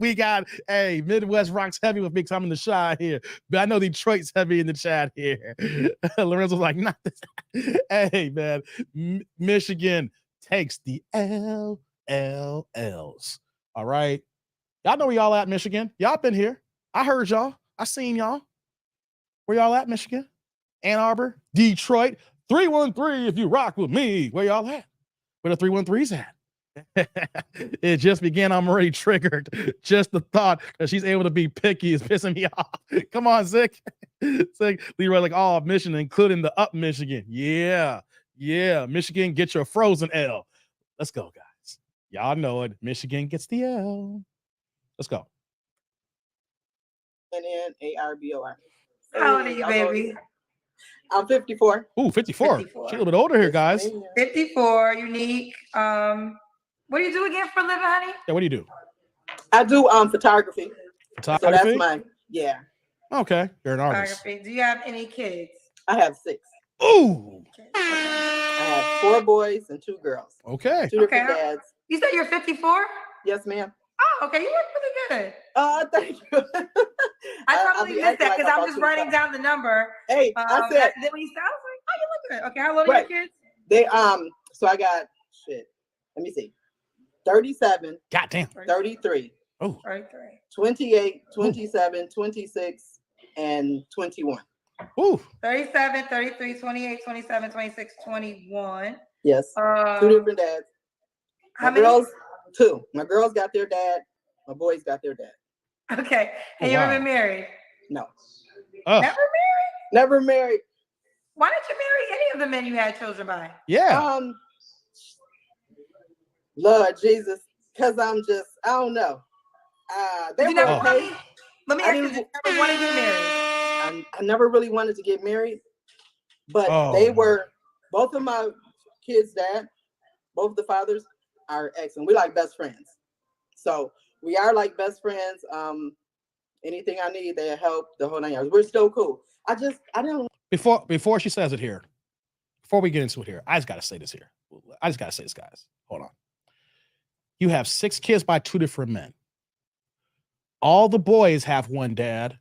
We got Midwest rocks heavy with Big Time in the shot here, but I know Detroit's heavy in the chat here. Lorenzo's like, not this. Hey, man, Michigan takes the LLLs. All right, y'all know where y'all at, Michigan. Y'all been here. I heard y'all. I seen y'all. Where y'all at, Michigan? Ann Arbor, Detroit, 313. If you rock with me, where y'all at? Where the 313s at? It just began. I'm already triggered. Just the thought that she's able to be picky is pissing me off. Come on, Zick. Zick, Leroy, like all Michigan, including the up Michigan. Yeah. Michigan, get your frozen L. Let's go, guys. Y'all know it. Michigan gets the L. Let's go. NNARBOR. How old are you, baby? I'm 54. Ooh, 54. 54. She's a little bit older here, guys. 54, unique. What do you do again for a living, honey? Yeah, what do you do? I do photography. Photography? So that's my Okay, you're an artist. Do you have any kids? I have 6. Ooh. I have 4 boys and 2 girls. Okay. 2 different dads. You said you're 54? Yes, ma'am. Oh, okay. You look really good. Thank you. I totally missed that because I'm just writing down the number. Hey, I said. Then when you said, I was like, oh, you look good. Okay, how old are your kids? They So I got Let me see. 37. Goddamn. 33. Oh. 33. 28, 27, 26, and 21. Ooh. 37, 33, 28, 27, 26, 21. Yes. 2 different dads. How many? Girls, 2. My girls got their dad. My boys got their dad. Okay. And you ever been married? No. Never married? Never married. Why didn't you marry any of the men you had children by? Yeah. Lord Jesus, because I don't know. They were okay. Let me ask you, did you ever want to get married? I never really wanted to get married, but they were, both of my kids' dad, both the fathers are excellent. We like best friends. So we are like best friends. Anything I need, they help, the whole 9 yards. We're still cool. I didn't. Before she says it here, before we get into it here, I just got to say this here. I just got to say this, guys. Hold on. You have 6 kids by 2 different men. All the boys have one dad,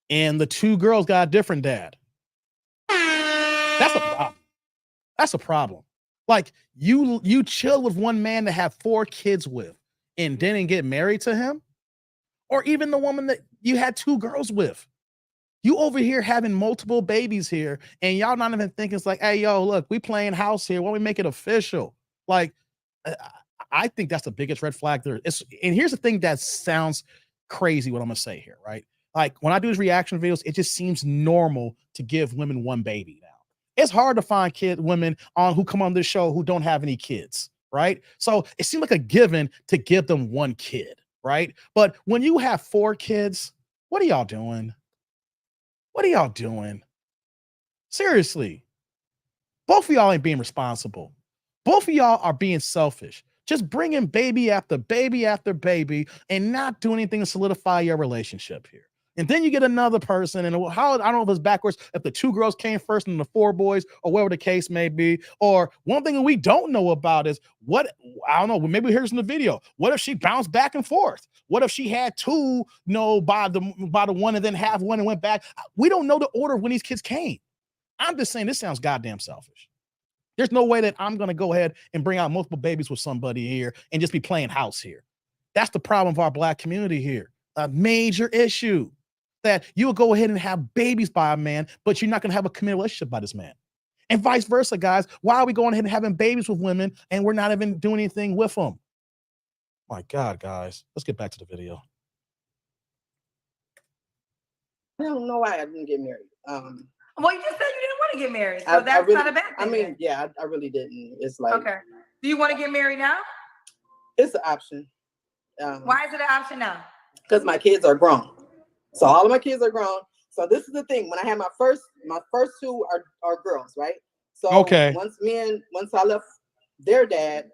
and the 2 girls got a different dad. That's a problem. That's a problem. Like you chill with one man to have 4 kids with and didn't get married to him, or even the woman that you had 2 girls with. You over here having multiple babies here, and y'all not even thinking it's like, hey, yo, look, we playing house here. Why don't we make it official? Like, I think that's the biggest red flag there. And here's the thing that sounds crazy, what I'm gonna say here, right? Like when I do these reaction videos, it just seems normal to give women 1 baby now. It's hard to find women who come on this show who don't have any kids, right? So it seems like a given to give them 1 kid, right? But when you have 4 kids, what are y'all doing? What are y'all doing? Seriously. Both of y'all ain't being responsible. Both of y'all are being selfish. Just bringing baby after baby after baby and not doing anything to solidify your relationship here. And then you get another person, and how, I don't know if it's backwards, if the 2 girls came first and the 4 boys, or whatever the case may be. Or one thing that we don't know about is what, I don't know, maybe here's in the video. What if she bounced back and forth? What if she had 2, by the one and then have 1 and went back? We don't know the order of when these kids came. I'm just saying this sounds goddamn selfish. There's no way that I'm going to go ahead and bring out multiple babies with somebody here and just be playing house here. That's the problem of our Black community here. A major issue that you'll go ahead and have babies by a man, but you're not going to have a committed relationship by this man. And vice versa, guys. Why are we going ahead and having babies with women and we're not even doing anything with them? My God, guys. Let's get back to the video. I don't know why I didn't get married. Well, you just said you didn't want to get married, so that's not a bad thing. I mean, yeah, I really didn't. It's like, okay. Do you want to get married now? It's an option. Why is it an option now? Because my kids are grown. So all of my kids are grown. So this is the thing. When I had my first 2 are girls, right? So once I left their dad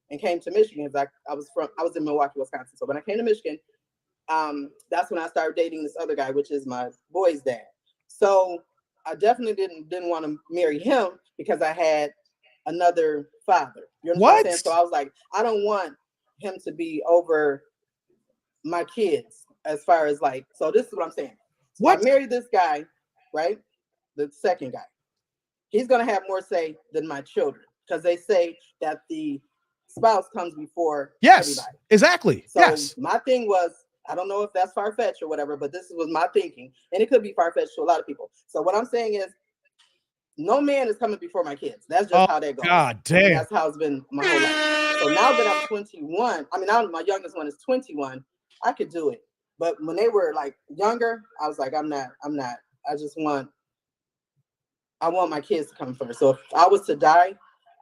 and came to Michigan, I was in Milwaukee, Wisconsin. So when I came to Michigan, that's when I started dating this other guy, which is my boy's dad. So I definitely didn't want to marry him because I had another father. You know what I'm saying? So I was like, I don't want him to be over my kids as far as like, so this is what I'm saying. So I married this guy, right? The second guy. He's going to have more say than my children because they say that the spouse comes before everybody. Exactly. So my thing was, I don't know if that's far-fetched or whatever, but this was my thinking. And it could be far-fetched to a lot of people. So what I'm saying is, no man is coming before my kids. That's just how that goes. God damn. And that's how it's been my whole life. So now that I'm 21, I mean, now my youngest one is 21, I could do it. But when they were like younger, I was like, I'm not. I want my kids to come first. So if I was to die,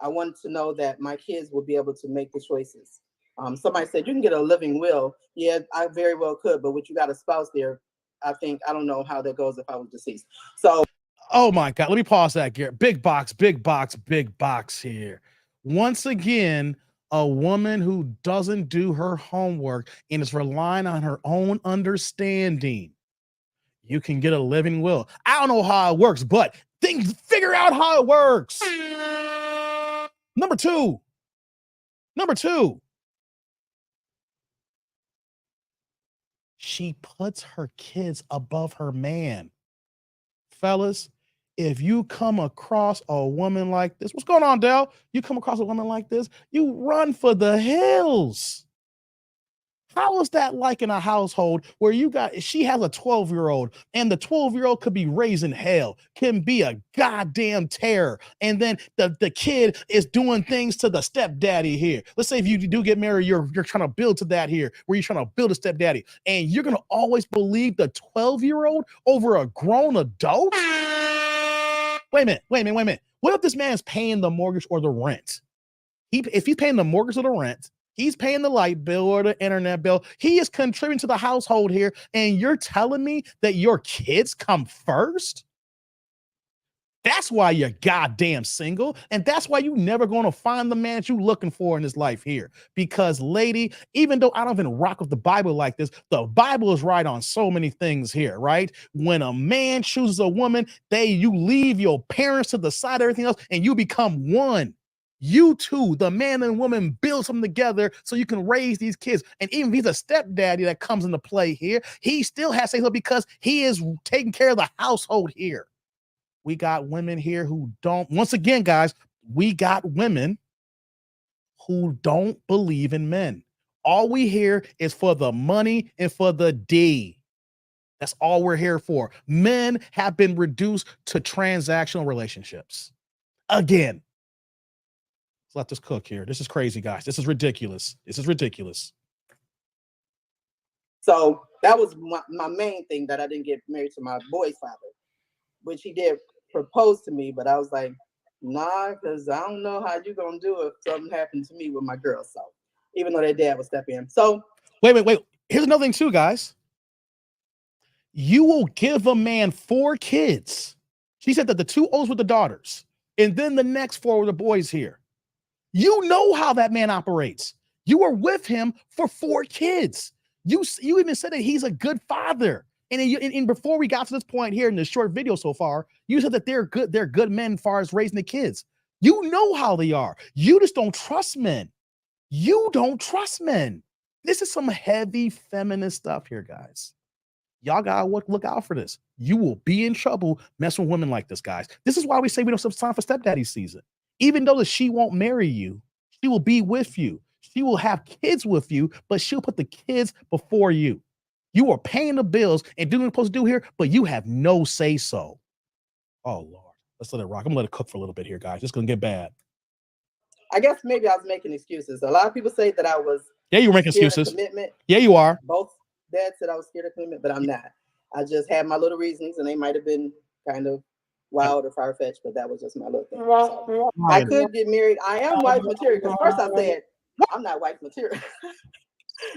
I wanted to know that my kids will be able to make the choices. Somebody said you can get a living will. Yeah, I very well could, but what you got a spouse there, I don't know how that goes if I was deceased. So, oh my God, let me pause that, Garrett. Big box here. Once again, a woman who doesn't do her homework and is relying on her own understanding. You can get a living will. I don't know how it works, but figure out how it works. Number two, she puts her kids above her man. Fellas, if you come across a woman like this, what's going on, Dell? You come across a woman like this, you run for the hills. How is that like in a household where she has a 12-year-old and the 12-year-old could be raising hell, can be a goddamn terror. And then the kid is doing things to the stepdaddy here. Let's say if you do get married, you're trying to build to that here, where you're trying to build a stepdaddy. And you're going to always believe the 12-year-old over a grown adult? Wait a minute. What if this man is paying the mortgage or the rent? If he's paying the mortgage or the rent, he's paying the light bill or the internet bill. He is contributing to the household here. And you're telling me that your kids come first? That's why you're goddamn single. And that's why you're never going to find the man you're looking for in this life here. Because, lady, even though I don't even rock with the Bible like this, the Bible is right on so many things here, right? When a man chooses a woman, you leave your parents to the side, everything else, and you become one. You two, the man and woman, build something together so you can raise these kids. And even if he's a stepdaddy that comes into play here, he still has to say so because he is taking care of the household here. We got women here who don't, once again, guys, we got women who don't believe in men. All we hear is for the money and for the D. That's all we're here for. Men have been reduced to transactional relationships. Again. Let this cook here. This is crazy, guys. This is ridiculous. So that was my main thing, that I didn't get married to my boy's father, which he did propose to me, but I was like, nah, because I don't know how you're going to do it if something happened to me with my girl. So even though their dad would step in. So wait. Here's another thing too, guys. You will give a man 4 kids. She said that the 2 olds with the daughters, and then the next 4 were the boys here. You know how that man operates. You were with him for 4 kids. You even said that he's a good father. And before we got to this point here in this short video so far, you said that they're good men as far as raising the kids. You know how they are. You just don't trust men. This is some heavy feminist stuff here, guys. Y'all gotta look out for this. You will be in trouble messing with women like this, guys. This is why we say we don't have time for stepdaddy season. Even though that she won't marry you, she will be with you. She will have kids with you, but she'll put the kids before you. You are paying the bills and doing what you're supposed to do here, but you have no say so. Oh, Lord. Let's let it rock. I'm going to let it cook for a little bit here, guys. It's going to get bad. I guess maybe I was making excuses. A lot of people say that I was you were making excuses. Commitment. Yeah, you are. Both dads said I was scared of commitment, but I'm not. I just had my little reasons, and they might have been kind of wild or far-fetched, but that was just my little thing. So I could get married. I am wife material, because first I said I'm not wife material.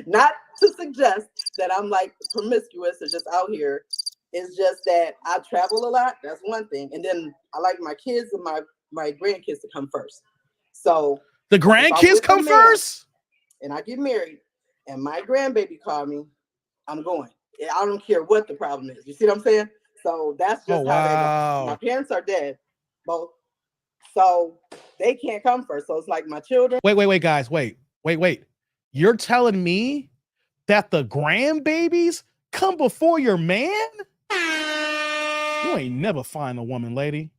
Not to suggest that I'm like promiscuous or just out here. It's just that I travel a lot. That's one thing. And then I like my kids and my grandkids to come first. So the grandkids come first? And I get married and my grandbaby call me, I'm going. I don't care what the problem is. You see what I'm saying? So that's just how that goes. My parents are dead, both. So they can't come first. So it's like my children. Wait, guys. Wait. You're telling me that the grandbabies come before your man? You ain't never find a woman, lady.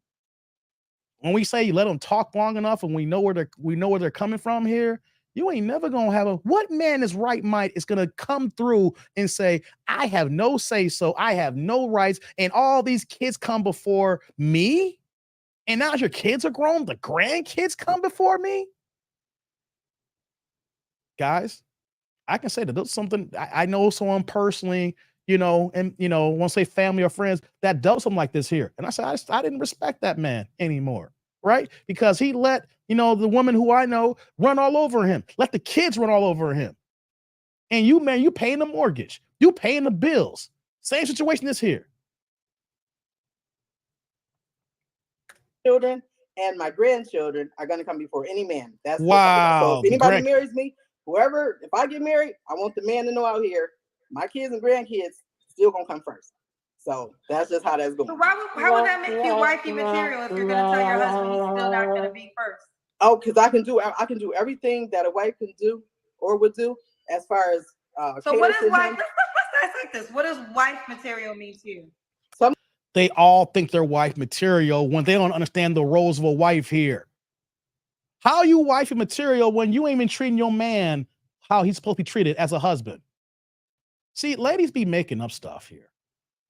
When we say you let them talk long enough and we know where they're coming from here, you ain't never gonna have what man is right mind is gonna come through and say, I have no say so, I have no rights, and all these kids come before me? And now as your kids are grown, the grandkids come before me? guys, I can say that there's something I know someone personally, you know, and you know, want to say family or friends that does something like this here. And I said, I didn't respect that man anymore, right? Because he let, you know, the woman who I know run all over him, let the kids run all over him. And you, man, you paying the mortgage, you paying the bills. Same situation is here. Children and my grandchildren are going to come before any man. That's wow. So if anybody marries me, whoever, if I get married, I want the man to know out here, my kids and grandkids still gonna come first. So that's just how that's going. So how would that make you wifey material if you're gonna tell your husband he's still not gonna be first? Oh, because I can do everything that a wife can do or would do as far as so what is wife? Let's like this. What does wife material mean to you? They all think they're wife material when they don't understand the roles of a wife here. How are you wifey material when you ain't even treating your man how he's supposed to be treated as a husband? See, ladies be making up stuff here.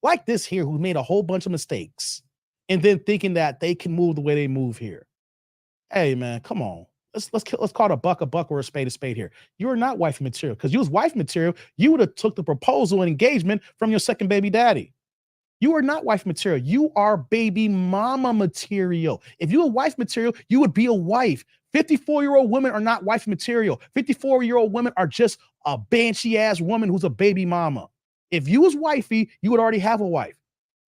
Like this here, who made a whole bunch of mistakes and then thinking that they can move the way they move here. Hey, man, come on. Let's call it a buck or a spade here. You're not wifey material, because you was wife material. You would have took the proposal and engagement from your second baby daddy. You are not wife material. You are baby mama material. If you were wife material, you would be a wife. 54-year-old women are not wife material. 54-year-old women are just a banshee ass woman who's a baby mama. If you was wifey, you would already have a wife.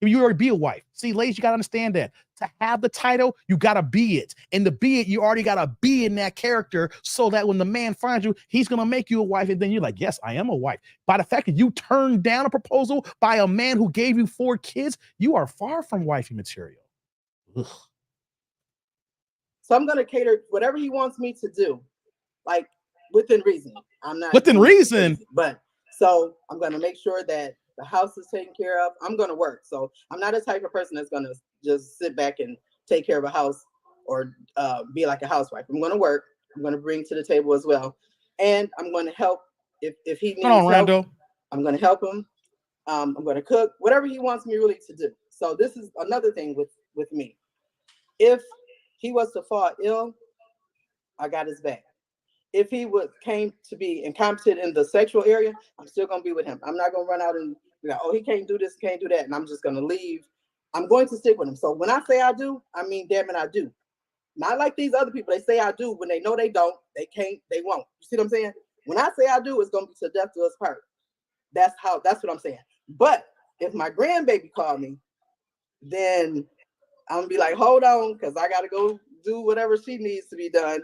You already be a wife. See, ladies, you got to understand that. To have the title, you got to be it. And to be it, you already got to be in that character so that when the man finds you, he's going to make you a wife. And then you're like, yes, I am a wife. By the fact that you turned down a proposal by a man who gave you 4 kids, you are far from wifey material. Ugh. So I'm going to cater whatever he wants me to do, like within reason. I'm not within reason, but so I'm going to make sure that the house is taken care of. I'm going to work. So I'm not a type of person that's going to just sit back and take care of a house or be like a housewife. I'm going to work. I'm going to bring to the table as well. And I'm going to help if he needs help. Rando. I'm going to help him. I'm going to cook, whatever he wants me really to do. So this is another thing with me. If he was to fall ill, I got his back. If he came to be incompetent in the sexual area, I'm still going to be with him. I'm not going to run out and be like, oh, he can't do this, can't do that, and I'm just going to leave. I'm going to stick with him. So when I say I do, I mean, damn it, I do. Not like these other people. They say I do when they know they don't, they can't, they won't. You see what I'm saying? When I say I do, it's going to be to death to us part. That's what I'm saying. But if my grandbaby called me, then I'm going to be like, hold on, because I got to go do whatever she needs to be done.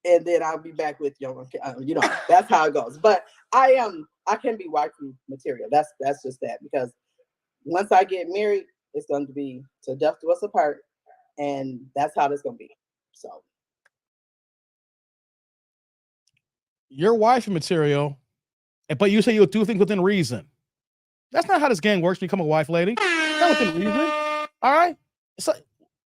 And then I'll be back with you. You know, that's how it goes. But I can be wifey material. That's just that, because once I get married, it's going to be to death do us apart, and that's how it's going to be. So you're wifey material, but you say you'll do things within reason. That's not how this game works. Become a wife, lady. Not within reason. All right. So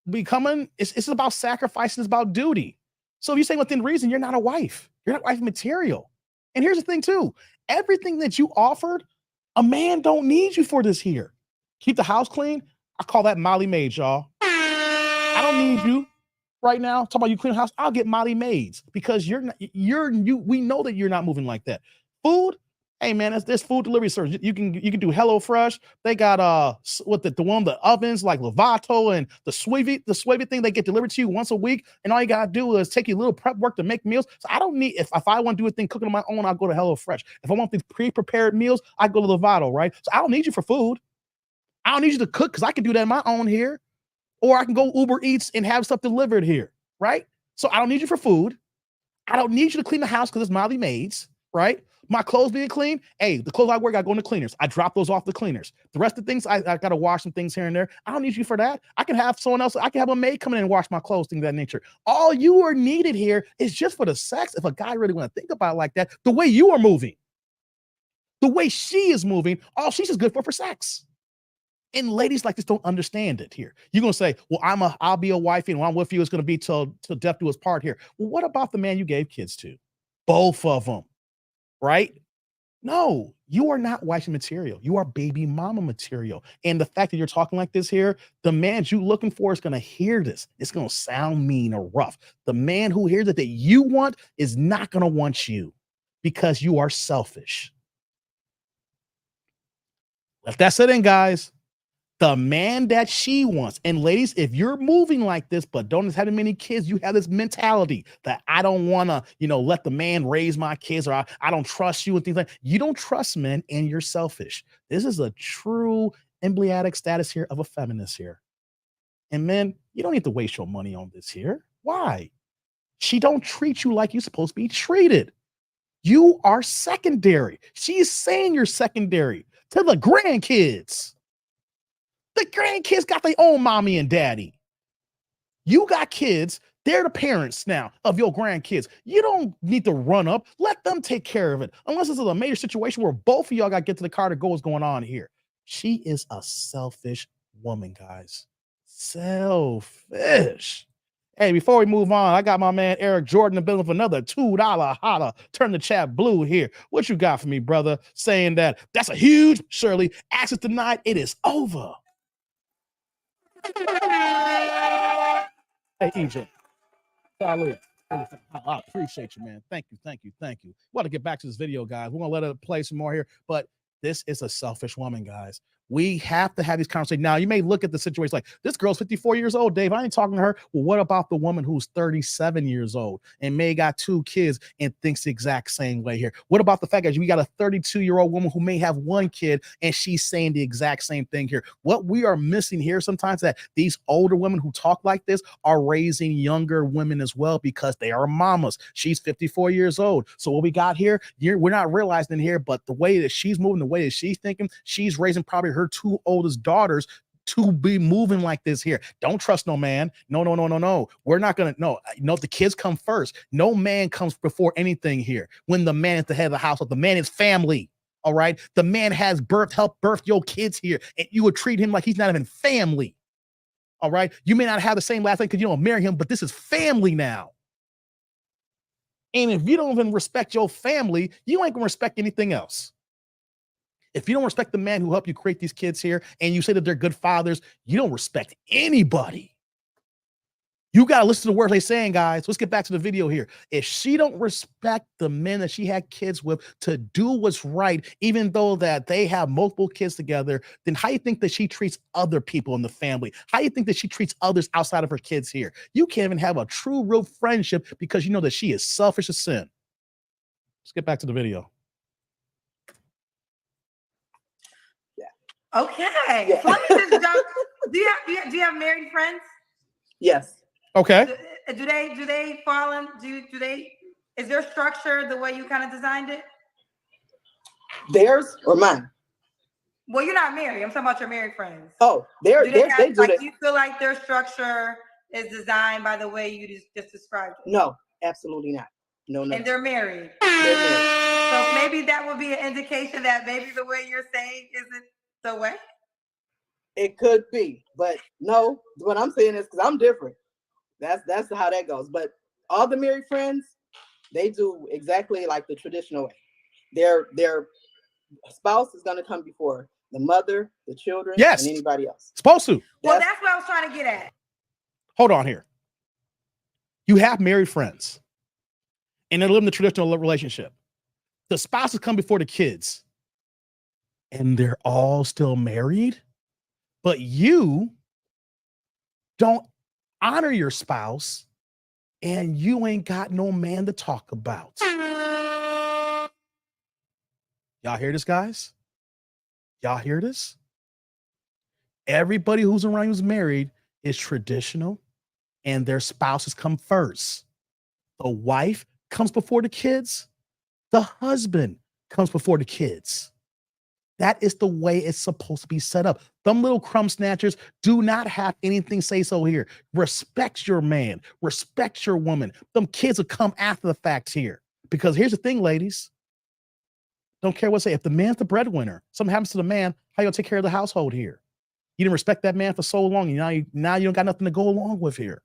it's about sacrificing. It's about duty. So if you say within reason, you're not a wife. You're not wife material. And here's the thing too. Everything that you offered, a man don't need you for this here. Keep the house clean. I call that Molly maids, y'all. I don't need you right now. Talk about you clean the house. I'll get Molly maids, because we know that you're not moving like that. Food. Hey man, there's food delivery service. You can do HelloFresh. They got the one the ovens like Lovato and the Swavy thing. They get delivered to you once a week, and all you gotta do is take your little prep work to make meals. So I don't need if I want to do a thing cooking on my own, I'll go to HelloFresh. If I want these pre-prepared meals, I go to Lovato, right? So I don't need you for food. I don't need you to cook, because I can do that on my own here, or I can go Uber Eats and have stuff delivered here, right? So I don't need you for food. I don't need you to clean the house because it's Molly maids, right? My clothes being clean. Hey, the clothes I wear, I go in the cleaners. I drop those off the cleaners. The rest of the things, I got to wash some things here and there. I don't need you for that. I can have someone else. I can have a maid come in and wash my clothes, things of that nature. All you are needed here is just for the sex. If a guy really want to think about it like that, the way you are moving, the way she is moving, all she's just good for sex. And ladies like this don't understand it here. You're going to say, well, I'll be a wifey, and when I'm with you, it's going to be till death do us part here. Well, what about the man you gave kids to? Both of them, right? No, you are not wifey material. You are baby mama material. And the fact that you're talking like this here, the man you looking for is going to hear this. It's going to sound mean or rough. The man who hears it that you want is not going to want you. because you are selfish. Let that sit in, guys. The man that she wants. And ladies, if you're moving like this, but don't have many kids, you have this mentality that I don't want to, let the man raise my kids, or I don't trust you and things like that. You don't trust men and you're selfish. This is a true emblematic status here of a feminist here. And men, you don't need to waste your money on this here. Why? She don't treat you like you're supposed to be treated. You are secondary. She's saying you're secondary to the grandkids. The grandkids got their own mommy and daddy. You got kids. They're the parents now of your grandkids. You don't need to run up. Let them take care of it. Unless this is a major situation where both of y'all got to get to the car to go what's going on here. She is a selfish woman, guys. Selfish. Hey, before we move on, I got my man Eric Jordan in the building for another $2 holla. Turn the chat blue here. What you got for me, brother? Saying that's a huge Shirley. Access denied. It is over. Hey, EJ. Salute. I appreciate you, man. Thank you. We want to get back to this video, guys. We're going to let it play some more here, but this is a selfish woman, guys. We have to have these conversations. Now, you may look at the situation like, this girl's 54 years old, Dave. I ain't talking to her. Well, what about the woman who's 37 years old and may got 2 kids and thinks the exact same way here? What about the fact that we got a 32-year-old woman who may have 1 kid and she's saying the exact same thing here? What we are missing here sometimes that these older women who talk like this are raising younger women as well because they are mamas. She's 54 years old. So what we got here, we're not realizing here, but the way that she's moving, the way that she's thinking, she's raising probably her 2 oldest daughters to be moving like this here. Don't trust no man. No. We're not going to, no, the kids come first. No man comes before anything here. When the man is the head of the household, the man is family. All right. The man has helped birth your kids here. And you would treat him like he's not even family. All right. You may not have the same last name because you don't marry him, but this is family now. And if you don't even respect your family, you ain't going to respect anything else. If you don't respect the man who helped you create these kids here and you say that they're good fathers, you don't respect anybody. You got to listen to the words they're saying, guys. Let's get back to the video here. If she don't respect the men that she had kids with to do what's right, even though that they have multiple kids together, then how you think that she treats other people in the family? How you think that she treats others outside of her kids here? You can't even have a true, real friendship because you know that she is selfish as sin. Let's get back to the video. Okay. Yeah. So let me just jump. Do you have married friends? Yes. Okay. Do they fall in? Is their structure the way you kind of designed it? Theirs or mine? Well, you're not married. I'm talking about your married friends. Oh, they do like, that. Do you feel like their structure is designed by the way you just described it? No, absolutely not. No. And they're married. They're married. So maybe that would be an indication that maybe the way you're saying isn't the way. It could be, but no. What I'm saying is because I'm different. That's how that goes. But all the married friends, they do exactly like the traditional way. Their spouse is going to come before the mother, the children, yes, and anybody else. Supposed to. Well, that's what I was trying to get at. Hold on here. You have married friends, and they're living the traditional relationship. The spouses come before the kids, and they're all still married, but you don't honor your spouse, and you ain't got no man to talk about. Y'all hear this, guys? Y'all hear this? Everybody who's around who's married is traditional, and their spouses come first. The wife comes before the kids. The husband comes before the kids. That is the way it's supposed to be set up. Them little crumb snatchers do not have anything say so here. Respect your man. Respect your woman. Them kids will come after the facts here. Because here's the thing, ladies. Don't care what say. If the man's the breadwinner, something happens to the man, how you gonna take care of the household here? You didn't respect that man for so long, and now you don't got nothing to go along with here.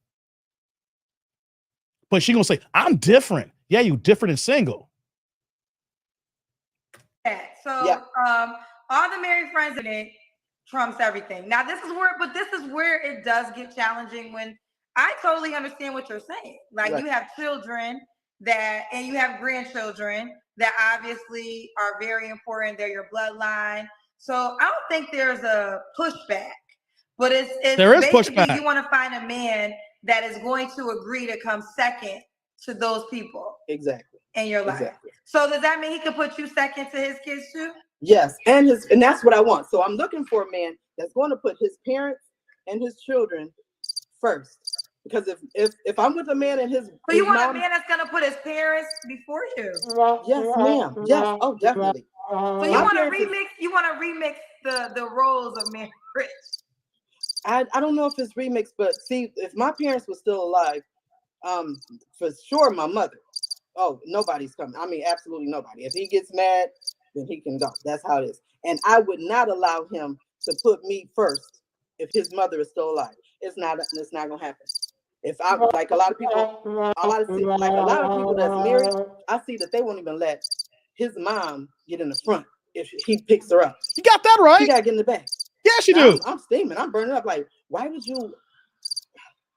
But she gonna say, I'm different. Yeah, you different and single. So all the married friends in it trumps everything. Now this is where it does get challenging when I totally understand what you're saying. Like right. You have children and you have grandchildren that obviously are very important. They're your bloodline. So I don't think there's a pushback, but it's There is basically pushback. you want to find a man that is going to agree to come second to those people Exactly. in your life. Exactly. So does that mean he could put you second to his kids too? Yes, and that's what I want. So I'm looking for a man that's going to put his parents and his children first. Because if I'm with a man and his So you want mom, a man that's gonna put his parents before you? yes, ma'am. Yes. Oh, definitely. So you want to remix? You want to remix the roles of marriage? I don't know if it's remix, but see, if my parents were still alive, for sure my mother. Oh, nobody's coming. I mean, absolutely nobody. If he gets mad, then he can go. That's how it is. And I would not allow him to put me first if his mother is still alive. It's not gonna happen. If I like a lot of people, a lot of people that's married, I see that they won't even let his mom get in the front if he picks her up. You got that right. She gotta get in the back. Yes, you do. I'm steaming. I'm burning up. Like, why would you?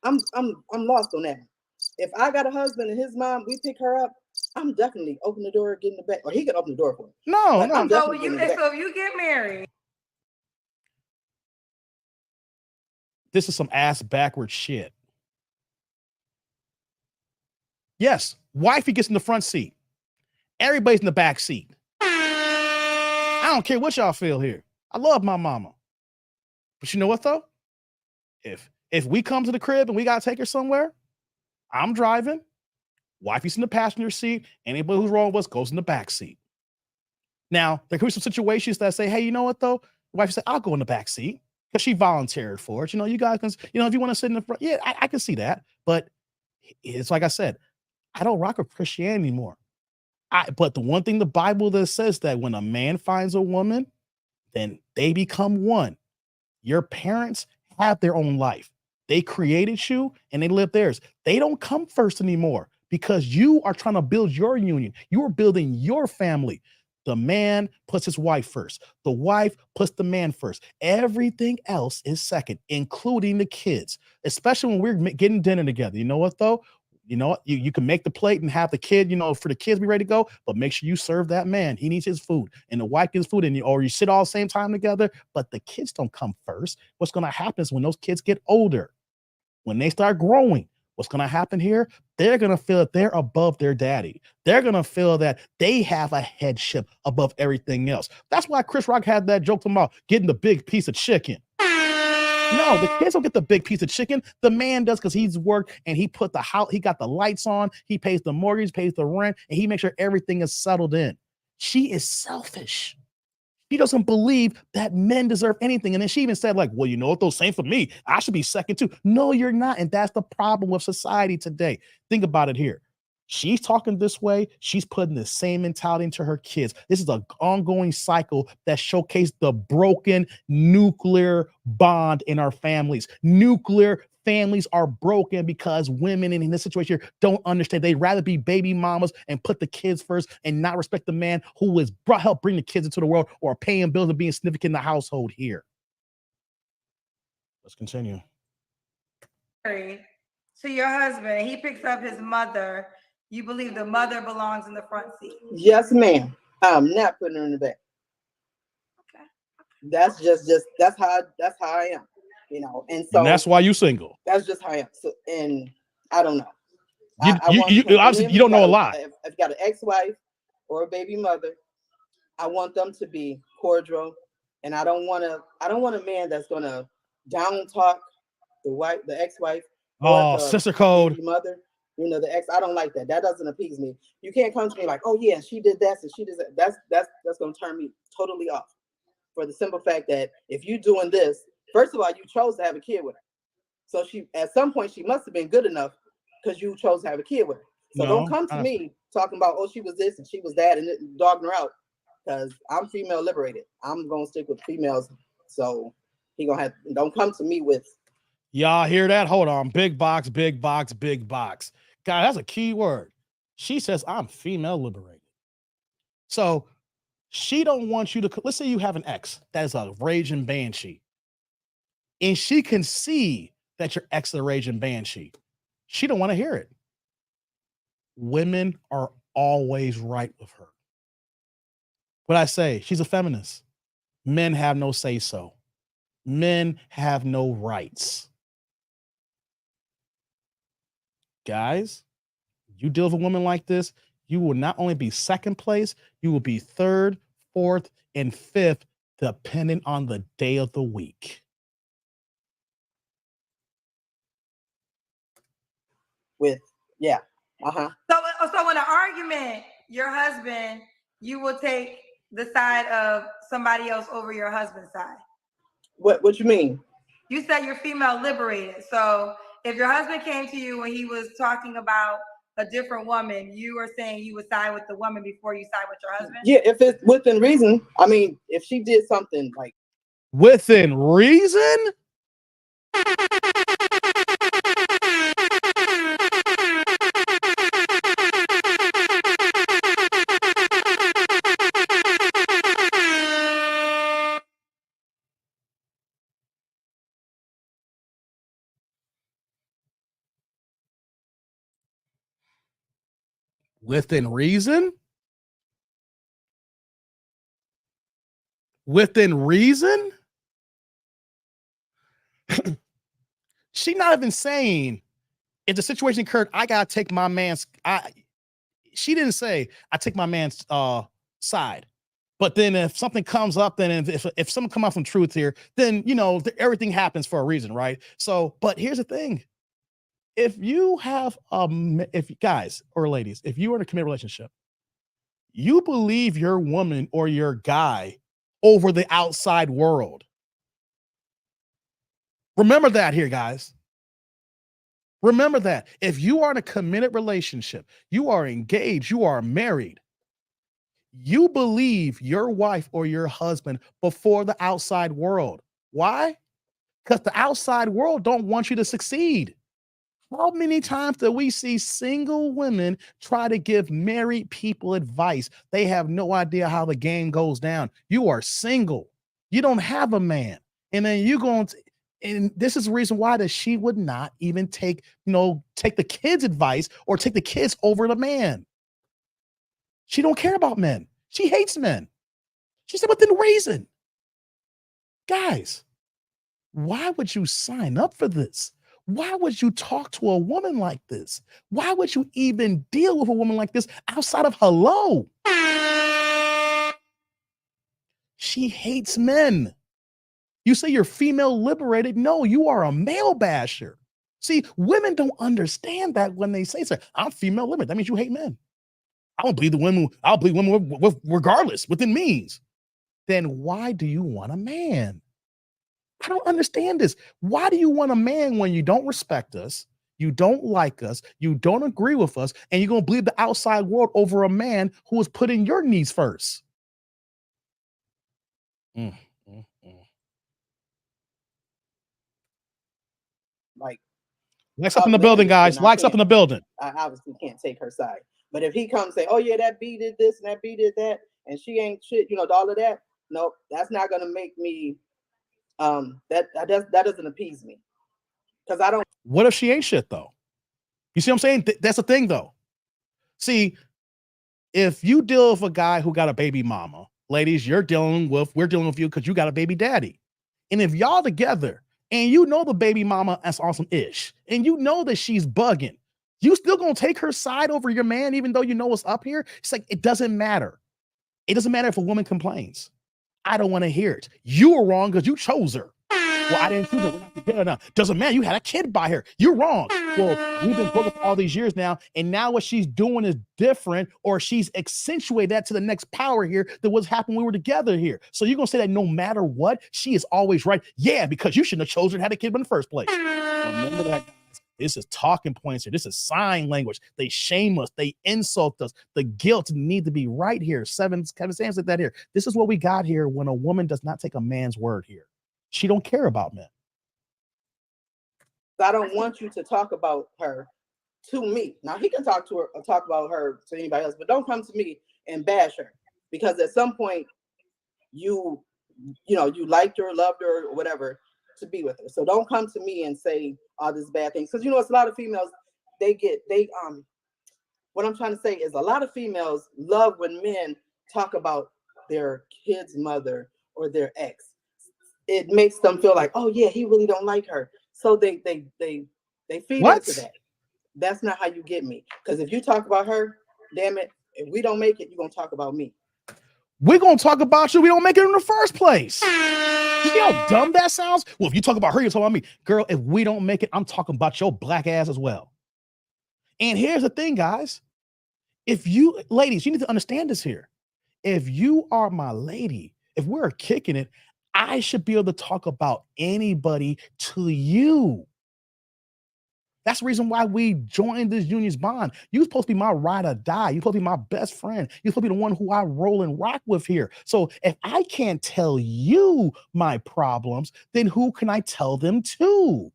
I'm lost on that. If I got a husband and his mom, we pick her up, I'm definitely open the door, get in the back, or he can open the door for me. No, Like, no. I'm So definitely getting in the back. if you get married, This is some ass backward shit. Yes, wifey gets in the front seat. Everybody's in the back seat. I don't care what y'all feel here. I love my mama. But you know what though? If we come to the crib and we gotta take her somewhere, I'm driving. Wifey's in the passenger seat. Anybody who's wrong with us goes in the back seat. Now, there could be some situations that say, hey, you know what though? The wife said, I'll go in the back seat because she volunteered for it. You know, you guys can, you know, if you want to sit in the front, yeah, I can see that. But it's like I said, I don't rock with Christianity anymore. But the one thing the Bible that says that when a man finds a woman, then they become one. Your parents have their own life. They created you and they live theirs. They don't come first anymore because you are trying to build your union. You are building your family. The man puts his wife first. The wife puts the man first. Everything else is second, including the kids, especially when we're getting dinner together. You know what, though? You know what? You can make the plate and have the kid, you know, for the kids be ready to go, but make sure you serve that man. He needs his food and the wife gets food, and you sit all the same time together, but the kids don't come first. What's going to happen is when those kids get older, when they start growing, what's going to happen here? They're going to feel that they're above their daddy. They're going to feel that they have a headship above everything else. That's why Chris Rock had that joke about getting the big piece of chicken. No, the kids don't get the big piece of chicken. The man does because he's worked and he put the house, he got the lights on, he pays the mortgage, pays the rent, and he makes sure everything is settled in. She is selfish. She doesn't believe that men deserve anything. And then she even said, like, well, you know what, though, same for me. I should be second too. No, you're not. And that's the problem with society today. Think about it here. She's talking this way. She's putting the same mentality into her kids. This is an ongoing cycle that showcased the broken nuclear bond in our families. Nuclear families are broken because women in this situation don't understand. They'd rather be baby mamas and put the kids first and not respect the man who has helped bring the kids into the world or paying bills and being significant in the household here. Let's continue. to your husband, he picks up his mother. You believe the mother belongs in the front seat? Yes, ma'am. I'm not putting her in the back. Okay. That's how I am, you know. And so And that's why you single. that's just how I am. So, and I don't know. Obviously you don't know a lot. If you got an ex-wife or a baby mother, I want them to be cordial, and I don't want a man that's gonna down talk the ex-wife. Oh, sister code. Baby mother. You know, the ex, I don't like that. That doesn't appease me. You can't come to me like, oh yeah, she did that and she did that. That's gonna turn me totally off. For the simple fact that if you doing this, first of all, you chose to have a kid with her. So she at some point she must have been good enough because you chose to have a kid with her. So don't come to me talking about, oh, she was this and she was that and dogging her out. Because I'm female liberated. I'm gonna stick with females. So don't come to me with. Y'all hear that? Hold on. Big box, big box, big box. God, that's a key word. She says, I'm female liberated. So she don't want you to, let's say you have an ex that is a raging banshee. And she can see that your ex is a raging banshee. She don't want to hear it. Women are always right with her. What I say, she's a feminist. Men have no say so. Men have no rights. Guys, you deal with a woman like this, you will not only be second place, you will be third, fourth, and fifth, depending on the day of the week. Yeah. Uh-huh. So in an argument, your husband, you will take the side of somebody else over your husband's side. What you mean? You said you're female liberated. So if your husband came to you and he was talking about a different woman, you are saying you would side with the woman before you side with your husband? Yeah, if it's within reason. I mean, if she did something like within reason. Within reason? Within reason? She not even saying if the situation occurred, I gotta take my man's. She didn't say I take my man's side. But then if something comes up, then if someone come out from truth here, then you know everything happens for a reason, right? So, but here's the thing: if you have if guys or ladies, if you are in a committed relationship, you believe your woman or your guy over the outside world. Remember that here, guys. Remember that if you are in a committed relationship, you are engaged, you are married, you believe your wife or your husband before the outside world. Why? Because the outside world don't want you to succeed. How many times do we see single women try to give married people advice? They have no idea how the game goes down. You are single. You don't have a man. And then you're going to, and this is the reason why that she would not even take the kids' advice or take the kids over the man. She don't care about men. She hates men. She said within reason. Guys, why would you sign up for this? Why would you talk to a woman like this? Why would you even deal with a woman like this outside of hello? She hates men. You say you're female liberated. No, you are a male basher. See, women don't understand that when they say, I'm female liberated. That means you hate men. I don't believe the women. I'll believe women with regardless within means. Then why do you want a man? I don't understand this. Why do you want a man when you don't respect us, you don't like us, you don't agree with us, and you're going to believe the outside world over a man who is putting your needs first? Lights up in the building, guys. Lights up in the building. I obviously can't take her side. But if he comes and say, oh, yeah, that B did this and that B did that, and she ain't shit, all of that, nope, that's not going to make me, that doesn't appease me. Because I don't. What if she ain't shit, though? You see what I'm saying? That's the thing, though. See, if you deal with a guy who got a baby mama, ladies, we're dealing with you because you got a baby daddy. And if y'all together and you know the baby mama is on some ish, and you know that she's bugging, you still gonna take her side over your man, even though you know what's up here? It's like, it doesn't matter. It doesn't matter if a woman complains. I don't want to hear it. You were wrong because you chose her. Well, I didn't choose her. We're not together now. Doesn't matter. You had a kid by her. You're wrong. Well, we've been broken for all these years now, and now what she's doing is different, or she's accentuated that to the next power here than what's happened when we were together here. So you're gonna say that no matter what, she is always right? Yeah, because you shouldn't have chosen had a kid in the first place. Remember that, guys. This is talking points here. This is sign language. They shame us. They insult us. The guilt need to be right here. Kevin Sam said that here. This is what we got here when a woman does not take a man's word here. She don't care about men. I don't want you to talk about her to me. Now he can talk about her to anybody else, but don't come to me and bash her, because at some point you liked her, loved her, or whatever to be with her. So don't come to me and say all these bad things, because it's a lot of females. What I'm trying to say is a lot of females love when men talk about their kid's mother or their ex, it makes them feel like, oh yeah, he really don't like her. So they feed What? into that. That's not how you get me. Because if you talk about her, damn it, if we don't make it, you're gonna talk about me. We're gonna talk about you. We don't make it in the first place. You see how dumb that sounds? Well, if you talk about her, you're talking about me. Girl, if we don't make it, I'm talking about your black ass as well. And here's the thing, guys. If you, ladies, you need to understand this here. If you are my lady, if we're kicking it, I should be able to talk about anybody to you. That's the reason why we joined this union's bond. You're supposed to be my ride or die. You're supposed to be my best friend. You're supposed to be the one who I roll and rock with here. So if I can't tell you my problems, then who can I tell them to?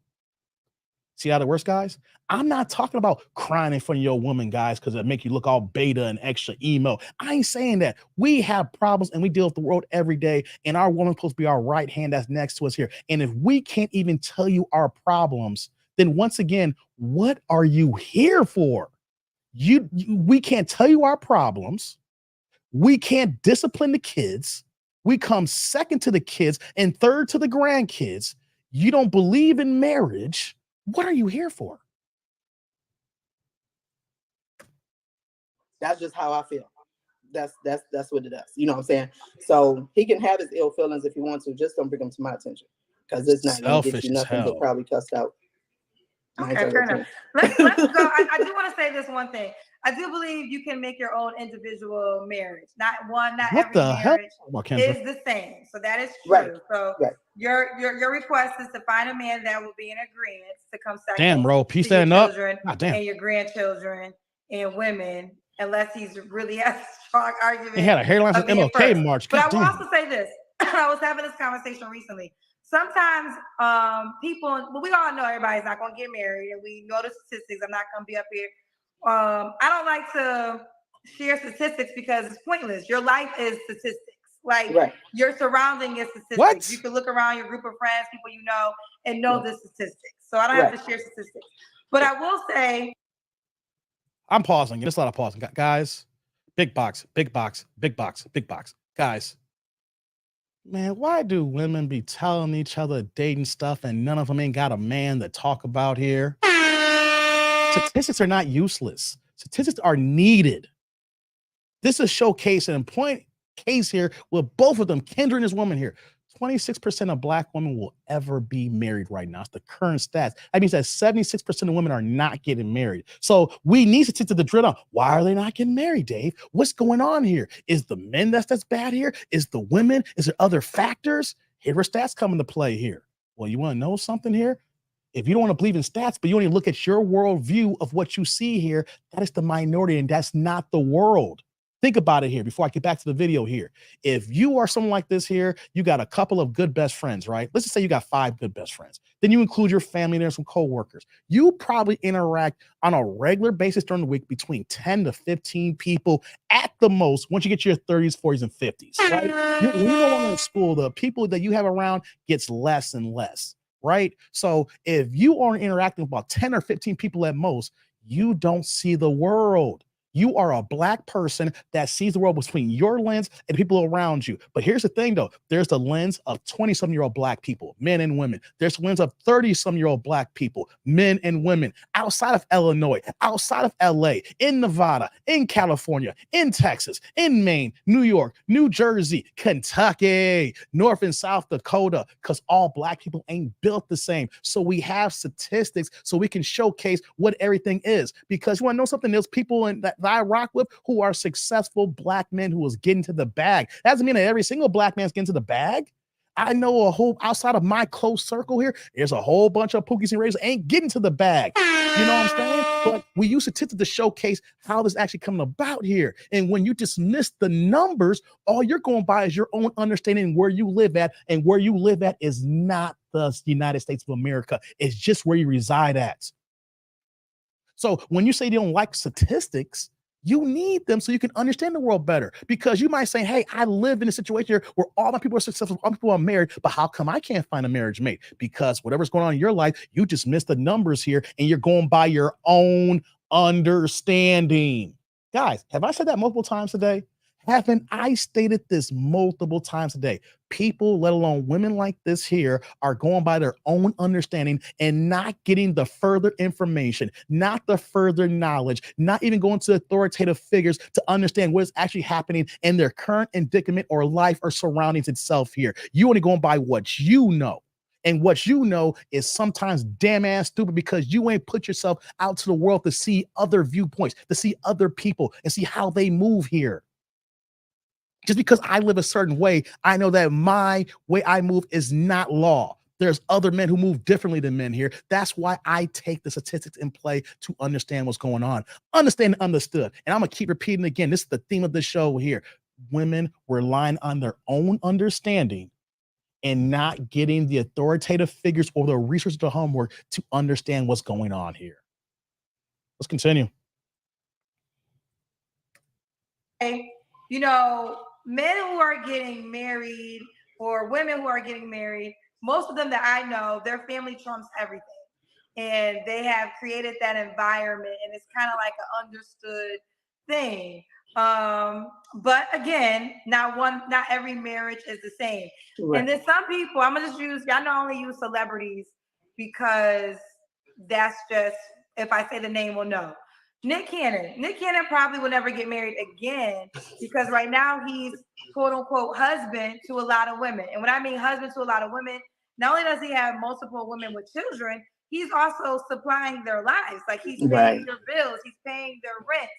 See how that works, guys? I'm not talking about crying in front of your woman, guys, because it make you look all beta and extra emo. I ain't saying that. We have problems and we deal with the world every day, and our woman's supposed to be our right hand that's next to us here. And if we can't even tell you our problems, then once again, what are you here for? We can't tell you our problems. We can't discipline the kids. We come second to the kids and third to the grandkids. You don't believe in marriage. What are you here for? That's just how I feel. That's what it does. You know what I'm saying? So he can have his ill feelings if he wants to. Just don't bring them to my attention, because it's not going to get you nothing but probably cussed out. Okay, fair enough. Let's go. I do want to say this one thing. I do believe you can make your own individual marriage. Not every marriage is the same. So that is true. Right. So your request is to find a man that will be in agreement to come second. Damn, bro, piece that up. And your grandchildren and women, unless he's really has a strong argument. He had a hairline from MLK March. But I will also say this. I was having this conversation recently. Sometimes people, well, we all know everybody's not going to get married, and we know the statistics. I'm not going to be up here. I don't like to share statistics because it's pointless. Your life is statistics. Like your surrounding is statistics. What? You can look around your group of friends, people you know, and know the statistics. So I don't have to share statistics. But I will say, I'm pausing. There's a lot of pausing, guys. Big box. Guys. Man, why do women be telling each other dating stuff and none of them ain't got a man to talk about here? Statistics are not useless. Statistics are needed. This is showcasing a point case here with both of them, Kendra and this woman here. 26% of Black women will ever be married right now. It's the current stats. That means that 76% of women are not getting married. So we need to the drill down. Why are they not getting married, Dave? What's going on here? Is the men that's bad here? Is the women? Is there other factors? Here where stats come into play here. Well, you want to know something here? If you don't want to believe in stats, but you only look at your worldview of what you see here, that is the minority, and that's not the world. Think about it here before I get back to the video here. If you are someone like this here, you got a couple of good best friends, right? Let's just say you got 5 good best friends. Then you include your family and there's some coworkers. You probably interact on a regular basis during the week between 10 to 15 people at the most once you get to your 30s, 40s, and 50s, right? When you go on in school, the people that you have around gets less and less, right? So if you are interacting with about 10 or 15 people at most, you don't see the world. You are a Black person that sees the world between your lens and people around you. But here's the thing, though. There's the lens of 20-some-year-old Black people, men and women. There's the lens of 30-some-year-old Black people, men and women, outside of Illinois, outside of LA, in Nevada, in California, in Texas, in Maine, New York, New Jersey, Kentucky, North and South Dakota, because all Black people ain't built the same. So we have statistics so we can showcase what everything is. Because you want to know something? There's people that I rock with who are successful Black men who is getting to the bag. That doesn't mean that every single Black man's getting to the bag. I know a whole, outside of my close circle here, there's a whole bunch of Pookies and Raiders ain't getting to the bag. You know what I'm saying? But we use statistics to showcase how this actually coming about here. And when you dismiss the numbers, all you're going by is your own understanding where you live at, and where you live at is not the United States of America. It's just where you reside at. So when you say you don't like statistics, you need them so you can understand the world better. Because you might say, hey, I live in a situation here where all my people are successful, all my people are married, but how come I can't find a marriage mate? Because whatever's going on in your life, you just miss the numbers here and you're going by your own understanding. Guys, have I said that multiple times today? Haven't I stated this multiple times a day? People, let alone women like this here, are going by their own understanding and not getting the further information, not the further knowledge, not even going to authoritative figures to understand what is actually happening in their current predicament or life or surroundings itself here. You only going by what you know. And what you know is sometimes damn ass stupid because you ain't put yourself out to the world to see other viewpoints, to see other people and see how they move here. Just because I live a certain way, I know that my way I move is not law. There's other men who move differently than men here. That's why I take the statistics in play to understand what's going on. Understand and understood. And I'm going to keep repeating again. This is the theme of the show here. Women relying on their own understanding and not getting the authoritative figures or the research to homework to understand what's going on here. Let's continue. You know, men who are getting married or women who are getting married, most of them that I know, their family trumps everything. And they have created that environment, and it's kind of like an understood thing. But again, not every marriage is the same. Right. And then some people, I'm gonna just use, y'all not only use celebrities because that's just, if I say the name, we'll know. Nick Cannon probably will never get married again because right now he's quote unquote husband to a lot of women. And when I mean husband to a lot of women, not only does he have multiple women with children, he's also supplying their lives. Like he's paying their bills, he's paying their rent.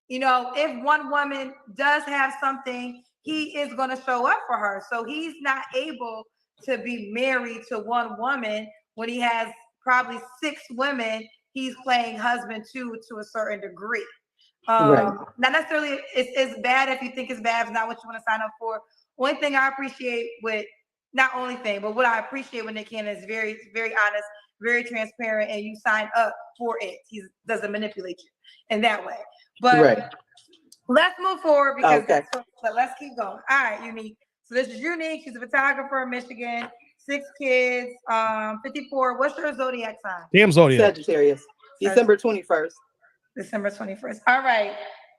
You know, if one woman does have something, he is going to show up for her. So he's not able to be married to one woman when he has probably 6 women he's playing husband to a certain degree. Not necessarily it's bad if you think it's bad, it's not what you want to sign up for. One thing I appreciate with, not only thing, but what I appreciate with Nick Cannon is very, very honest, very transparent, and you sign up for it. He doesn't manipulate you in that way. But let's move forward because but let's keep going. All right, Unique. So this is Unique. She's a photographer in Michigan. 6 kids, 54. What's your zodiac sign? Damn zodiac. Sagittarius. December 21st. December 21st. All right.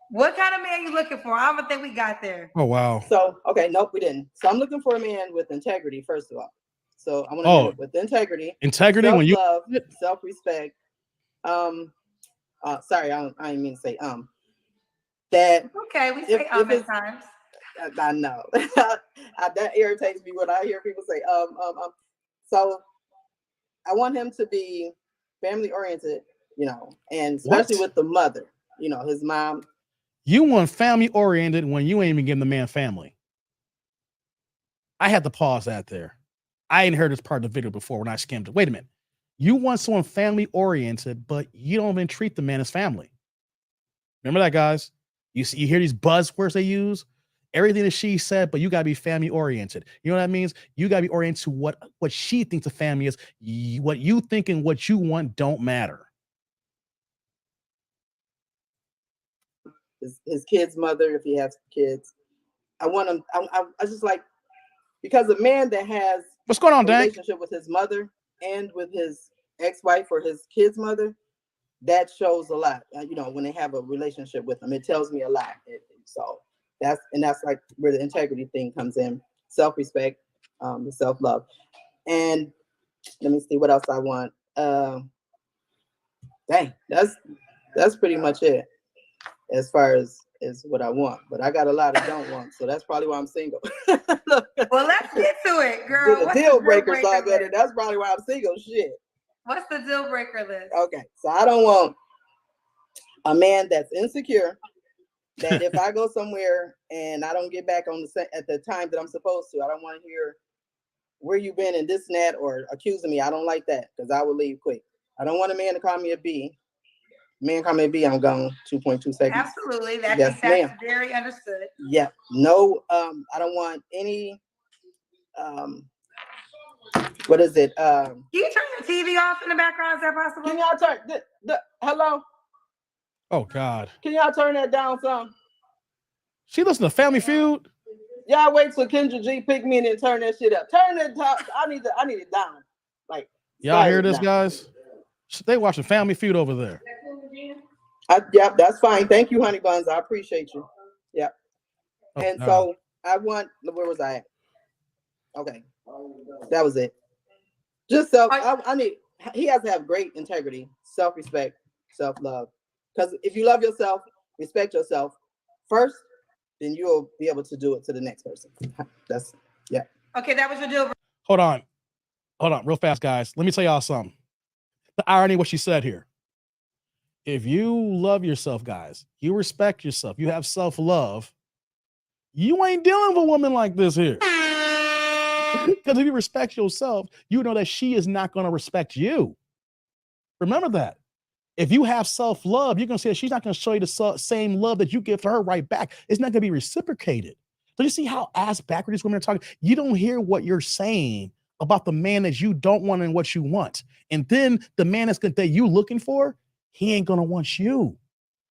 What kind of man are you looking for? I don't think we got there. Oh, wow. So, okay, nope, we didn't. So I'm looking for a man with integrity, first of all. So I want to with integrity. Integrity when you love, self-respect. Sorry, I didn't mean to say that. Okay, we say at times. I know. That irritates me when I hear people say So I want him to be family oriented, you know, and especially with the mother, you know, his mom. You want family oriented when you ain't even giving the man family. I had to pause that there. I ain't heard this part of the video before when I skimmed it. Wait a minute. You want someone family oriented, but you don't even treat the man as family. Remember that, guys? You hear these buzzwords they use? Everything that she said, but you gotta be family oriented. You know what that means? You gotta be oriented to what she thinks a family is. What you think and what you want don't matter. His kid's mother, if he has kids, I want him. I just like, because a man that has what's going on, Dan? Relationship with his mother and with his ex-wife or his kid's mother, that shows a lot. You know, when they have a relationship with them, it tells me a lot. So that's like where the integrity thing comes in, self-respect, self-love. And let me see what else I want. Dang, that's pretty much it as far as what I want. But I got a lot of don't want, so that's probably why I'm single. Well, let's get to it, girl. The deal breakers are good, and that's probably why I'm single. Shit. What's the deal breaker list? Okay, so I don't want a man that's insecure, that if I go somewhere and I don't get back on at the time that I'm supposed to, I don't want to hear where you been and this and that or accusing me. I don't like that because I will leave quick. I don't want a man to call me a B. Man call me a B, I'm gone 2.2 seconds. Absolutely. That's very understood. Yeah. No, I don't want any what is it? Can you turn your TV off in the background? Is that possible? Can y'all turn hello? Oh God. Can y'all turn that down some? She listen to Family Feud. Y'all wait till Kendra G pick me and then turn that shit up. Turn it top. I need it down. Like y'all hear this, guys? They watching Family Feud over there. Yep, that's fine. Thank you, honey buns. I appreciate you. Yep. Oh, And God. so I want, where was I at? Okay. That was it. Just self, I need, he has to have great integrity, self-respect, self-love. Because if you love yourself, respect yourself first, then you'll be able to do it to the next person. That's, yeah. Okay, that was your deal. Hold on, real fast, guys. Let me tell y'all something. The irony of what she said here. If you love yourself, guys, you respect yourself, you have self-love, you ain't dealing with a woman like this here. Because if you respect yourself, you know that she is not going to respect you. Remember that. If you have self-love, you're going to say she's not going to show you the same love that you give to her right back. It's not going to be reciprocated. So you see how ass backward these women are talking? You don't hear what you're saying about the man that you don't want and what you want. And then the man that you looking for, he ain't going to want you.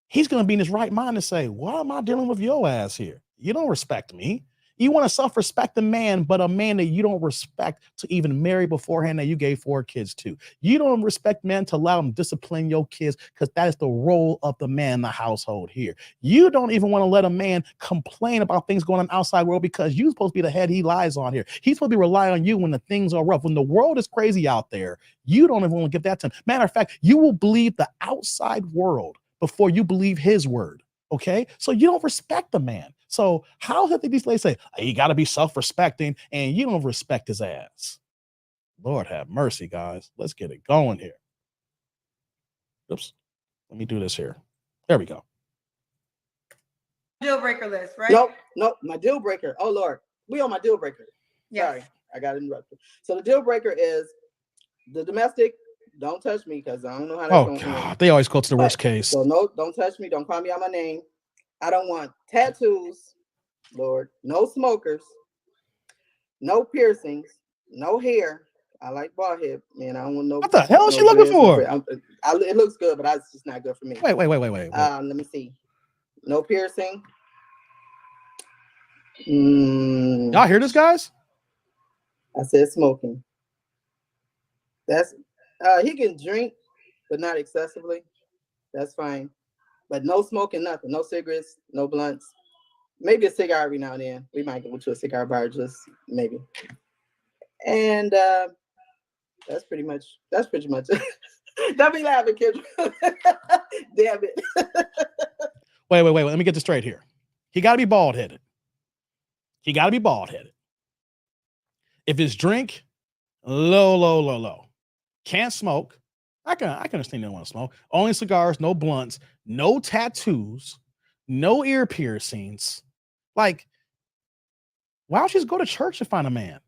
He's going to be in his right mind to say, why am I dealing with your ass here? You don't respect me. You want a self-respecting man, but a man that you don't respect to even marry beforehand that you gave 4 kids to. You don't respect men to allow them to discipline your kids because that is the role of the man in the household here. You don't even want to let a man complain about things going on outside world because you're supposed to be the head he lies on here. He's supposed to be relying on you when the things are rough. When the world is crazy out there, you don't even want to give that to him. Matter of fact, you will believe the outside world before you believe his word. Okay, so you don't respect the man. So how did these ladies say, you got to be self-respecting and you don't respect his ass? Lord have mercy, guys. Let's get it going here. Oops. Let me do this here. There we go. Deal breaker list, right? Nope. My deal breaker. Oh, Lord. We on my deal breaker. Yes. Sorry, I got interrupted. So the deal breaker is the domestic. Don't touch me because I don't know how that's going to end. God, they always go to the worst case. So no, don't touch me. Don't call me out my name. I don't want tattoos, Lord. No smokers. No piercings. No hair. I like bald head, man. I don't want no. What the hell is she looking for? It looks good, but it's just not good for me. Wait. Let me see. No piercing. Y'all hear this, guys? I said smoking. That's he can drink, but not excessively. That's fine. But no smoking, nothing. No cigarettes, no blunts. Maybe a cigar every now and then. We might go to a cigar bar, just maybe. And that's pretty much it. Don't be laughing, kid. Damn it. Wait. Let me get this straight here. He got to be bald-headed. If it's drink, low. Can't smoke. I can understand you don't want to smoke. Only cigars, no blunts, no tattoos, no ear piercings. Like, why don't you just go to church and find a man?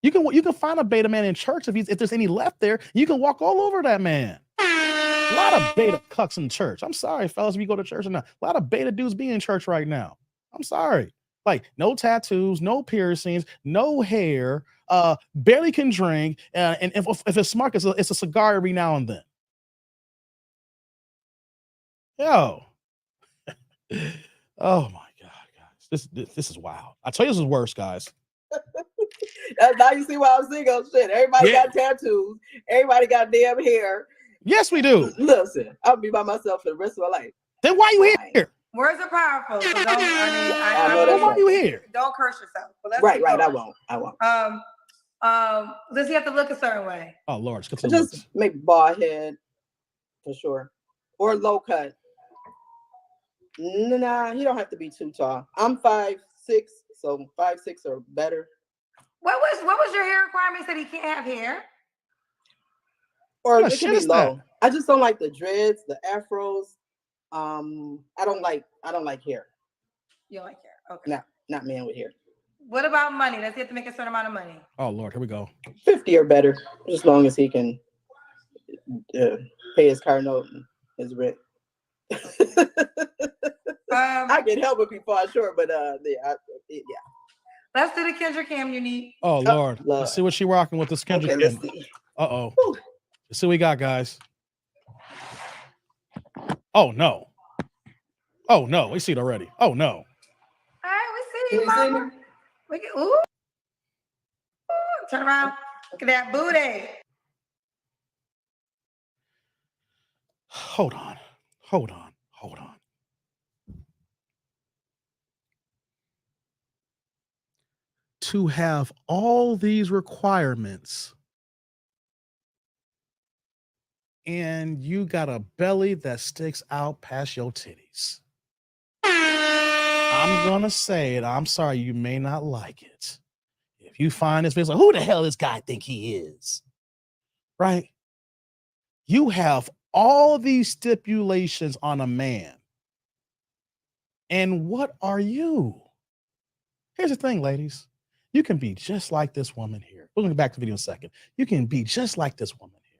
You can find a beta man in church if there's any left there. You can walk all over that man. A lot of beta cucks in church. I'm sorry, fellas, if you go to church or not. A lot of beta dudes be in church right now. I'm sorry. Like, no tattoos, no piercings, no hair, barely can drink, and if it's smart, it's a cigar every now and then. Yo. Oh my God, guys. This is wild. I tell you, this is worse, guys. Now you see why I'm single. Shit, everybody got tattoos. Everybody got damn hair. Yes, we do. Listen, I'll be by myself for the rest of my life. Then why you here? Words are powerful. So don't. Why you here? Don't curse yourself. Right. I won't. Does he have to look a certain way? Oh Lord, just maybe bald head for sure, or low cut. Nah, he don't have to be too tall. I'm 5'6", so 5'6" or better. What was your hair requirements that he can't have hair? Or it should be low. I just don't like the dreads, the afros. I don't like hair. You don't like hair? Okay. Not man with hair. What about money? Does he have to make a certain amount of money? Oh Lord, here we go. 50 or better, as long as he can pay his car note and his rent. I can help if he falls short, but yeah. Let's do the Kendra Cam you need. Oh Lord. Let's see what she rocking with this Kendra Cam. Uh-oh. Let's see what we got, guys. Oh no. We see it already. Oh no. All right, we see you, mama. We get ooh. Turn around. Look at that booty. Hold on. to have all these requirements and you got a belly that sticks out past your titties. I'm gonna say it. I'm sorry, you may not like it. If you find this video, like, who the hell this guy think he is? Right? You have all these stipulations on a man. And what are you? Here's the thing, ladies. You can be just like this woman here. We'll go back to the video in a second. You can be just like this woman here.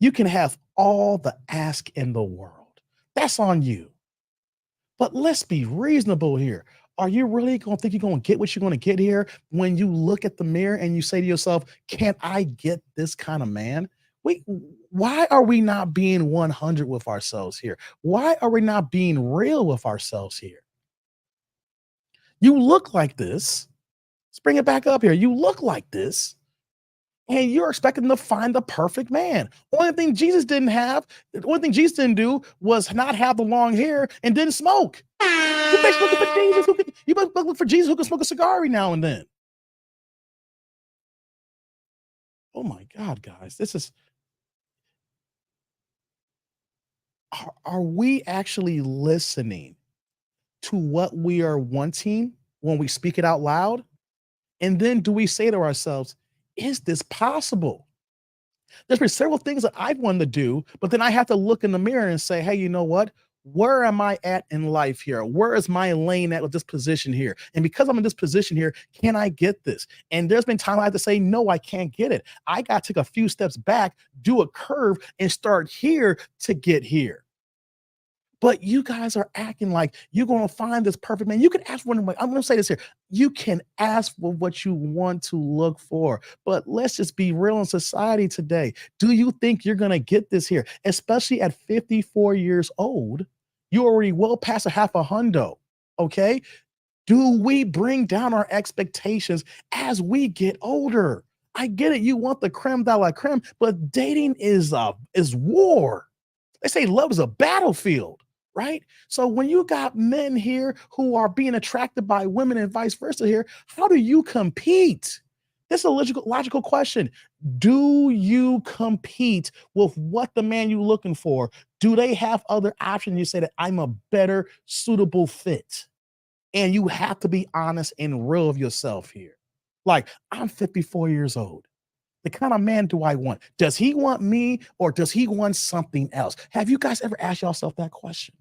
You can have all the ask in the world. That's on you. But let's be reasonable here. Are you really going to think you're going to get what you're going to get here when you look at the mirror and you say to yourself, can I get this kind of man? Why are we not being 100 with ourselves here? Why are we not being real with ourselves here? You look like this. Let's bring it back up here. You look like this. And you're expecting to find the perfect man. The only thing Jesus didn't do was not have the long hair and didn't smoke. You better look for Jesus. You better look for Jesus who can smoke a cigar every now and then. Oh my God, guys, this is. Are we actually listening to what we are wanting when we speak it out loud? And then do we say to ourselves, is this possible? There's been several things that I've wanted to do, but then I have to look in the mirror and say, hey, you know what? Where am I at in life here? Where is my lane at with this position here? And because I'm in this position here, can I get this? And there's been time I have to say, no, I can't get it. I got to take a few steps back, do a curve, and start here to get here. But you guys are acting like you're going to find this perfect man. You can ask for, I'm going to say this here. You can ask for what you want to look for, but let's just be real in society today. Do you think you're going to get this here? Especially at 54 years old, you're already well past a half a hundo. Okay. Do we bring down our expectations as we get older? I get it. You want the creme de la creme, but dating is war. They say love is a battlefield. Right? So when you got men here who are being attracted by women and vice versa here, how do you compete? This is a logical question. Do you compete with what the man you're looking for? Do they have other options? You say that I'm a better suitable fit. And you have to be honest and real of yourself here. Like, I'm 54 years old. The kind of man do I want? Does he want me or does he want something else? Have you guys ever asked yourself that question?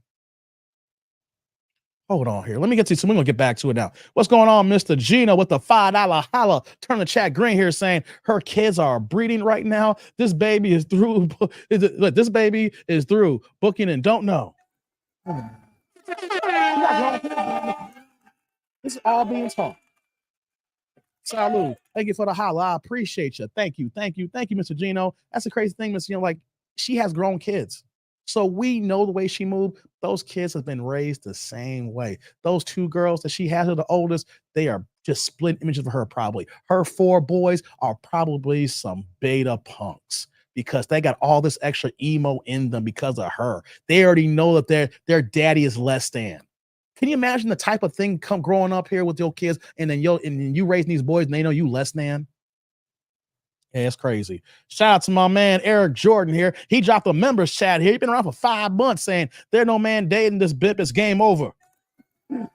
Hold on here. Let me get to you. So we're going to get back to it now. What's going on, Mr. Gino with the $5 holla? Turn the chat green here saying her kids are breeding right now. This baby is through. This baby is through booking and don't know. This is all being taught. Salud. Thank you for the holla. I appreciate you. Thank you. Thank you. Thank you, Mr. Gino. That's the crazy thing, Mr. Like she has grown kids. So we know the way she moved. Those kids have been raised the same way. Those two girls that she has, the oldest, they are just split images of her probably. Her 4 boys are probably some beta punks because they got all this extra emo in them because of her. They already know that their daddy is less than. Can you imagine the type of thing growing up here with your kids and then you raising these boys and they know you less than? Yeah, it's crazy. Shout out to my man Eric Jordan here. He dropped a members chat here. He's been around for 5 months saying there's no man dating this bip. It's game over.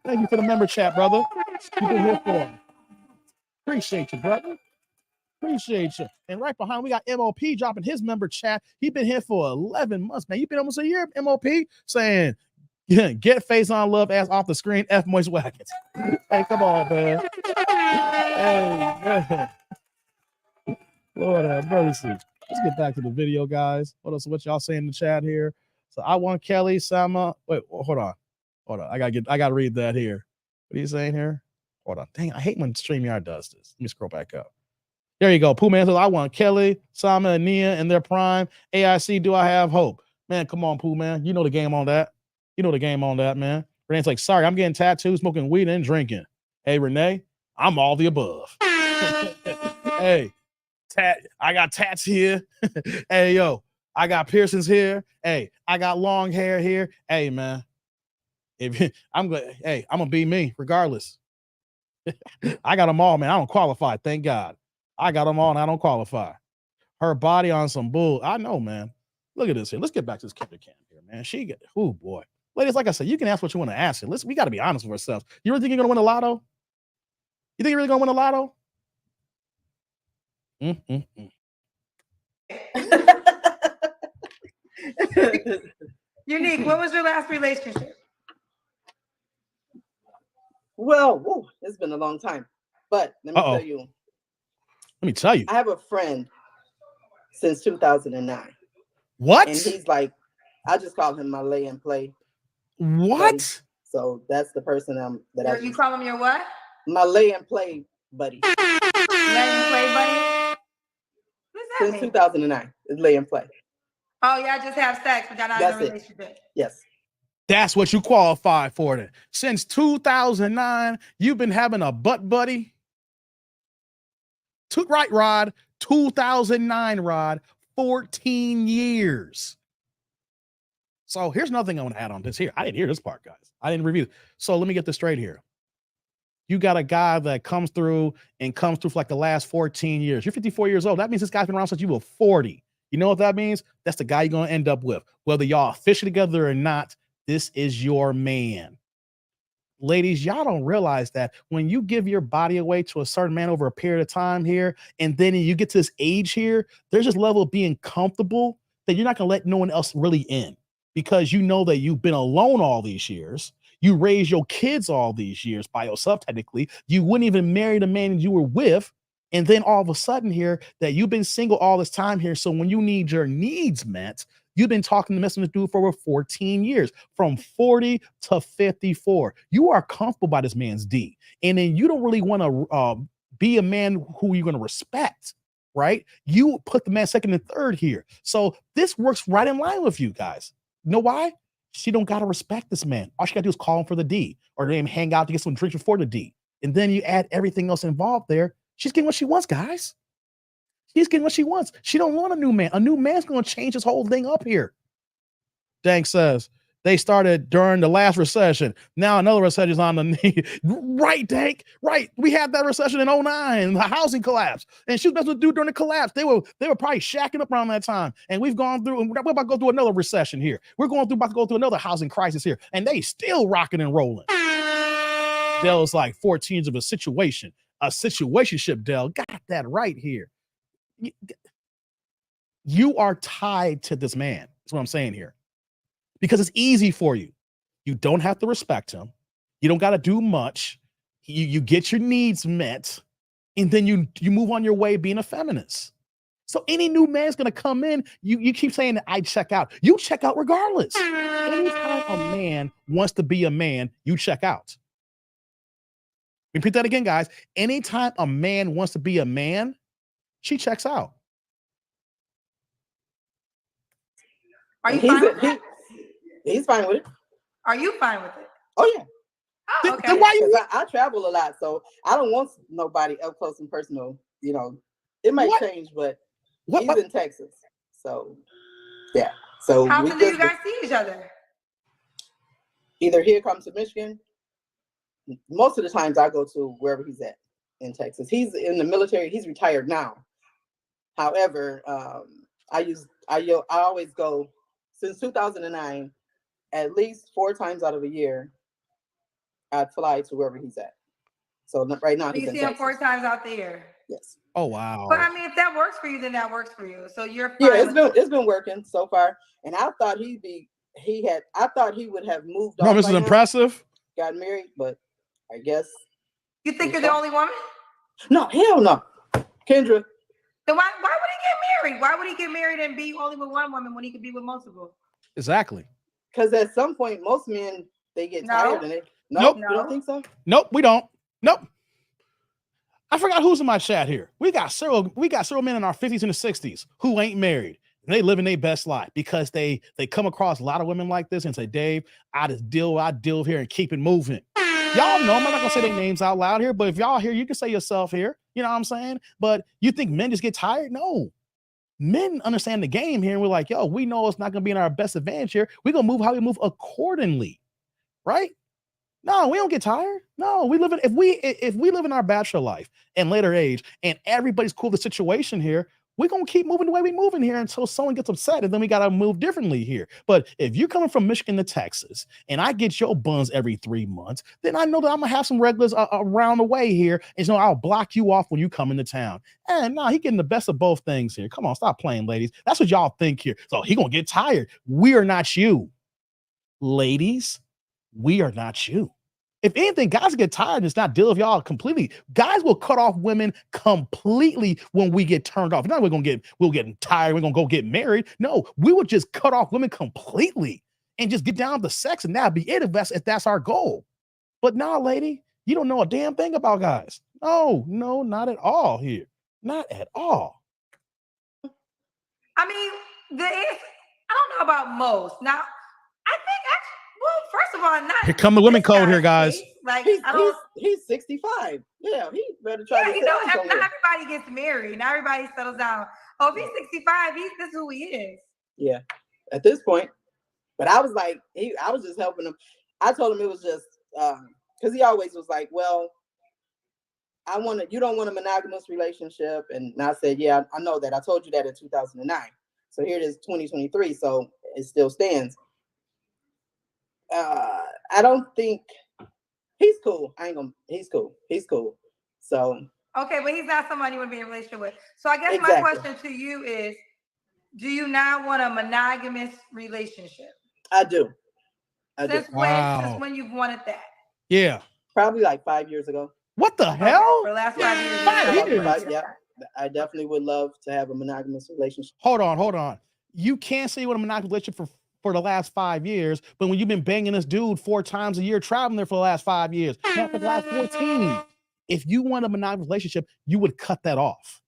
Thank you for the member chat, brother. You've been here for. Appreciate you, brother. Appreciate you. And right behind, we got MOP dropping his member chat. He's been here for 11 months, man. You've been almost a year, MOP, saying, yeah, get face on love ass off the screen, F moist wagons. Hey, come on, man. Hey, man. Lord have mercy. Let's get back to the video, guys. What what y'all saying in the chat here? So I want Kelly, Sama. Wait, hold on. I gotta read that here. What are you saying here? Hold on. Dang, I hate when StreamYard does this. Let me scroll back up. There you go. Pooh Man says, I want Kelly, Sama, and Nia in their prime. AIC, do I have hope? Man, come on, Pooh Man. You know the game on that. Man. Renee's like, sorry, I'm getting tattooed, smoking weed, and drinking. Hey, Renee, I'm all the above. Hey. I got tats here. Hey, yo, I got piercings here. Hey, I got long hair here. Hey, man, I'm gonna be me regardless. I got them all, man. I don't qualify. Thank God. I got them all and I don't qualify. Her body on some bull. I know, man. Look at this here. Let's get back to this Kendra Cam here, man. Oh boy. Ladies, like I said, you can ask what you want to ask. We got to be honest with ourselves. You really think you're going to win the lotto? You think you're really going to win the lotto? Unique, what was your last relationship? Well, it's been a long time. But let me tell you. Let me tell you. I have a friend since 2009. What? And he's like, I just call him my lay and play. What? Buddy. So that's the person you call him your what? My lay and play buddy. Lay and play buddy? What does that Since 2009. It's lay and play. Oh, y'all just have sex, but y'all not in a relationship. Yes. That's what you qualify for then. Since 2009, you've been having a butt buddy? Right, Rod. 2009, Rod. 14 years. So here's another thing I want to add on this here. I didn't hear this part, guys. I didn't review. So let me get this straight here. You got a guy that comes through for like the last 14 years. You're 54 years old. That means this guy's been around since you were 40. You know what that means? That's the guy you're going to end up with. Whether y'all officially together or not, this is your man. Ladies, y'all don't realize that when you give your body away to a certain man over a period of time here, and then you get to this age here, there's this level of being comfortable that you're not going to let no one else really in, because you know that you've been alone all these years. You raised your kids all these years by yourself, technically. You wouldn't even marry the man you were with. And then all of a sudden here that you've been single all this time here. So when you need your needs met, you've been talking to messing with this dude for over 14 years, from 40 to 54. You are comfortable by this man's D. And then you don't really want to be a man who you're going to respect, right? You put the man second and third here. So this works right in line with you guys. You know why? She don't got to respect this man. All she got to do is call him for the D, or then hang out to get some drinks before the D. And then you add everything else involved there. She's getting what she wants, guys. She's getting what she wants. She don't want a new man. A new man's going to change this whole thing up here. Dank says they started during the last recession. Now another recession is on the knee. Right, Dank. Right. We had that recession in 2009, the housing collapse. And she was messing with dude during the collapse. They were probably shacking up around that time. And we've gone through, and we're about to go through another recession here. We're about to go through another housing crisis here. And they still rocking and rolling. Dell's like 14s of a situationship, Dell. Got that right here. You are tied to this man. That's what I'm saying here. Because it's easy for you. You don't have to respect him. You don't got to do much. You get your needs met, and then you move on your way being a feminist. So any new man's going to come in, you keep saying that I check out. You check out regardless. Anytime a man wants to be a man, you check out. Repeat that again, guys. Anytime a man wants to be a man, she checks out. Are you fine with it? He's fine with it. Are you fine with it? Oh, yeah. Oh, okay. Then why you? I travel a lot, so I don't want nobody up close and personal. You know, it might change, but he's in Texas. So, yeah. So how often do you guys see each other? Either here comes to Michigan. Most of the times I go to wherever he's at in Texas. He's in the military. He's retired now. However, I always go since 2009, at least 4 times out of a year. I'd fly to wherever he's at. So right now he's in Texas. You see him 4 times out the year. Yes. Oh wow. But I mean, if that works for you, then that works for you. So you're fine. Yeah, it's been working so far. And I thought he would have moved on. No, this is impressive. Got married, but I guess. You think you're the only woman? No, hell no. Kendra. Then why would he get married? Why would he get married and be only with one woman when he could be with multiple? Exactly. Because at some point, most men, they get tired and they. Nope. You don't think so? Nope, we don't. Nope. I forgot who's in my chat here. We got several men in our 50s and the 60s who ain't married. And they living their best life because they come across a lot of women like this and say, Dave, I deal here and keep it moving. Y'all know, I'm not gonna say their names out loud here, but if y'all here, you can say yourself here. You know what I'm saying? But you think men just get tired? No. Men understand the game here, and we're like, yo, we know it's not gonna be in our best advantage here. We're gonna move how we move accordingly, right? No, we don't get tired. No, we live in if we live in our bachelor life and later age, and everybody's cool with the situation here, we're gonna keep moving the way we move in here until someone gets upset, and then we gotta move differently here. But if you're coming from Michigan to Texas, and I get your buns every 3 months, then I know that I'm gonna have some regulars around the way here, and so I'll block you off when you come into town. And no, he getting the best of both things here. Come on, stop playing, ladies. That's what y'all think here. So he gonna get tired. We are not you, ladies. We are not you. If anything, guys get tired and it's not deal with y'all completely. Guys will cut off women completely when we get turned off. Not we're getting tired, we're gonna go get married. No, we would just cut off women completely and just get down to sex, and that'd be it if that's our goal. But nah, lady, you don't know a damn thing about guys. No, not at all here. Not at all. I mean, I don't know about most. Now, I think well, first of all, not here come the women code here, guys. Like he's 65. Yeah, he better try to. Not everybody gets married. Not everybody settles down. Oh, if he's 65, this is who he is. Yeah, at this point. But I was like, I was just helping him. I told him it was just because he always was like, well, you don't want a monogamous relationship, and I said, yeah, I know that. I told you that in 2009. So here it is, 2023. So it still stands. I don't think he's cool. He's cool. So okay, but he's not somebody you want to be in a relationship with. So I guess exactly. My question to you is, do you not want a monogamous relationship? I do. Since when you've wanted that? Yeah. Probably like 5 years ago. What the hell? For the last 5 years. 5 years. Yeah. I definitely would love to have a monogamous relationship. Hold on. You can't say you want a monogamous relationship for the last 5 years, but when you've been banging this dude 4 times a year, traveling there for the last 5 years, not for the last 14. If you want a monogamous relationship, you would cut that off.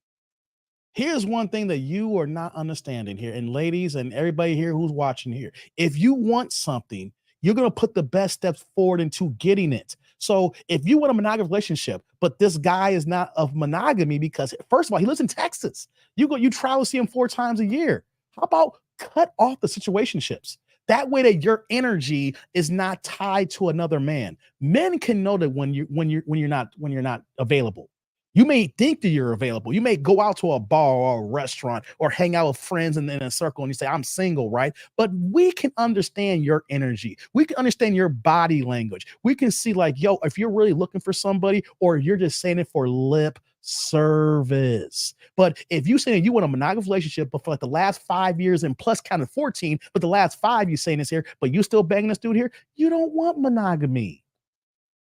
Here's one thing that you are not understanding here, and ladies and everybody here who's watching here. If you want something, you're going to put the best steps forward into getting it. So if you want a monogamous relationship, but this guy is not of monogamy because, first of all, he lives in Texas. You travel to see him 4 times a year. How about cut off the situationships? That way that your energy is not tied to another man. Men can know that when you're not available. You may think that you're available. You may go out to a bar or a restaurant or hang out with friends in a circle and you say, I'm single, right? But we can understand your energy. We can understand your body language. We can see like, yo, if you're really looking for somebody or you're just saying it for lip service. But if you say you want a monogamous relationship, but for like the last 5 years and plus kind of 14, but the last 5 you saying this here, but you still banging this dude here, you don't want monogamy.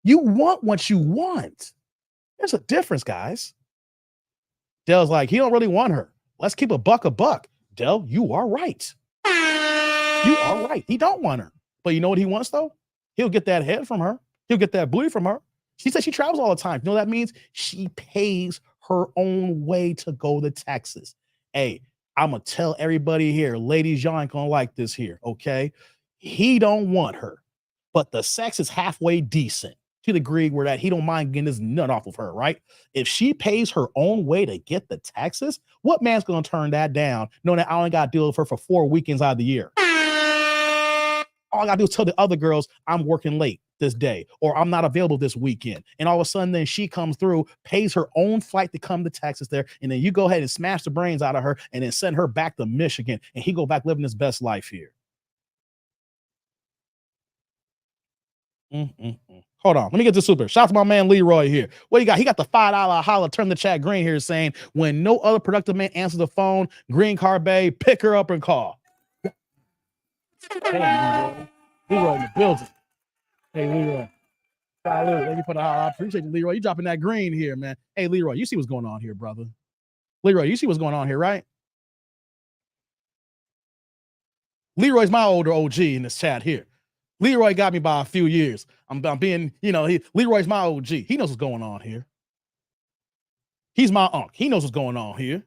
You want what you want. There's a difference, guys. Dell's like, he don't really want her. Let's keep a buck. Dell, you are right. You are right. He don't want her. But you know what he wants, though? He'll get that head from her. He'll get that booty from her. She says she travels all the time. You know what that means? She pays her own way to go to Texas. Hey, I'm going to tell everybody here, ladies, y'all ain't going to like this here, okay? He don't want her, but the sex is halfway decent to the degree where that he don't mind getting his nut off of her, right? If she pays her own way to get to Texas, what man's going to turn that down knowing that I only got to deal with her for 4 weekends out of the year? All I got to do is tell the other girls I'm working late this day or I'm not available this weekend. And all of a sudden then she comes through, pays her own flight to come to Texas there. And then you go ahead and smash the brains out of her and then send her back to Michigan. And he go back living his best life here. Hold on. Let me get to super. Shout out to my man Leroy here. What you got? He got the $5 holla. Turn the chat green here saying, when no other productive man answers the phone, green card bay, pick her up and call. Hey, Leroy in the building. Hey, Leroy. Thank you for the holla. I appreciate you, Leroy. You dropping that green here, man. Hey, Leroy, you see what's going on here, brother. Leroy, you see what's going on here, right? Leroy's my older OG in this chat here. Leroy got me by a few years. I'm being, Leroy's my OG. He knows what's going on here. He's my uncle. He knows what's going on here.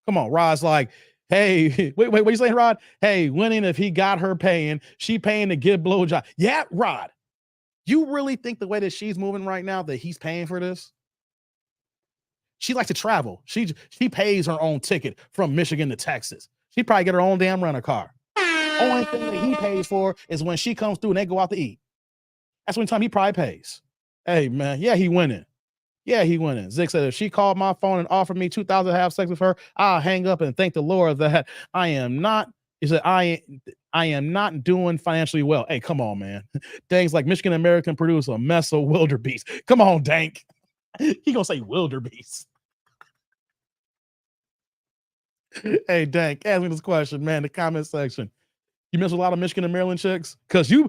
Come on, Rod's like, hey, wait, what you saying, Rod? Hey, winning if he got her paying, she paying to get blowjob. Yeah, Rod, you really think the way that she's moving right now that he's paying for this? She likes to travel. She pays her own ticket from Michigan to Texas. She probably get her own damn rental car. Only thing that he pays for is when she comes through and they go out to eat. That's when time he probably pays. Hey, man, yeah, he winning. Yeah, he winning. Zick said, if she called my phone and offered me $2,000 to have sex with her, I'll hang up and thank the Lord that I am not. He said, I am not doing financially well. Hey, come on, man. Dank's like Michigan American produce a mess of wildebeest. Come on, Dank. He gonna say wildebeest. Hey, Dank, ask me this question, man. The comment section. You miss a lot of Michigan and Maryland chicks? Because you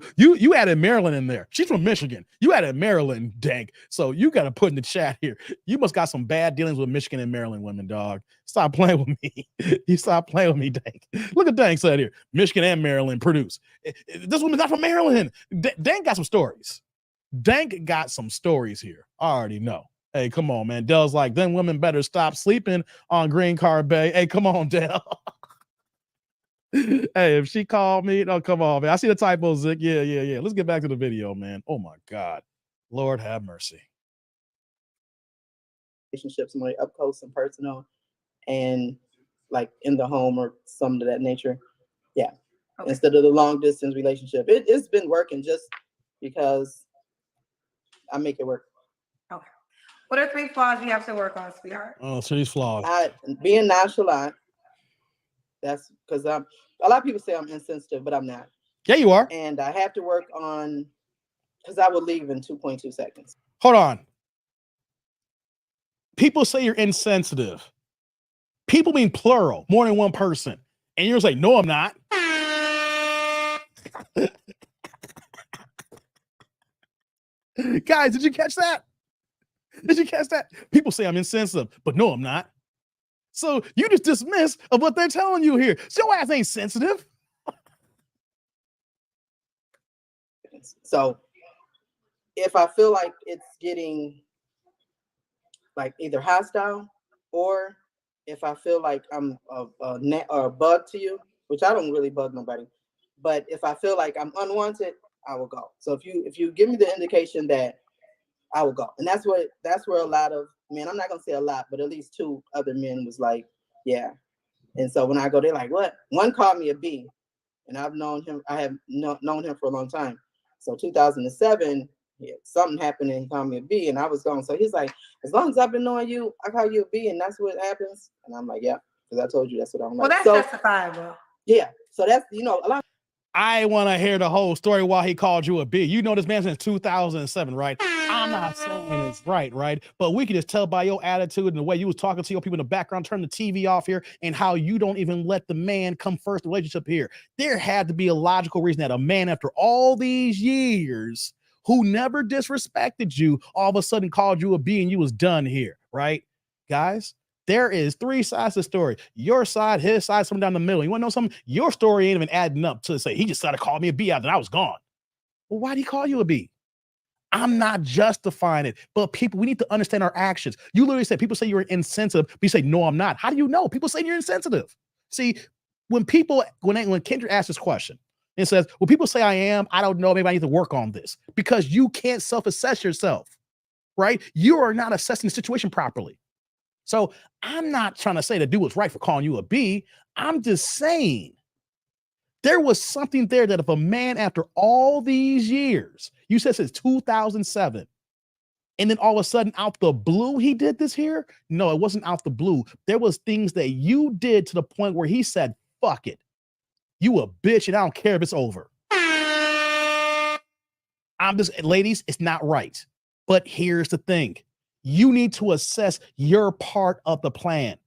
added Maryland in there. She's from Michigan. You added Maryland, Dank. So you got to put in the chat here. You must got some bad dealings with Michigan and Maryland women, dog. Stop playing with me. You stop playing with me, Dank. Look at Dank said here. Michigan and Maryland produce. This woman's not from Maryland. Dank got some stories. Dank got some stories here. I already know. Hey, come on, man. Dell's like, then women better stop sleeping on Green Card Bay. Hey, come on, Dell. Hey, if she called me, no, come on, man. I see the typo, Zick. Yeah. Let's get back to the video, man. Oh my God. Lord have mercy. Relationships more up close and personal and like in the home or something of that nature. Yeah. Okay. Instead of the long distance relationship. It's been working just because I make it work. Okay. What are 3 flaws you have to work on, sweetheart? Oh, so these flaws. Being nonchalant. That's because a lot of people say I'm insensitive, but I'm not. Yeah, you are. And I have to work on, because I would leave in 2.2 seconds. Hold on. People say you're insensitive. People mean plural, more than one person. And you're just like, no, I'm not. Guys, did you catch that? Did you catch that? People say I'm insensitive, but no, I'm not. So you just dismiss of what they're telling you here. So your ass ain't sensitive. So if I feel like it's getting like either hostile, or if I feel like I'm a bug to you, which I don't really bug nobody, but if I feel like I'm unwanted, I will go. So if you give me the indication that, I will go. And that's where a lot of men, I'm not gonna say a lot, but at least 2 other men was like, yeah. And so when I go, they're like, what? One called me a B, and I've known him. I have known him for a long time. So 2007, something happened and he called me a B, and I was gone. So he's like, as long as I've been knowing you, I call you a B, and that's what happens. And I'm like, yeah, because I told you that's what I'm like. Well, that's justifiable. Yeah. So that's, a lot. I want to hear the whole story why he called you a B. You know this man since 2007, right? I'm not saying it's right? But we can just tell by your attitude and the way you was talking to your people in the background, turn the TV off here, and how you don't even let the man come first in the relationship here. There had to be a logical reason that a man, after all these years, who never disrespected you, all of a sudden called you a B and you was done here, right? Guys, there is 3 sides to the story. Your side, his side, something down the middle. You want to know something? Your story ain't even adding up to say he just started calling me a B after I was gone. Well, why did he call you a B? I'm not justifying it, but people, we need to understand our actions. You literally said people say you're insensitive, but you say, no, I'm not. How do you know? People say you're insensitive. See, when Kendra asks this question, it says, well, people say I am, I don't know, maybe I need to work on this, because you can't self-assess yourself, right? You are not assessing the situation properly. So I'm not trying to say the dude was right for calling you a B. I'm just saying there was something there that if a man, after all these years, you said since 2007, and then all of a sudden out the blue, he did this here. No, it wasn't out the blue. There was things that you did to the point where he said, fuck it. You a bitch and I don't care if it's over. Ladies, it's not right. But here's the thing. You need to assess your part of the plan.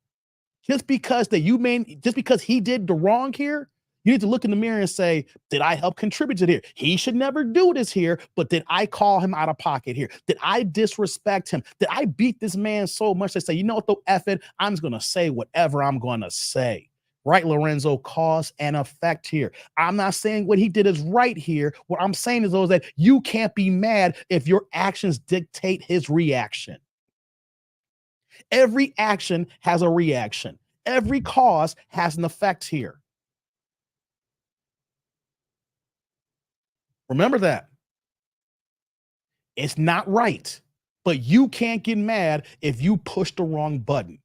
Just because he did the wrong here, you need to look in the mirror and say, did I help contribute to it here? He should never do this here, but did I call him out of pocket here? Did I disrespect him? Did I beat this man so much that say, you know what, though, F it, I'm just going to say whatever I'm going to say. Right, Lorenzo? Cause and effect here. I'm not saying what he did is right here. What I'm saying is that you can't be mad if your actions dictate his reaction. Every action has a reaction. Every cause has an effect here. Remember that. It's not right, but you can't get mad if you push the wrong button.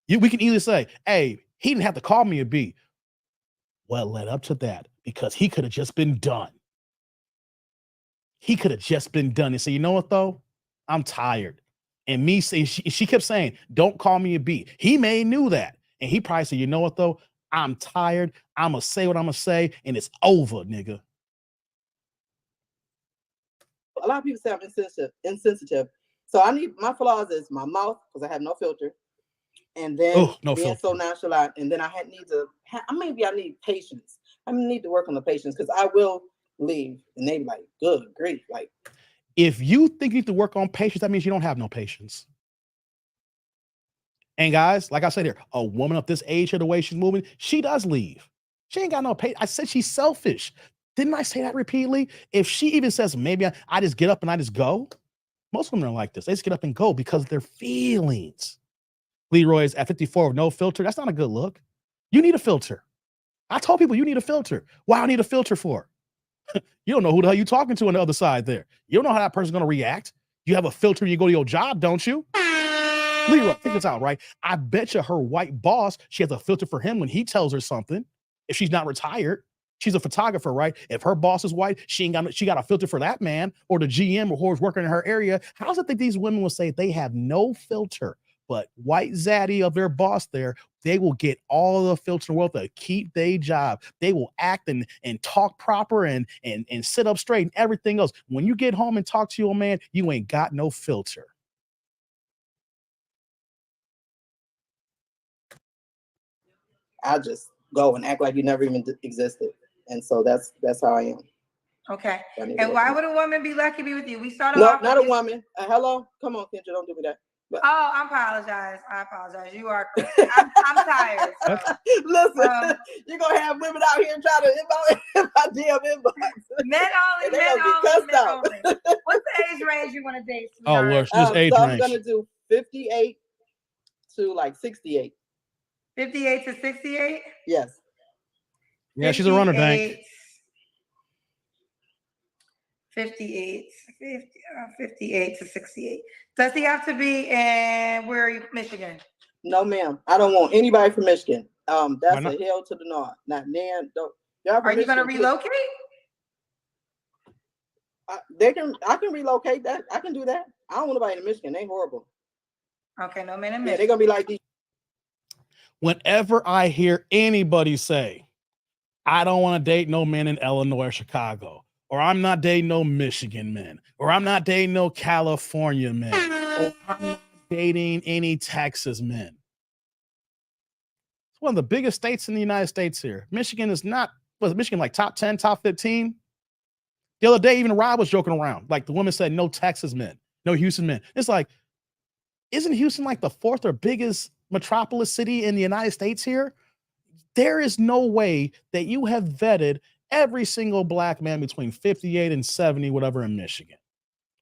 We can either say, hey, he didn't have to call me a B. Well, led up to that because he could have just been done. He could have just been done and say, you know what though? I'm tired. And me say she kept saying, don't call me a B. He may knew that. And he probably said, you know what though? I'm tired. I'm gonna say what I'm gonna say, and it's over, nigga. A lot of people say I'm insensitive. So I need my flaws is my mouth because I have no filter, and then being so nonchalant, and then I need patience. I need to work on the patience because I will leave, and they be like, good grief, like. If you think you need to work on patience, that means you don't have no patience. And guys, like I said here, a woman of this age here, the way she's moving, she does leave. She ain't got no patience. I said she's selfish. Didn't I say that repeatedly? If she even says, maybe I just get up and I just go, most women are like this. They just get up and go because of their feelings. Leroy's at 54 with no filter. That's not a good look. You need a filter. I told people you need a filter. Why do I need a filter for? You don't know who the hell you're talking to on the other side there. You don't know how that person's going to react. You have a filter when you go to your job, don't you? Leroy, think this out, right? I bet you her white boss, she has a filter for him when he tells her something. If she's not retired, she's a photographer, right? If her boss is white, she got a filter for that man or the GM or who's working in her area. How does it think these women will say they have no filter? But white zaddy of their boss there, they will get all the filter in the world to keep their job. They will act and talk proper and sit up straight and everything else. When you get home and talk to your man, you ain't got no filter. I just go and act like you never even existed. And so that's how I am. Okay. And why would a woman be lucky to be with you? We started off. Not a woman. Hello? Come on, Kendra, don't do me that. But, I apologize. You are correct. I'm tired. So. Listen, you're gonna have women out here trying to inbox DM inbox. Men only. What's the age range you want to date? Oh, Lord, this age so range. I'm gonna do 58 to like 68. 58 to 68? Yes. Yeah, she's a runner bank. 58 to 68. Does he have to be in, where are you, Michigan? No, ma'am. I don't want anybody from Michigan. That's a hill to the north. Not nan. Are you going to relocate? I can relocate that. I can do that. I don't want nobody in Michigan. They horrible. Okay, no men in Michigan. Yeah, they're going to be like these. Whenever I hear anybody say, I don't want to date no men in Illinois or Chicago, or I'm not dating no Michigan men, or I'm not dating no California men, or I'm not dating any Texas men. It's one of the biggest states in the United States here. Michigan is not, was Michigan like top 10, top 15? The other day, even Rob was joking around. Like the woman said, no Texas men, no Houston men. It's like, isn't Houston like the fourth or biggest metropolis city in the United States here? There is no way that you have vetted every single black man between 58 and 70, whatever, in Michigan.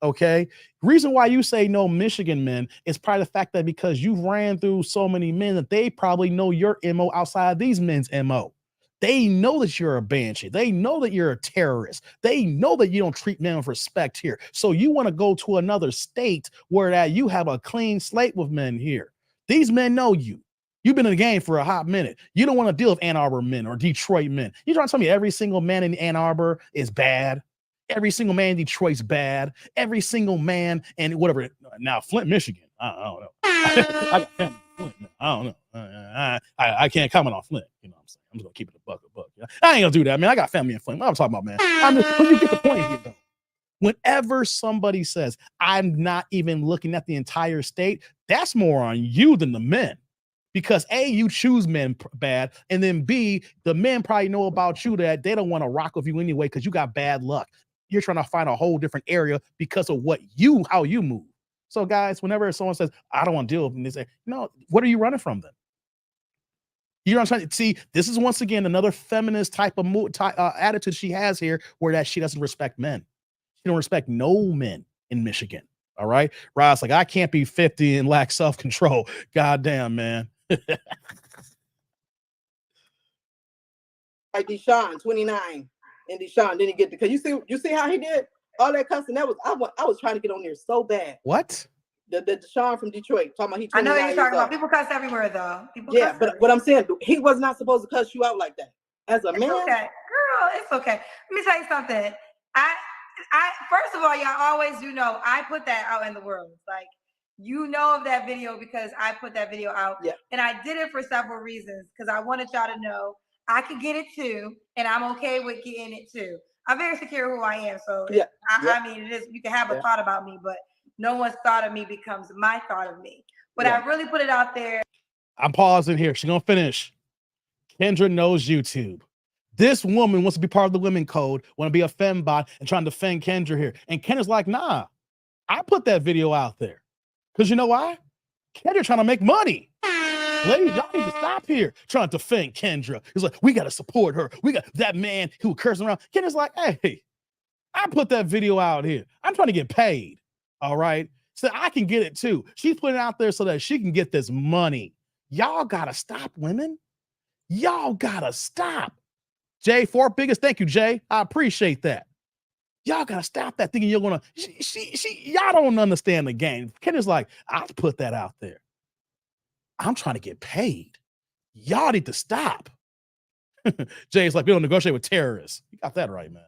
Okay. Reason why you say no Michigan men is probably the fact that because you ran through so many men that they probably know your MO outside of these men's MO. They know that you're a banshee. They know that you're a terrorist. They know that you don't treat men with respect here. So you want to go to another state where that you have a clean slate with men here. These men know you. You've been in the game for a hot minute. You don't want to deal with Ann Arbor men or Detroit men. You're trying to tell me every single man in Ann Arbor is bad? Every single man in Detroit's bad? Every single man and whatever. Now, Flint, Michigan. I don't know. I don't know. I can't comment on Flint. You know what I'm saying? I'm just going to keep it a buck. I ain't going to do that, man. I got family in Flint. What I'm talking about, man. You get the point here, though. Whenever somebody says, I'm not even looking at the entire state, that's more on you than the men. Because A, you choose men bad, and then B, the men probably know about you that they don't want to rock with you anyway because you got bad luck. You're trying to find a whole different area because of how you move. So guys, whenever someone says, I don't want to deal with them, they say, no, what are you running from then? You know what I'm trying to see? This is once again another feminist type of attitude she has here, where that she doesn't respect men. She don't respect no men in Michigan. All right. Rod's like, I can't be 50 and lack self-control. Goddamn, man. Like Deshaun, 29, and Deshaun didn't get because you see how he did all that cussing. That was I was trying to get on there so bad. What? The Deshaun from Detroit talking about he. I know you're talking about. People cuss everywhere though. Yeah, but what I'm saying, he was not supposed to cuss you out like that as a man. Okay, girl, it's okay. Let me tell you something. First of all, y'all always do know I put that out in the world. Like, you know of that video because I put that video out. Yeah. And I did it for several reasons because I wanted y'all to know I could get it too, and I'm okay with getting it too. I'm very secure who I am. So Yeah. I mean, it is, you can have a thought about me, but no one's thought of me becomes my thought of me. But I really put it out there. I'm pausing here. She's gonna finish. Kendra knows YouTube. This woman wants to be part of the women code, want to be a fembot and trying to defend Kendra here. And Kendra's like, nah, I put that video out there. Because you know why? Kendra trying to make money. Ladies, y'all need to stop here trying to defend Kendra. He's like, we got to support her. We got that man who cursing around. Kendra's like, hey, I put that video out here. I'm trying to get paid. All right. So I can get it too. She's putting it out there so that she can get this money. Y'all got to stop, women. Y'all got to stop. Jay, fourth biggest. Thank you, Jay. I appreciate that. Y'all got to stop that thinking you're going to, y'all don't understand the game. Kendra's like, I put that out there. I'm trying to get paid. Y'all need to stop. Jay's like, we don't negotiate with terrorists. You got that right, man.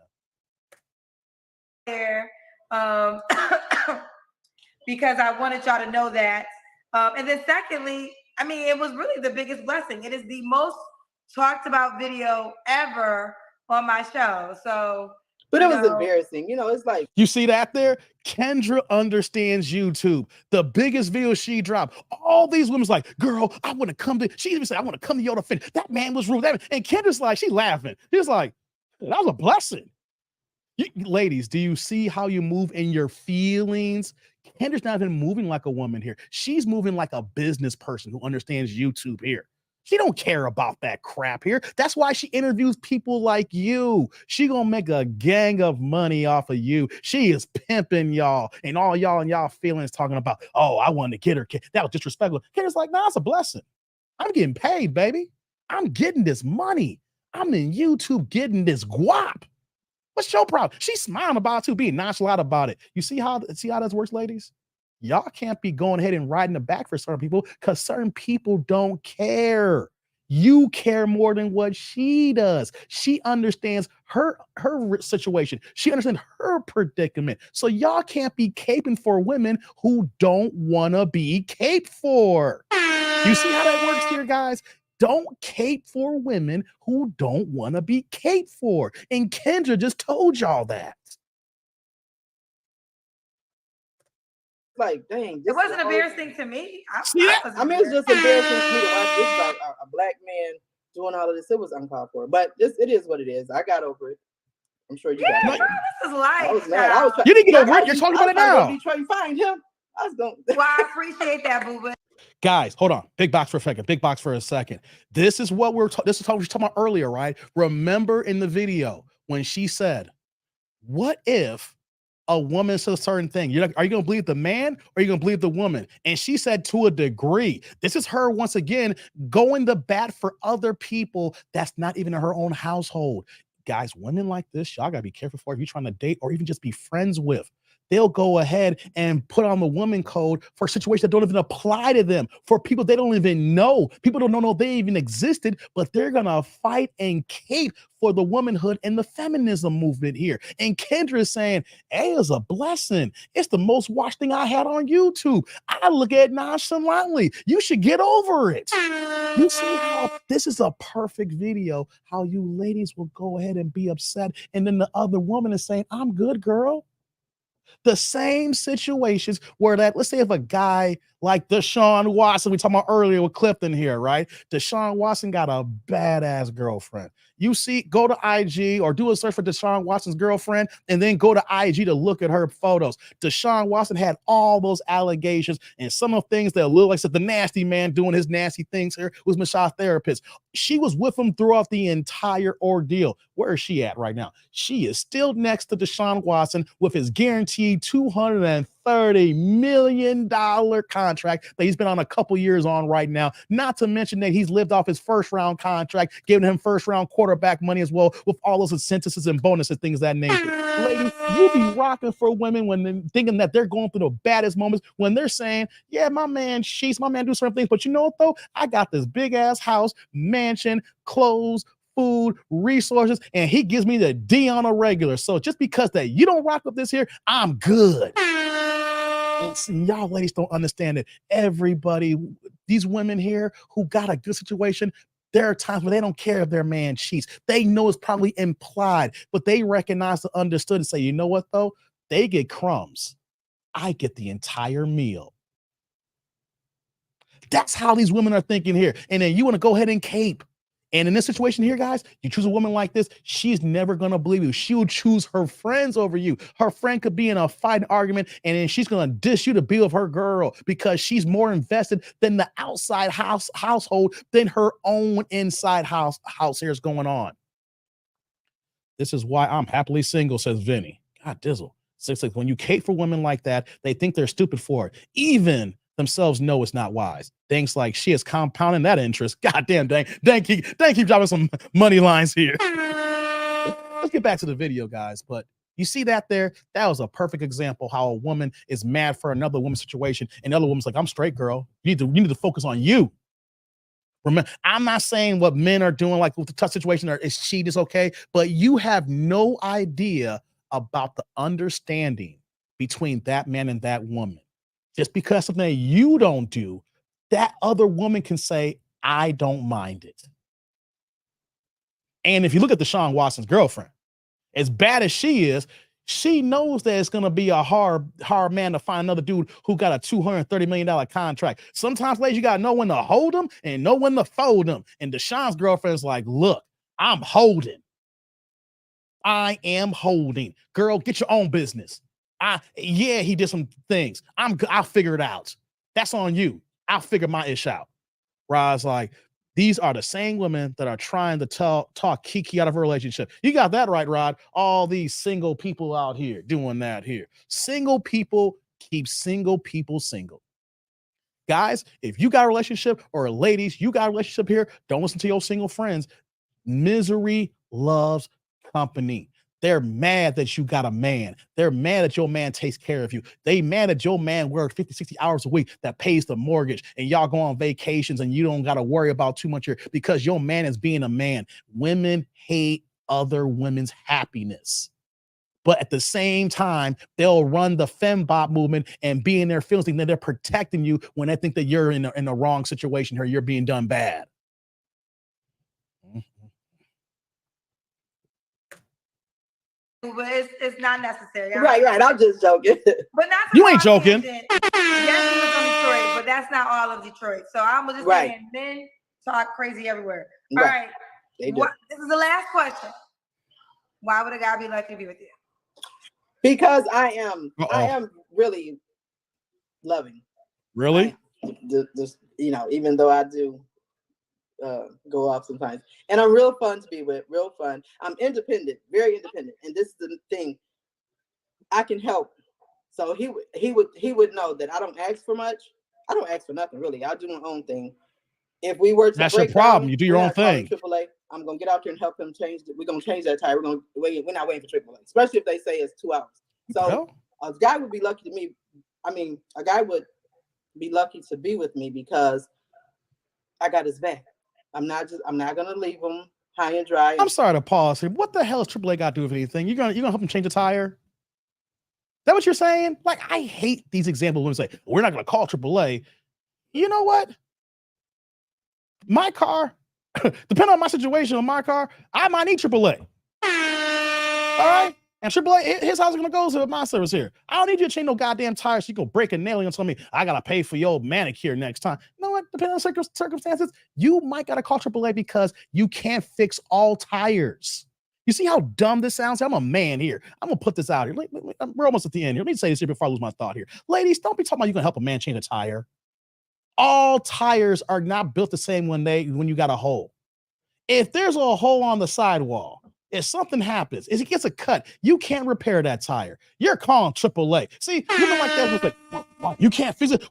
There, because I wanted y'all to know that. And then secondly, I mean, it was really the biggest blessing. It is the most talked about video ever on my show. So, but it was embarrassing. You know, it's like, you see that there? Kendra understands YouTube. The biggest video she dropped. All these women's like, girl, I want to come to, she even said, I want to come to your defense. That man was rude. And Kendra's like, she laughing. She's like, that was a blessing. Ladies, do you see how you move in your feelings? Kendra's not even moving like a woman here. She's moving like a business person who understands YouTube here. She don't care about that crap here. That's why she interviews people like you. She gonna make a gang of money off of you. She is pimping y'all and all y'all and y'all feelings talking about, oh, I wanted to get her. That was disrespectful. Kendra's like, nah, it's a blessing. I'm getting paid, baby. I'm getting this money. I'm in YouTube getting this guap. What's your problem? She's smiling about it too, being nonchalant about it. You see how this works, ladies? Y'all can't be going ahead and riding the back for certain people because certain people don't care. You care more than what she does. She understands her situation. She understands her predicament. So y'all can't be caping for women who don't want to be caped for. You see how that works here, guys? Don't cape for women who don't want to be caped for. And Kendra just told y'all that. Like, dang. It wasn't embarrassing to me. I mean, it's just embarrassing to me to watch this, like a black man doing all of this. It was uncalled for. But it is what it is. I got over it. I'm sure you got it. This is life. I was mad. You didn't get over it. You're talking about it now. Detroit, find him. I was going. Well, I appreciate that, boo. Guys, hold on. Big box for a second. Big box for a second. This is what this is what we were talking about earlier, right? Remember in the video when she said, what if a woman says a certain thing? Are you going to believe the man or are you going to believe the woman? And she said to a degree. This is her once again going to bat for other people that's not even in her own household. Guys, women like this, y'all got to be careful for if you're trying to date or even just be friends with. They'll go ahead and put on the woman code for situations that don't even apply to them, for people they don't even know. People don't know they even existed, but they're going to fight and cape for the womanhood and the feminism movement here. And Kendra is saying, hey, it's a blessing. It's the most watched thing I had on YouTube. I look at it nonchalantly. You should get over it. You see how this is a perfect video, how you ladies will go ahead and be upset. And then the other woman is saying, I'm good, girl. The same situations where that, let's say if a guy like Deshaun Watson, we talked about earlier with Clifton here, right? Deshaun Watson got a badass girlfriend. You see, go to IG or do a search for Deshaun Watson's girlfriend and then go to IG to look at her photos. Deshaun Watson had all those allegations and some of the things that look like the nasty man doing his nasty things here was Michelle's therapist. She was with him throughout the entire ordeal. Where is she at right now? She is still next to Deshaun Watson with his guaranteed $230 million contract that he's been on a couple years on right now. Not to mention that he's lived off his first round contract, giving him first round quarterback money as well with all those incentives and bonuses, things of that nature. Ladies, you be rocking for women when they're thinking that they're going through the baddest moments when they're saying, yeah, my man cheats, my man do certain things, but you know what though? I got this big ass house, mansion, clothes, food, resources, and he gives me the D on a regular. So just because that you don't rock with this here, I'm good. And see, y'all ladies don't understand it. Everybody, these women here who got a good situation, there are times where they don't care if their man cheats. They know it's probably implied, but they recognize the understood and say, you know what, though? They get crumbs. I get the entire meal. That's how these women are thinking here. And then you want to go ahead and cape. And in this situation here, guys, you choose a woman like this, she's never going to believe you. She'll choose her friends over you. Her friend could be in a fighting argument, and then she's going to dish you to be with her girl because she's more invested than the outside household than her own inside house here is going on. This is why I'm happily single, says Vinny. God dizzle. 6 when you cape for women like that, they think they're stupid for it. Even themselves know it's not wise. Things like she is compounding that interest. God damn, dang, keep dropping some money lines here. Let's get back to the video, guys. But you see that there? That was a perfect example how a woman is mad for another woman's situation, and the other woman's like, I'm straight, girl. You need to focus on you. Remember, I'm not saying what men are doing, like with the tough situation, or is cheat is okay, but you have no idea about the understanding between that man and that woman. Just because something that you don't do, that other woman can say, I don't mind it. And if you look at Deshaun Watson's girlfriend, as bad as she is, she knows that it's going to be a hard man to find another dude who got a $230 million contract. Sometimes, ladies, you got to know when to hold them and know when to fold them. And Deshaun's girlfriend's like, look, I'm holding. I am holding. Girl, get your own business. Yeah, he did some things. I'll figure it out. That's on you. I'll figure my ish out. Rod's like, these are the same women that are trying to talk Kiki out of a relationship. You got that right, Rod. All these single people out here doing that here. Single people keep single people single. Guys, if you got a relationship, or ladies, you got a relationship here, don't listen to your single friends. Misery loves company. They're mad that you got a man. They're mad that your man takes care of you. They mad that your man works 50, 60 hours a week that pays the mortgage, and y'all go on vacations and you don't got to worry about too much here because your man is being a man. Women hate other women's happiness. But at the same time, they'll run the fembot movement and be in their feelings, thinking that they're protecting you when they think that you're in the wrong situation or you're being done bad. But it's not necessary. Right. I'm just joking. But not you ain't joking. Yes, he was from Detroit, but that's not all of Detroit. So I'm just saying, men talk crazy everywhere. All right. This is the last question. Why would a guy be lucky to be with you? Because I am really loving. Really? Just even though I do go off sometimes, and I'm real fun to be with, real fun. I'm independent, very independent, and this is the thing. I can help, so he would know that I don't ask for much. I don't ask for nothing really. I'll do my own thing. If we were to that's your problem. You do your own thing. AAA, I'm gonna get out there and help him change. We're gonna change that tire. We're not waiting for AAA, especially if they say it's 2 hours. So a guy would be lucky to me. I mean, a guy would be lucky to be with me because I got his back. I'm not gonna leave him high and dry. I'm sorry to pause here. What the hell is AAA got to do with anything? You're gonna help him change a tire? Is that what you're saying? Like, I hate these examples when they say we're not gonna call AAA. You know what? My car, depending on my situation on my car, I might need AAA. All right? And AAA, here's how it's gonna go with my service here. I don't need you to change no goddamn tires. So you go break a nail and tell me I gotta pay for your manicure next time. You know what? Depending on circumstances, you might gotta call AAA because you can't fix all tires. You see how dumb this sounds? I'm a man here. I'm gonna put this out here. We're almost at the end here. Let me say this here before I lose my thought here. Ladies, don't be talking about you gonna help a man change a tire. All tires are not built the same when you got a hole. If there's a hole on the sidewall, if something happens, if it gets a cut, you can't repair that tire. You're calling AAA. See, women like that, like, you can't fix it.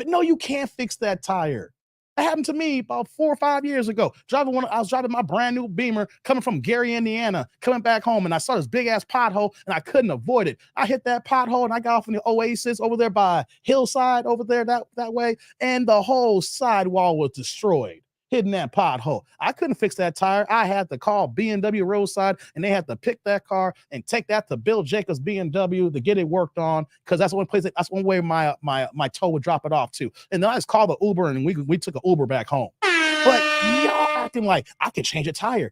No, you can't fix that tire. That happened to me about 4 or 5 years ago. I was driving my brand new Beamer coming from Gary, Indiana, coming back home, and I saw this big ass pothole, and I couldn't avoid it. I hit that pothole, and I got off in the Oasis over there by Hillside over there that way, and the whole sidewall was destroyed. hitting that pothole. I couldn't fix that tire. I had to call BMW roadside, and they had to pick that car and take that to Bill Jacobs BMW to get it worked on, because that's one place. That's one way my tow would drop it off to. And then I just called the Uber, and we took an Uber back home. But y'all acting like I can change a tire.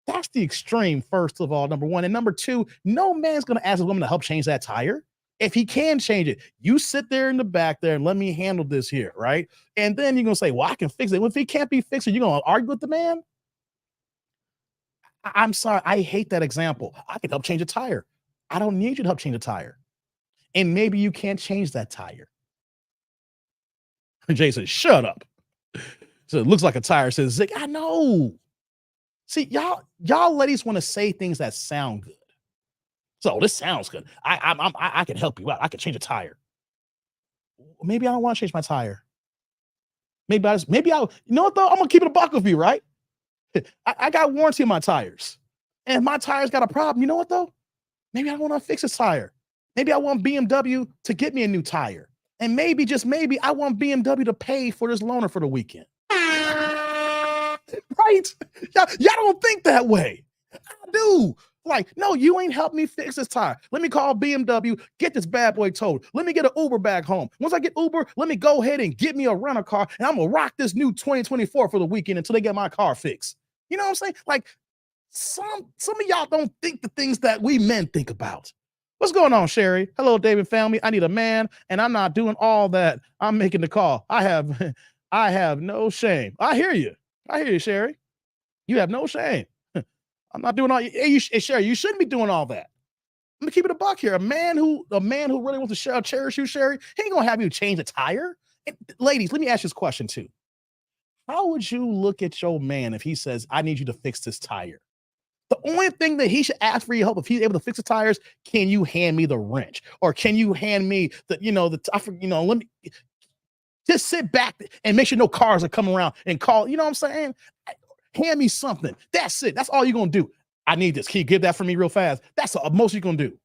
That's the extreme, first of all, number one. And number two, no man's going to ask a woman to help change that tire. If he can change it, you sit there in the back there and let me handle this here, right? And then you're going to say, well, I can fix it. Well, if he can't be fixed, you're going to argue with the man? I'm sorry. I hate that example. I can help change a tire. I don't need you to help change a tire. And maybe you can't change that tire. Jason, shut up. So it looks like a tire says, Zig, I know. See, y'all ladies want to say things that sound good. So this sounds good. I can help you out. I can change a tire. Maybe I don't want to change my tire. Maybe you know what though? I'm gonna keep it a buck with you, right? I got warranty on my tires. And if my tires got a problem, you know what though? Maybe I want to fix this tire. Maybe I want BMW to get me a new tire. And maybe, just maybe, I want BMW to pay for this loaner for the weekend. Right? Y'all don't think that way. I do. Like, no, you ain't helped me fix this tire. Let me call BMW, get this bad boy towed. Let me get an Uber back home. Once I get Uber, let me go ahead and get me a rental car, and I'm gonna rock this new 2024 for the weekend until they get my car fixed. You know what I'm saying? Like, some of y'all don't think the things that we men think about. What's going on, Sherry? Hello, David family. I need a man, and I'm not doing all that. I'm making the call. I have no shame. I hear you, Sherry. You have no shame. I'm not doing all. Hey, Sherry, you shouldn't be doing all that. Let me keep it a buck here. A man who really wants to cherish you, Sherry, he ain't gonna have you change a tire. And ladies, let me ask you this question too. How would you look at your man if he says, "I need you to fix this tire"? The only thing that he should ask for your help, if he's able to fix the tires, can you hand me the wrench, or can you hand me let me just sit back and make sure no cars are coming around and call. You know what I'm saying? Hand me something. That's it. That's all you're gonna do. I need this. Can you give that for me real fast? That's the most you're gonna do.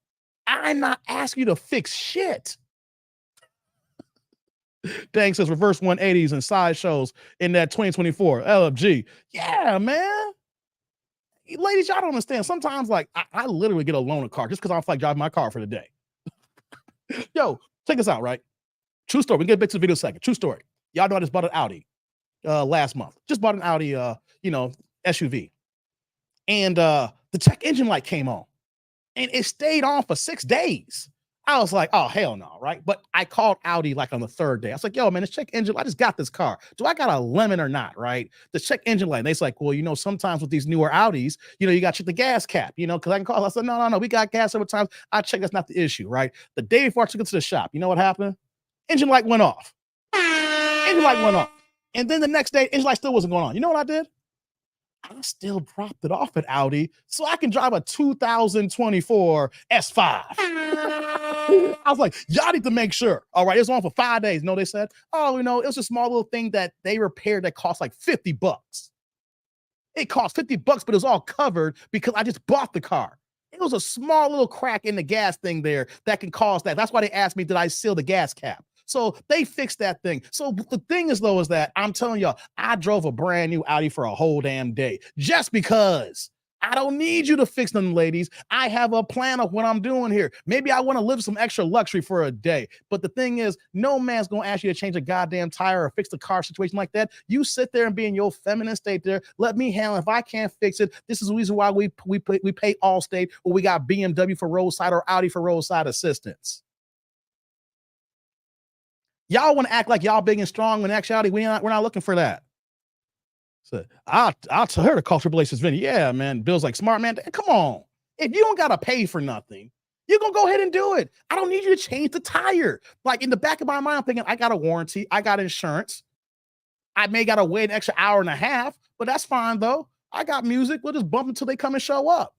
I'm not asking you to fix shit. Dang says reverse 180s and sideshows in that 2024 LFG. Yeah, man. Ladies, y'all don't understand. Sometimes, like, I literally get a loaner car just because I don't feel like driving my car for the day. Yo, check this out, right? True story. We can get back to the video second. True story. Y'all know I just bought an Audi last month. Just bought an Audi, SUV. And the check engine light came on. And it stayed on for 6 days. I was like, oh, hell no, right? But I called Audi like on the third day. I was like, yo, man, this check engine, I just got this car. Do I got a lemon or not, right? The check engine light. And they's like, well, sometimes with these newer Audis, you got to check the gas cap, because I can call. I said, no, we got gas several times. I checked, that's not the issue, right? The day before I took it to the shop, you know what happened? Engine light went off. Engine light went off. And then the next day, engine light still wasn't going on. You know what I did? I still dropped it off at Audi so I can drive a 2024 S5. I was like, y'all need to make sure. All right, it's on for 5 days. No, they said, oh, it was a small little thing that they repaired that cost like $50. It cost $50, but it was all covered because I just bought the car. It was a small little crack in the gas thing there that can cause that. That's why they asked me, did I seal the gas cap? So they fixed that thing. So the thing is, though, is that I'm telling y'all, I drove a brand new Audi for a whole damn day just because. I don't need you to fix them, ladies. I have a plan of what I'm doing here. Maybe I want to live some extra luxury for a day. But the thing is, no man's going to ask you to change a goddamn tire or fix the car situation like that. You sit there and be in your feminine state there. Let me handle it. If I can't fix it, this is the reason why we pay Allstate, or we got BMW for roadside or Audi for roadside assistance. Y'all want to act like y'all big and strong when actuality we're not looking for that. So I'll tell her to call Triple H's Vinny. Yeah, man. Bill's like, smart man. Come on. If you don't gotta pay for nothing, you're gonna go ahead and do it. I don't need you to change the tire. Like, in the back of my mind, I'm thinking, I got a warranty, I got insurance. I may gotta wait an extra hour and a half, but that's fine though. I got music. We'll just bump until they come and show up.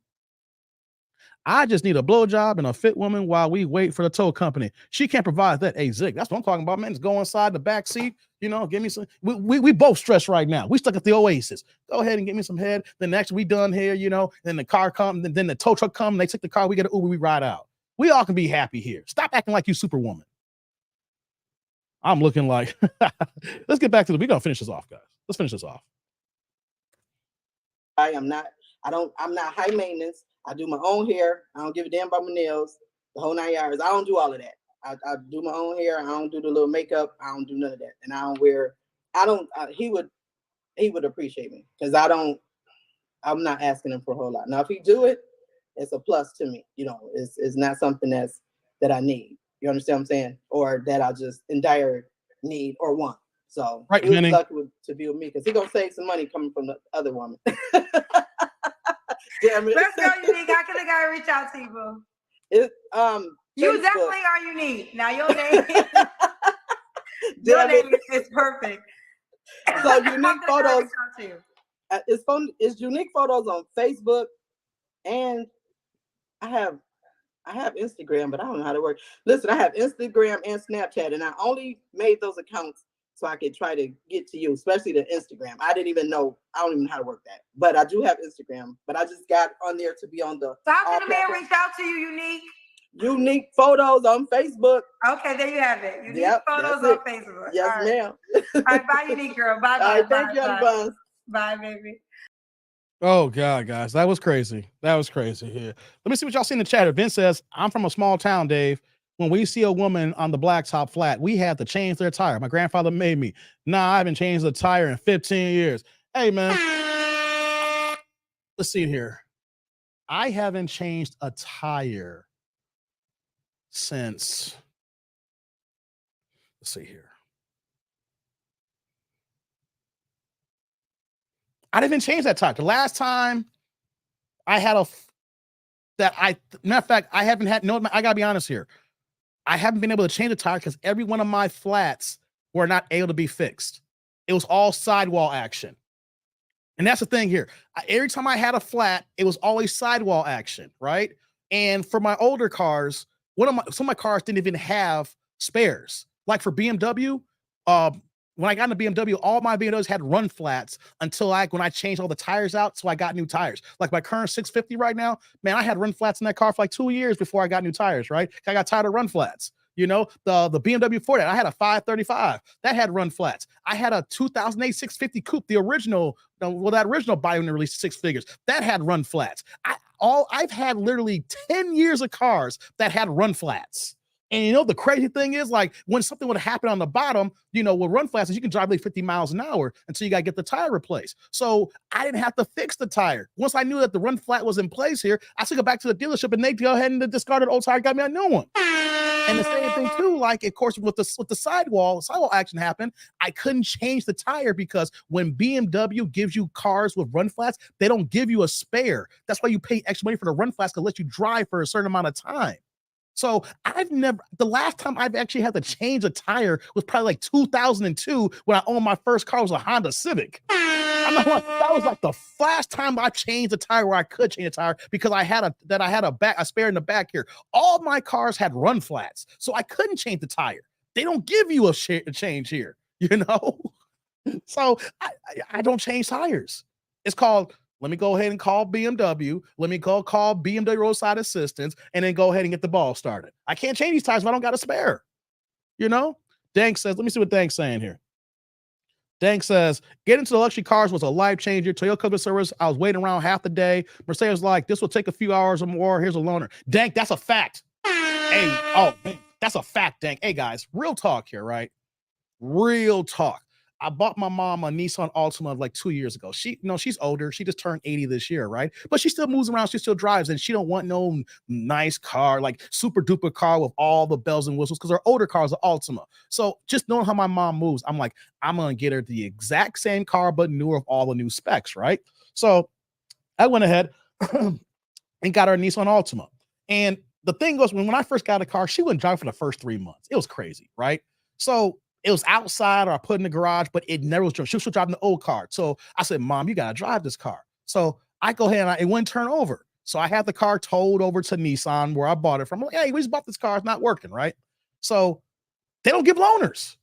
I just need a blowjob and a fit woman while we wait for the tow company. She can't provide that. Hey, Zig, that's what I'm talking about, man. Just go inside the back seat, give me some. We both stressed right now. We stuck at the Oasis. Go ahead and get me some head. Then next we done here, then the car comes, then the tow truck comes, they take the car, we get an Uber, we ride out. We all can be happy here. Stop acting like you Superwoman. I'm looking like, let's get back to we're going to finish this off, guys. Let's finish this off. I'm not high maintenance. I do my own hair. I don't give a damn about my nails, the whole 9 yards. I don't do all of that. I do my own hair. I don't do the little makeup. I don't do none of that. And I don't wear, he would appreciate me because I'm not asking him for a whole lot. Now, if he do it, it's a plus to me. It's not something that I need. You understand what I'm saying? Or that I just in dire need or want. So right, he was lucky to be with me because he's going to save some money coming from the other woman. Damn it. Let's go, Unique. How can a guy reach out to you, boo? You Facebook. Definitely are unique. Now your name, is perfect. So Unique Photos. It's Unique Photos on Facebook, and I have Instagram, but I don't know how to work. Listen, I have Instagram and Snapchat, and I only made those accounts so I could try to get to you, especially the Instagram. I don't even know how to work that, but I do have Instagram. But I just got on there to be on the. So how can a man reach out to you, Unique? Unique Photos on Facebook. Okay, there you have it. Unique Photos on Facebook. Yes, ma'am. All right, bye, Unique girl. Bye, bye. All right, thank you, Buns. Bye, baby. Oh God, guys, that was crazy. That was crazy here. Let me see what y'all see in the chat. Vince says, "I'm from a small town, Dave. When we see a woman on the blacktop flat, we have to change their tire. My grandfather made me. Nah, I haven't changed the tire in 15 years. Hey, man. Let's see here. I haven't changed a tire since, let's see here. I didn't even change that tire. The last time I had matter of fact, I haven't had, no, I gotta be honest here. I haven't been able to change the tire because every one of my flats were not able to be fixed. It was all sidewall action. And that's the thing here. Every time I had a flat, it was always sidewall action, right? And for my older cars, some of my cars didn't even have spares. Like for BMW, when I got into BMW, all my BMWs had run flats until when I changed all the tires out, so I got new tires. Like my current 650 right now, man, I had run flats in that car for like 2 years before I got new tires, right? I got tired of run flats. The BMW before that, I had a 535 that had run flats. I had a 2008 650 coupe, that original body when they released 6 figures, that had run flats. I've had literally 10 years of cars that had run flats. And the crazy thing is, like, when something would happen on the bottom, with run flats, you can drive like 50 miles an hour until you got to get the tire replaced. So I didn't have to fix the tire. Once I knew that the run flat was in place here, I took it back to the dealership and they go ahead and discarded old tire, got me a new one. And the same thing too, like, of course, with the sidewall action happened, I couldn't change the tire because when BMW gives you cars with run flats, they don't give you a spare. That's why you pay extra money for the run flats to let you drive for a certain amount of time. So the last time I've actually had to change a tire was probably like 2002 when I owned my first car. Was a Honda Civic. That was like the last time I changed a tire where I could change a tire because I had a spare in the back here. All my cars had run flats, so I couldn't change the tire. They don't give you a change here, So I don't change tires. It's called, let me go ahead and call BMW. Let me call BMW roadside assistance and then go ahead and get the ball started. I can't change these tires if I don't got a spare. Dank says, let me see what Dank's saying here. Dank says, getting into the luxury cars was a life changer. Toyota customer service, I was waiting around half the day. Mercedes like, this will take a few hours or more. Here's a loaner. Dank, that's a fact. Hey, that's a fact, Dank. Hey, guys, real talk here, right? Real talk. I bought my mom a Nissan Altima like 2 years ago. She's older. She just turned 80 this year, right? But she still moves around. She still drives, and she don't want no nice car, like super duper car with all the bells and whistles, because her older car is an Altima. So just knowing how my mom moves, I'm like, I'm going to get her the exact same car, but newer, with all the new specs, right? So I went ahead and got her a Nissan Altima. And the thing was, when I first got a car, she wouldn't drive for the first 3 months. It was crazy, right? So it was outside or I put in the garage, but it never was driving. She was still driving the old car. So I said, Mom, you got to drive this car. So I go ahead and it wouldn't turn over. So I had the car towed over to Nissan where I bought it from. I'm like, hey, we just bought this car. It's not working, right? So they don't give loaners.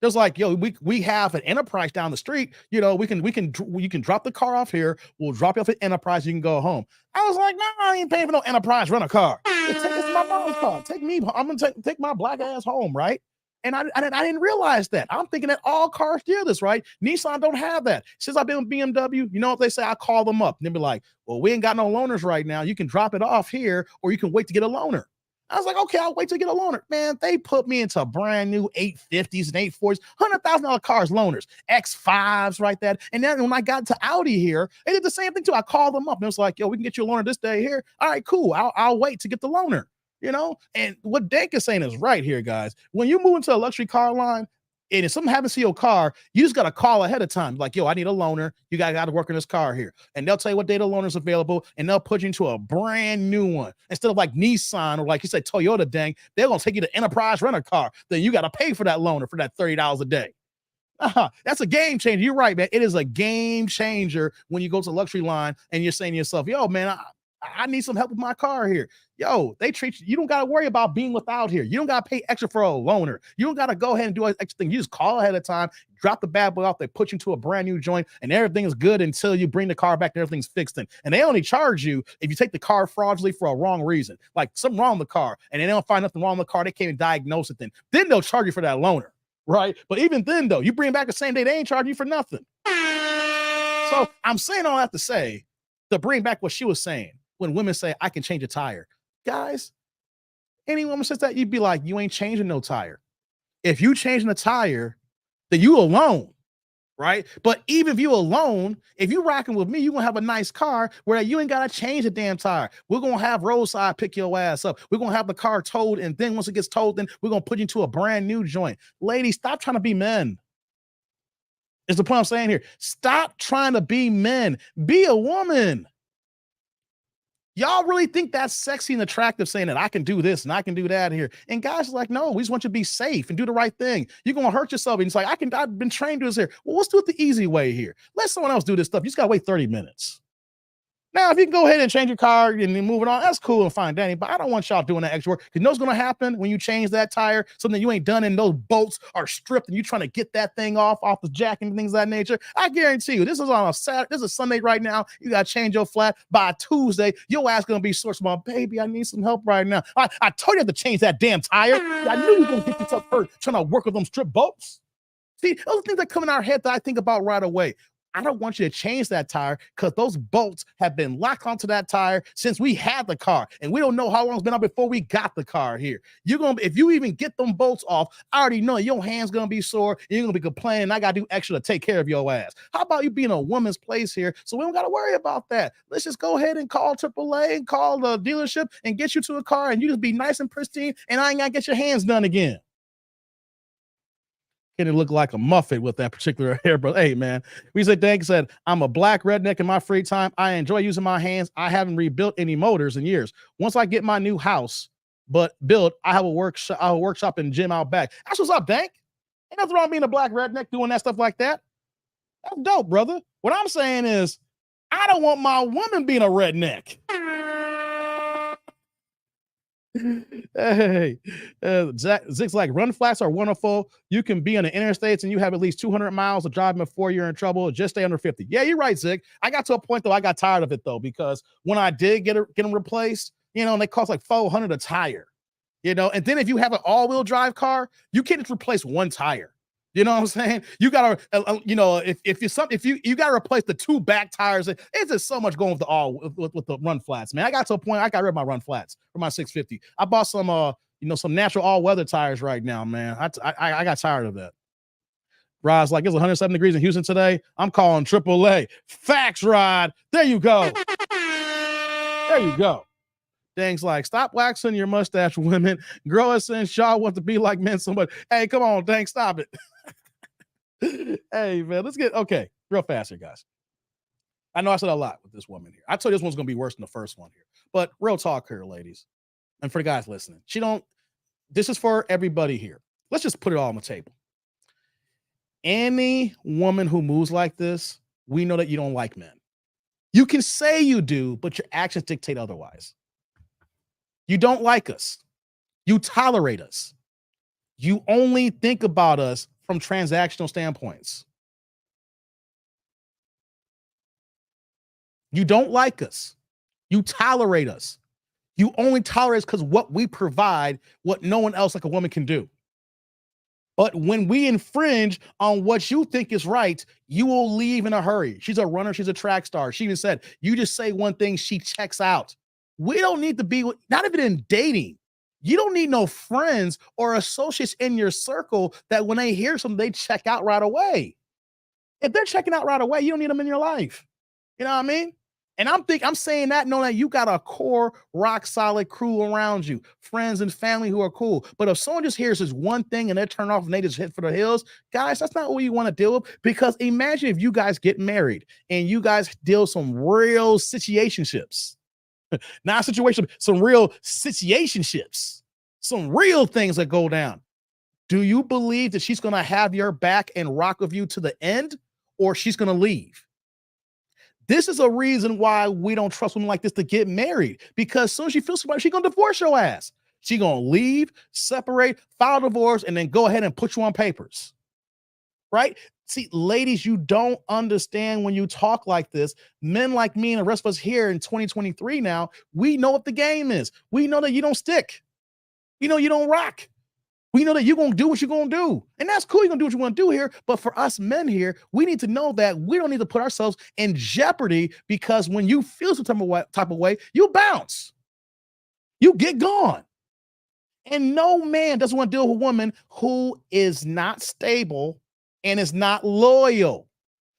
There's like, we have an Enterprise down the street. You can drop the car off here. We'll drop you off at Enterprise. You can go home. I was like, no, I ain't paying for no Enterprise. Rent a car. This is my mom's car. Take me. I'm gonna take my black ass home, right? And I didn't realize that. I'm thinking that all cars do this, right? Nissan don't have that. Since I've been with BMW, you know what they say? I call them up and they'll be like, well, we ain't got no loaners right now. You can drop it off here or you can wait to get a loaner. I was like, okay, I'll wait to get a loaner. Man, they put me into brand new 850s and 840s, $100,000 cars loaners, X5s, right there. And then when I got to Audi here, they did the same thing too. I called them up and it was like, yo, we can get you a loaner this day here. All right, cool. I'll wait to get the loaner. You know, and what Dank is saying is right here, guys. When you move into a luxury car line, and if something happens to your car, you just got to call ahead of time. Like, yo, I need a loaner. You guys got to work on this car here. And they'll tell you what day the loaner's available, and they'll put you into a brand new one. Instead of like Nissan or like you said, Toyota, Dank, they're going to take you to Enterprise Rent-A-Car. Then you got to pay for that loaner for that $30 a day. That's a game changer. You're right, man. It is a game changer when you go to a luxury line and you're saying to yourself, yo, man, I need some help with my car here. Yo, they treat you. You don't got to worry about being without here. You don't got to pay extra for a loaner. You don't got to go ahead and do an extra thing. You just call ahead of time, drop the bad boy off. They put you to a brand new joint and everything is good until you bring the car back and everything's fixed. And they only charge you if you take the car fraudulently for a wrong reason, like something wrong with the car and they don't find nothing wrong with the car. They can't even diagnose it. Then they'll charge you for that loaner, right? But even then, though, you bring it back the same day, they ain't charging you for nothing. So I'm saying all that to say, to bring back what she was saying. When women say, I can change a tire. Guys, any woman says that, you'd be like, you ain't changing no tire. If you changing a tire, then you alone, right? But even if you alone, if you rocking with me, you're going to have a nice car where you ain't got to change the damn tire. We're going to have roadside pick your ass up. We're going to have the car towed. And then once it gets towed, then we're going to put you into a brand new joint. Ladies, stop trying to be men. Is the point I'm saying here. Stop trying to be men. Be a woman. Y'all really think that's sexy and attractive saying that I can do this and I can do that here. And guys are like, no, we just want you to be safe and do the right thing. You're going to hurt yourself. And it's like, I've been trained to this here. Well, let's do it the easy way here. Let someone else do this stuff. You just got to wait 30 minutes. Now, if you can go ahead and change your car and then move it on, that's cool and fine, Danny. But I don't want y'all doing that extra work because you know what's going to happen when you change that tire, something you ain't done and those bolts are stripped and you're trying to get that thing off the jack and things of that nature. I guarantee you, this is on a Saturday, this is Sunday right now. You got to change your flat by Tuesday. Your ass going to be sore. Small, baby, I need some help right now. I told you to change that damn tire. I knew you were going to get yourself hurt trying to work with them strip bolts. See, those things that come in our head that I think about right away. I don't want you to change that tire because those bolts have been locked onto that tire since we had the car. And we don't know how long it's been out before we got the car here. If you even get them bolts off, I already know your hand's going to be sore. You're going to be complaining. I got to do extra to take care of your ass. How about you being a woman's place here? So we don't got to worry about that. Let's just go ahead and call AAA and call the dealership and get you to a car and you just be nice and pristine and I ain't got to get your hands done again. Can it look like a muffin with that particular hair, bro? Hey, man. We said, Dank said, I'm a black redneck in my free time. I enjoy using my hands. I haven't rebuilt any motors in years. Once I get my new house, built, I have a workshop and gym out back. That's what's up, Dank. Ain't nothing wrong being a black redneck doing that stuff like that. That's dope, brother. What I'm saying is, I don't want my woman being a redneck. Hey, Zig's like, run flats are wonderful. You can be on the interstates and you have at least 200 miles of driving before you're in trouble. Just stay under 50. Yeah, you're right, Zig. I got to a point though, I got tired of it though, because when I did get them replaced, and they cost like $400 a tire, and then if you have an all-wheel drive car, you can't just replace one tire. You know what I'm saying? You gotta, if you gotta replace the two back tires. It's just so much going with the run flats, man. I got to a point I got rid of my run flats for my 650. I bought some, some natural all-weather tires right now, man. I got tired of that. Rod's like, it's 107 degrees in Houston today. I'm calling AAA. Facts, Rod. There you go. There you go. Things like, stop waxing your mustache, women. Grow a sense. Y'all want to be like men so much. Hey, come on, Dank, stop it. Hey, man, let's get, okay, real fast here, guys. I know I said a lot with this woman here. I told you this one's going to be worse than the first one here. But real talk here, ladies. And for the guys listening, this is for everybody here. Let's just put it all on the table. Any woman who moves like this, we know that you don't like men. You can say you do, but your actions dictate otherwise. You don't like us. You tolerate us. You only think about us from transactional standpoints. You don't like us. You tolerate us. You only tolerate us because what we provide, what no one else like a woman can do. But when we infringe on what you think is right, you will leave in a hurry. She's a runner. She's a track star. She even said, you just say one thing, she checks out. We don't need to be, not even in dating. You don't need no friends or associates in your circle that when they hear something, they check out right away. If they're checking out right away, you don't need them in your life. You know what I mean? And I'm saying that knowing that you got a core, rock solid crew around you, friends and family who are cool. But if someone just hears this one thing and they turn off and they just hit for the hills, guys, that's not what you want to deal with. Because imagine if you guys get married and you guys deal some real situationships, not situation, some real situationships, some real things that go down. Do you believe that she's going to have your back and rock with you to the end, or she's going to leave? This is a reason why we don't trust women like this to get married, because as soon as she feels somebody, she's going to divorce your ass. She's going to leave, separate, file divorce, and then go ahead and put you on papers. Right? See, ladies, you don't understand when you talk like this. Men like me and the rest of us here in 2023 now, we know what the game is. We know that you don't stick. We know you don't rock. We know that you're going to do what you're going to do. And that's cool. You're going to do what you want to do here. But for us men here, we need to know that we don't need to put ourselves in jeopardy, because when you feel some type of way, you bounce. You get gone. And no man doesn't want to deal with a woman who is not stable and is not loyal.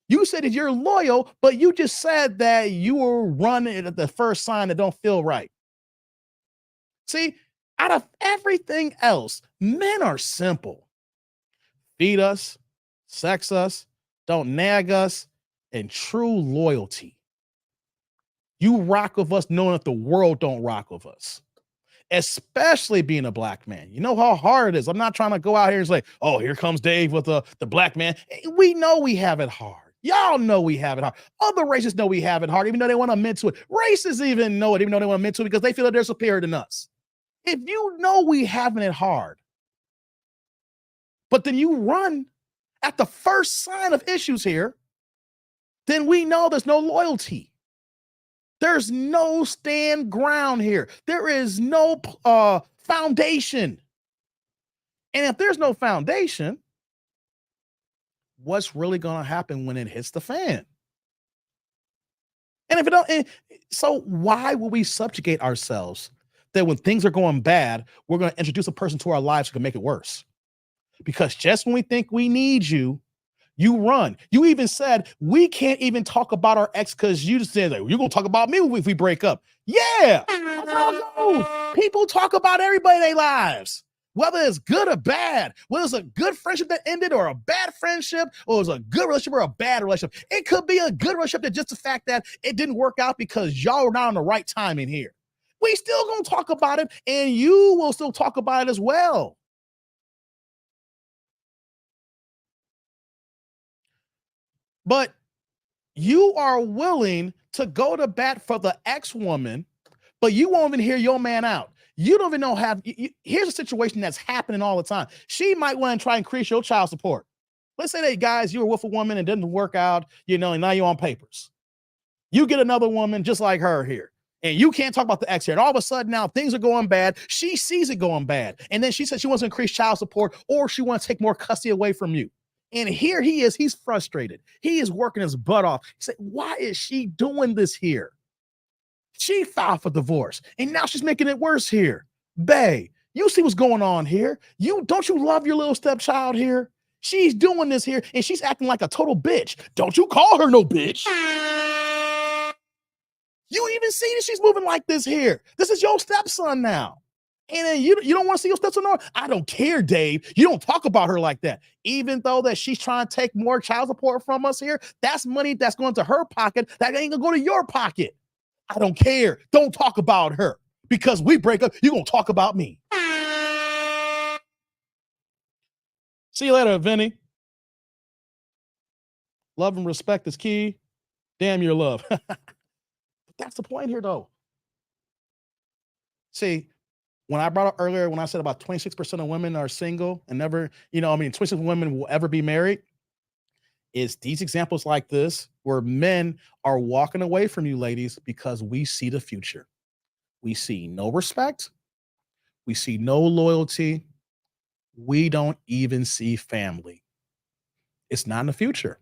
You said that you're loyal, but you just said that you will run at the first sign that don't feel right. See, out of everything else, men are simple. Feed us, sex us, don't nag us, and true loyalty. You rock with us knowing that the world don't rock with us, especially being a black man. You know how hard it is. I'm not trying to go out here and say, oh, here comes Dave with the black man. We know we have it hard. Y'all know we have it hard. Other races know we have it hard, even though they want to admit to it. Races even know it, even though they want to admit to it, because they feel that they're superior than us. If you know we having it hard, but then you run at the first sign of issues here, then we know there's no loyalty. There's no stand ground here. There is no foundation. And if there's no foundation, what's really going to happen when it hits the fan? And if it don't, so why will we subjugate ourselves that when things are going bad, we're going to introduce a person to our lives who can make it worse? Because just when we think we need you, you run. You even said we can't even talk about our ex because you just said like, you're going to talk about me if we break up. Yeah, that's how it goes. People talk about everybody in their lives, whether it's good or bad, whether it's a good friendship that ended or a bad friendship, or it's a good relationship or a bad relationship. It could be a good relationship that just the fact that it didn't work out because y'all were not on the right timing here. We still going to talk about it, and you will still talk about it as well. But you are willing to go to bat for the ex-woman, but you won't even hear your man out. You don't even know here's a situation that's happening all the time. She might want to try and increase your child support. Let's say that, guys, you were with a woman and it didn't work out, and now you're on papers. You get another woman just like her here, and you can't talk about the ex here. And all of a sudden now things are going bad. She sees it going bad. And then she said she wants to increase child support, or she wants to take more custody away from you. And here he is, he's frustrated. He is working his butt off. He said, why is she doing this here? She filed for divorce, and now she's making it worse here. Bae, you see what's going on here? Don't you love your little stepchild here? She's doing this here, and she's acting like a total bitch. Don't you call her no bitch. You even see that she's moving like this here. This is your stepson now. And then you don't want to see your stepson on? I don't care, Dave. You don't talk about her like that. Even though that she's trying to take more child support from us here, that's money that's going to her pocket. That ain't going to go to your pocket. I don't care. Don't talk about her. Because we break up, you're going to talk about me. See you later, Vinny. Love and respect is key. Damn your love. That's the point here, though. See, when I brought up earlier, when I said about 26% of women are single and never, 26% of women will ever be married, is these examples like this where men are walking away from you, ladies, because we see the future. We see no respect. We see no loyalty. we don't even see family. It's not in the future.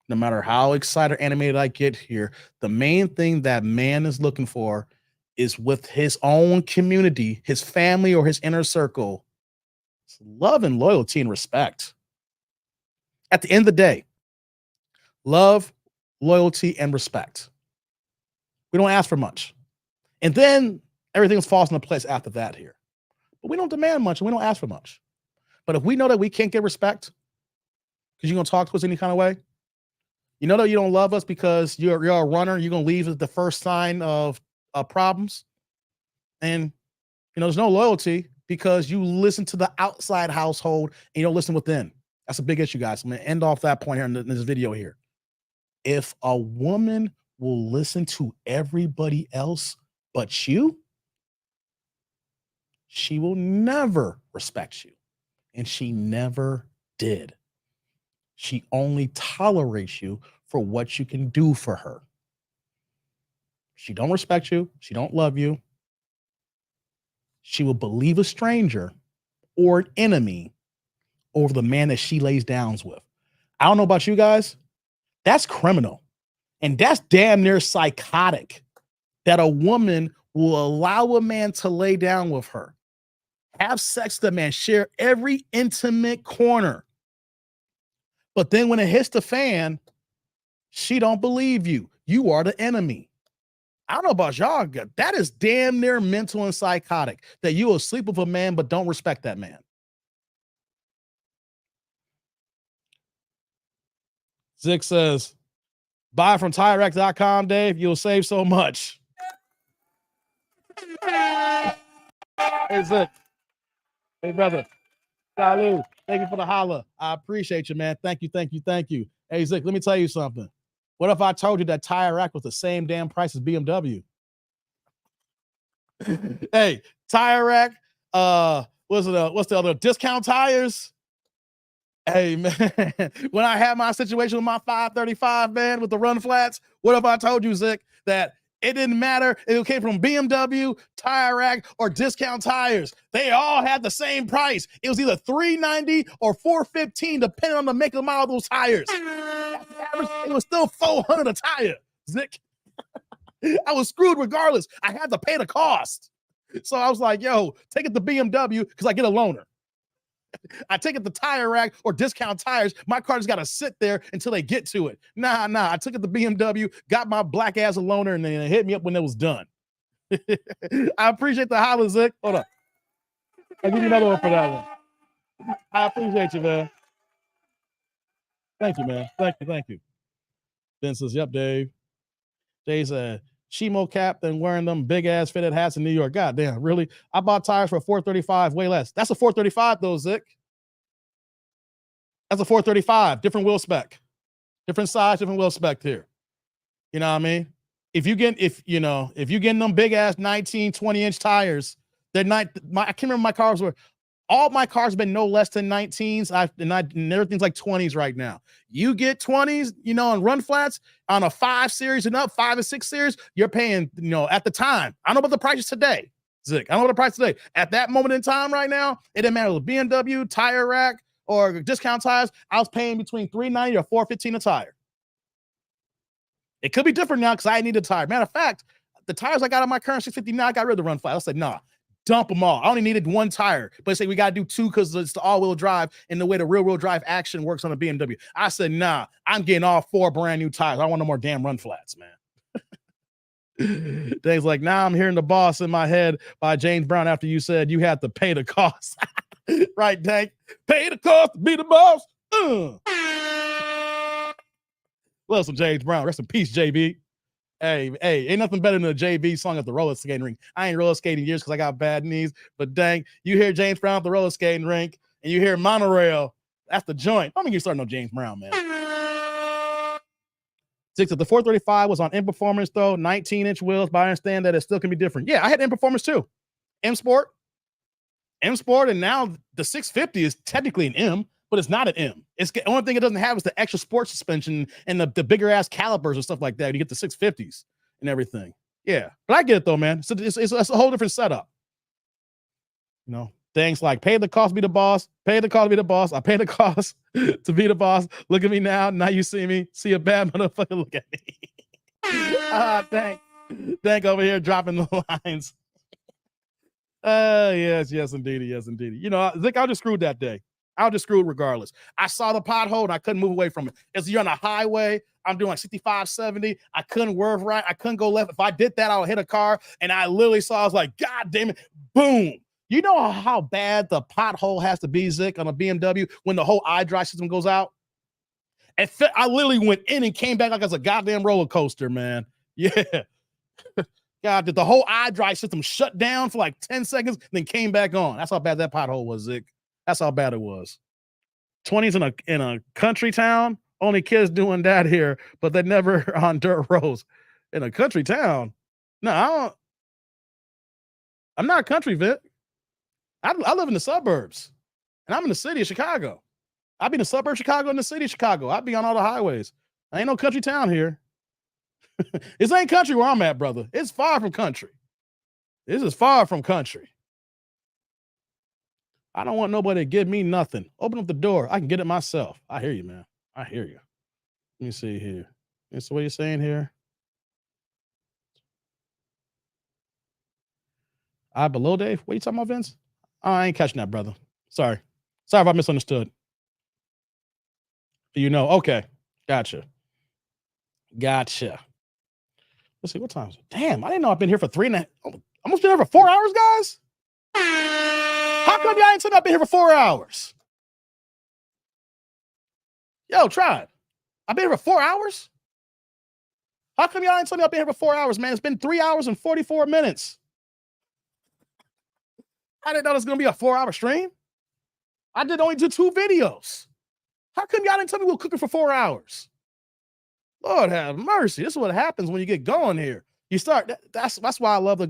No matter how excited or animated I get here, the main thing that man is looking for is with his own community, his family or his inner circle, it's love and loyalty and respect. At the end of the day, love, loyalty, and respect. We don't ask for much. And then everything falls into place after that here. But we don't demand much and we don't ask for much. But if we know that we can't get respect because you're going to talk to us any kind of way, you know that you don't love us because you're a runner, you're going to leave at the first sign of problems. And, there's no loyalty because you listen to the outside household and you don't listen within. That's a big issue, guys. I'm going to end off that point here in this video here. If a woman will listen to everybody else but you, she will never respect you. And she never did. She only tolerates you for what you can do for her. She don't respect you. She don't love you. She will believe a stranger or an enemy over the man that she lays down with. I don't know about you guys. That's criminal. And that's damn near psychotic that a woman will allow a man to lay down with her, have sex with the man, share every intimate corner. But then when it hits the fan, she don't believe you. You are the enemy. I don't know about y'all. That is damn near mental and psychotic that you will sleep with a man but don't respect that man. Zick says, buy from TireRack.com, Dave. You'll save so much. Hey, Zick. Hey, brother. Salud. Thank you for the holla. I appreciate you, man. Thank you, thank you, thank you. Hey, Zick, let me tell you something. What if I told you that Tire Rack was the same damn price as BMW? Hey, Tire Rack, what's the other? Discount tires? Hey, man, when I had my situation with my 535, man, with the run flats, what if I told you, Zick, that it didn't matter if it came from BMW, Tire Rack, or Discount Tires? They all had the same price. It was either $390 or $415, depending on the make and model of those tires. It was still $400 a tire, Zick. I was screwed regardless. I had to pay the cost. So I was like, yo, take it to BMW because I get a loaner. I take it to Tire Rack or Discount Tires. My car just got to sit there until they get to it. Nah. I took it to BMW, got my black ass a loaner, and then it hit me up when it was done. I appreciate the holla, Zick. Hold up. I'll give you another one for that one. I appreciate you, man. Thank you, man. Thank you. Ben says, yep, Dave. Jay said, Chimo cap than wearing them big ass fitted hats in New York. God damn, really? I bought tires for $435, way less. That's a $435 though, Zick. That's a $435, different wheel spec, different size, different wheel spec here. You know what I mean? If you're getting them big ass 19, 20-inch tires, they're not. I can't remember my cars were. All my cars have been no less than 19s. And everything's like 20s right now. You get 20s, on run flats on a 5 series and up, 5 and 6 series, you're paying, at the time. I don't know about the prices today, Zick. I don't know what the price today. At that moment in time right now, it didn't matter with BMW, Tire Rack, or Discount Tires. I was paying between $390 or $415 a tire. It could be different now because I need a tire. Matter of fact, the tires I got on my current 659, I got rid of the run flat. I said, nah. Dump them all. I only needed one tire, but say we got to do 2 because it's the all-wheel drive and the way the rear-wheel drive action works on a BMW. I said, nah, I'm getting all 4 brand new tires. I don't want no more damn run flats, man. Dave's like, now I'm hearing the boss in my head by James Brown after you said you had to pay the cost. Right, Dave? Pay the cost to be the boss. Love some James Brown. Rest in peace, JB. Hey, ain't nothing better than a JB song at the roller skating rink. I ain't roller skating years because I got bad knees, but dang, you hear James Brown at the roller skating rink and you hear Monorail, that's the joint. I'm gonna get started on James Brown, man. 6, the 435 was on M Performance though, 19-inch wheels, but I understand that it still can be different. Yeah, I had M Performance too. M Sport, and now the 650 is technically an M, but it's not an M. It's the only thing it doesn't have is the extra sport suspension and the bigger ass calipers and stuff like that. You get the 650s and everything. Yeah, but I get it though, man. So it's a whole different setup. Things like pay the cost, be the boss, pay the cost, be the boss. I pay the cost to be the boss. Look at me now. Now you see me. See a bad motherfucker. Look at me. Thank over here dropping the lines. Yes, indeed. Yes, indeed. You know, Zick, I was just screwed that day. I was just screwed regardless. I saw the pothole and I couldn't move away from it. It's you're on a highway. I'm doing like 65, 70. I couldn't swerve right. I couldn't go left. If I did that, I would hit a car. And I literally saw, I was like, God damn it. Boom. You know how bad the pothole has to be, Zick, on a BMW when the whole iDrive system goes out? I literally went in and came back like it's a goddamn roller coaster, man. Yeah. God, did the whole iDrive system shut down for like 10 seconds, then came back on. That's how bad that pothole was, Zick. That's how bad it was. 20s in a country town. Only kids doing that here, but they're never on dirt roads. In a country town? No, I'm not a country Vic. I live in the suburbs, and I'm in the city of Chicago. I be in the suburbs of Chicago and the city of Chicago. I be on all the highways. I ain't no country town here. This ain't country where I'm at, brother. It's far from country. This is far from country. I don't want nobody to give me nothing. Open up the door. I can get it myself. I hear you, man. I hear you. Let me see here. That's what you're saying here. Below Dave? What are you talking about, Vince? Oh, I ain't catching that, brother. Sorry if I misunderstood. You know, okay. Gotcha. Let's see, what time is it? Damn, I didn't know I've been here for 3.5. Almost been here for 4 hours, guys? How come y'all ain't said I've been here for 4 hours? Yo, try it. I've been here for 4 hours? How come y'all ain't told me I've been here for 4 hours, man? It's been 3 hours and 44 minutes. I didn't know this was going to be a 4-hour stream. I did only do 2 videos. How come y'all didn't tell me we were cooking for 4 hours? Lord have mercy. This is what happens when you get going here. You start, that's why I love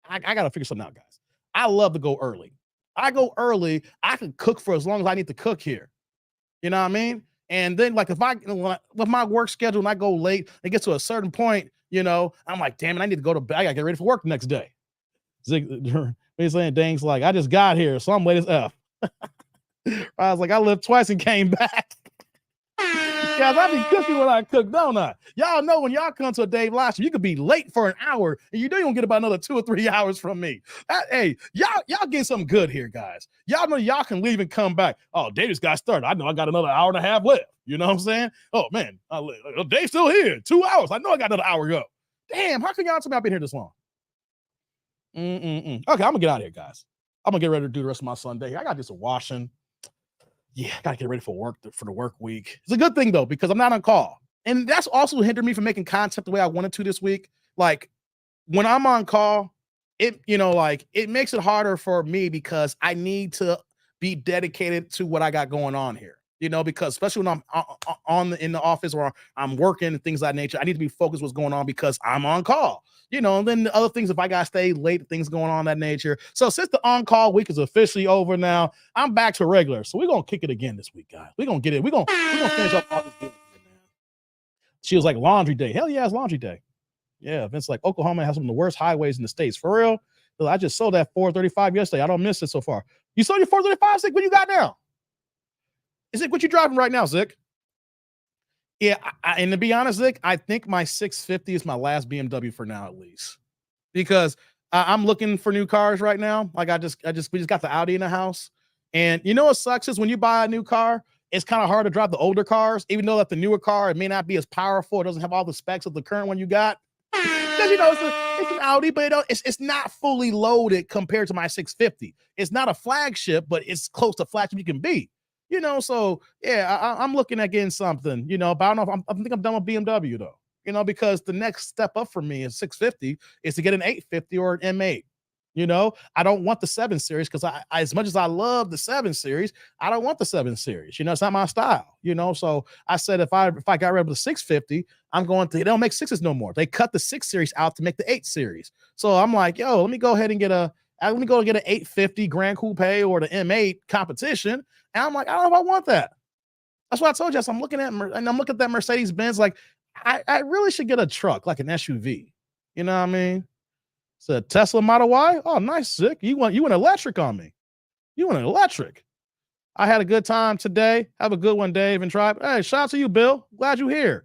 I got to figure something out, guys. I love to go early. I go early. I can cook for as long as I need to cook here. You know what I mean? And then like with my work schedule and I go late, it gets to a certain point, you know, I'm like, damn it, I need to go to bed. I got to get ready for work the next day. He's saying Dang's like, I just got here, so I'm late as F. I was like, I lived twice and came back. Guys, I be cooking when I cook, don't I? Y'all know when y'all come to a Dave live stream, you could be late for an hour and you know you're gonna get about another 2 or 3 hours from me. Hey, y'all get something good here, guys. Y'all know y'all can leave and come back. Oh, Dave just got started. I know I got another hour and a half left. You know what I'm saying? Oh man, Dave's still here. 2 hours. I know I got another hour to go. Damn, how can y'all tell me I've been here this long? Okay, I'm gonna get out of here, guys. I'm gonna get ready to do the rest of my Sunday. I got to do some washing. Yeah, I gotta get ready for work for the work week. It's a good thing though, because I'm not on call. And that's also hindered me from making content the way I wanted to this week. Like when I'm on call, it makes it harder for me because I need to be dedicated to what I got going on here. You know, because especially when I'm in the office or I'm working and things of that nature, I need to be focused what's going on because I'm on call. You know, and then the other things, if I gotta stay late, things going on that nature. So since the on-call week is officially over now, I'm back to regular. So we're gonna kick it again this week, guys. We're gonna get it. We're gonna finish up all this good, man. She was like, laundry day. Hell yeah, it's laundry day. Yeah, Vince like Oklahoma has some of the worst highways in the states. For real. I just sold that 435 yesterday. I don't miss it so far. You sold your 435, Zick? What you got now? Is it what you driving right now, Zick? Yeah, and to be honest, Zick, I think my 650 is my last BMW for now, at least, because I'm looking for new cars right now. Like we just got the Audi in the house, and you know what sucks is when you buy a new car, it's kind of hard to drive the older cars, even though that the newer car it may not be as powerful, it doesn't have all the specs of the current one you got. Because you know it's an Audi, but it's not fully loaded compared to my 650. It's not a flagship, but it's close to flagship you can be. You know, so yeah, I'm looking at getting something, you know, but I don't know if I think I'm done with BMW though, you know, because the next step up for me is 650 is to get an 850 or an M8. You know, I don't want the 7 Series because I as much as I love the 7 Series, I don't want the 7 Series. You know, it's not my style, you know. So I said if I got rid of the 650, they don't make 6s no more. They cut the 6 Series out to make the 8 Series. So I'm like, yo, let me go ahead and get an 850 Grand Coupe or the M8 competition. And I'm like, I don't know if I want that. That's what I told you. So I'm looking at that Mercedes Benz. Like, I really should get a truck, like an SUV. You know what I mean? It's a Tesla Model Y. Oh, nice, Zick. You went electric on me. You want an electric. I had a good time today. Have a good one, Dave and Tribe. Hey, shout out to you, Bill. Glad you're here.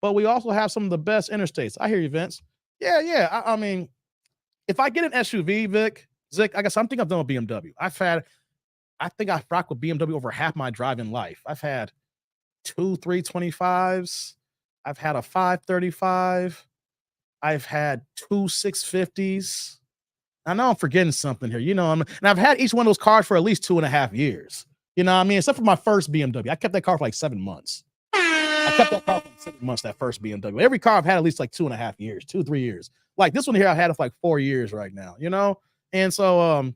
But we also have some of the best interstates. I hear you, Vince. Yeah. I mean, if I get an SUV, Zick, I guess I'm thinking I'm done with BMW. I think I've rocked with BMW over half my driving life. I've had 2 325s. I've had a 535. I've had 2 650s. I know I'm forgetting something here. And I've had each one of those cars for at least 2.5 years. You know what I mean? Except for my first BMW. I kept that car for like 7 months. I kept that car for 7 months, that first BMW. Every car I've had at least like 2.5 years, 2 3 years. Like this one here, I've had it for like 4 years right now, And so,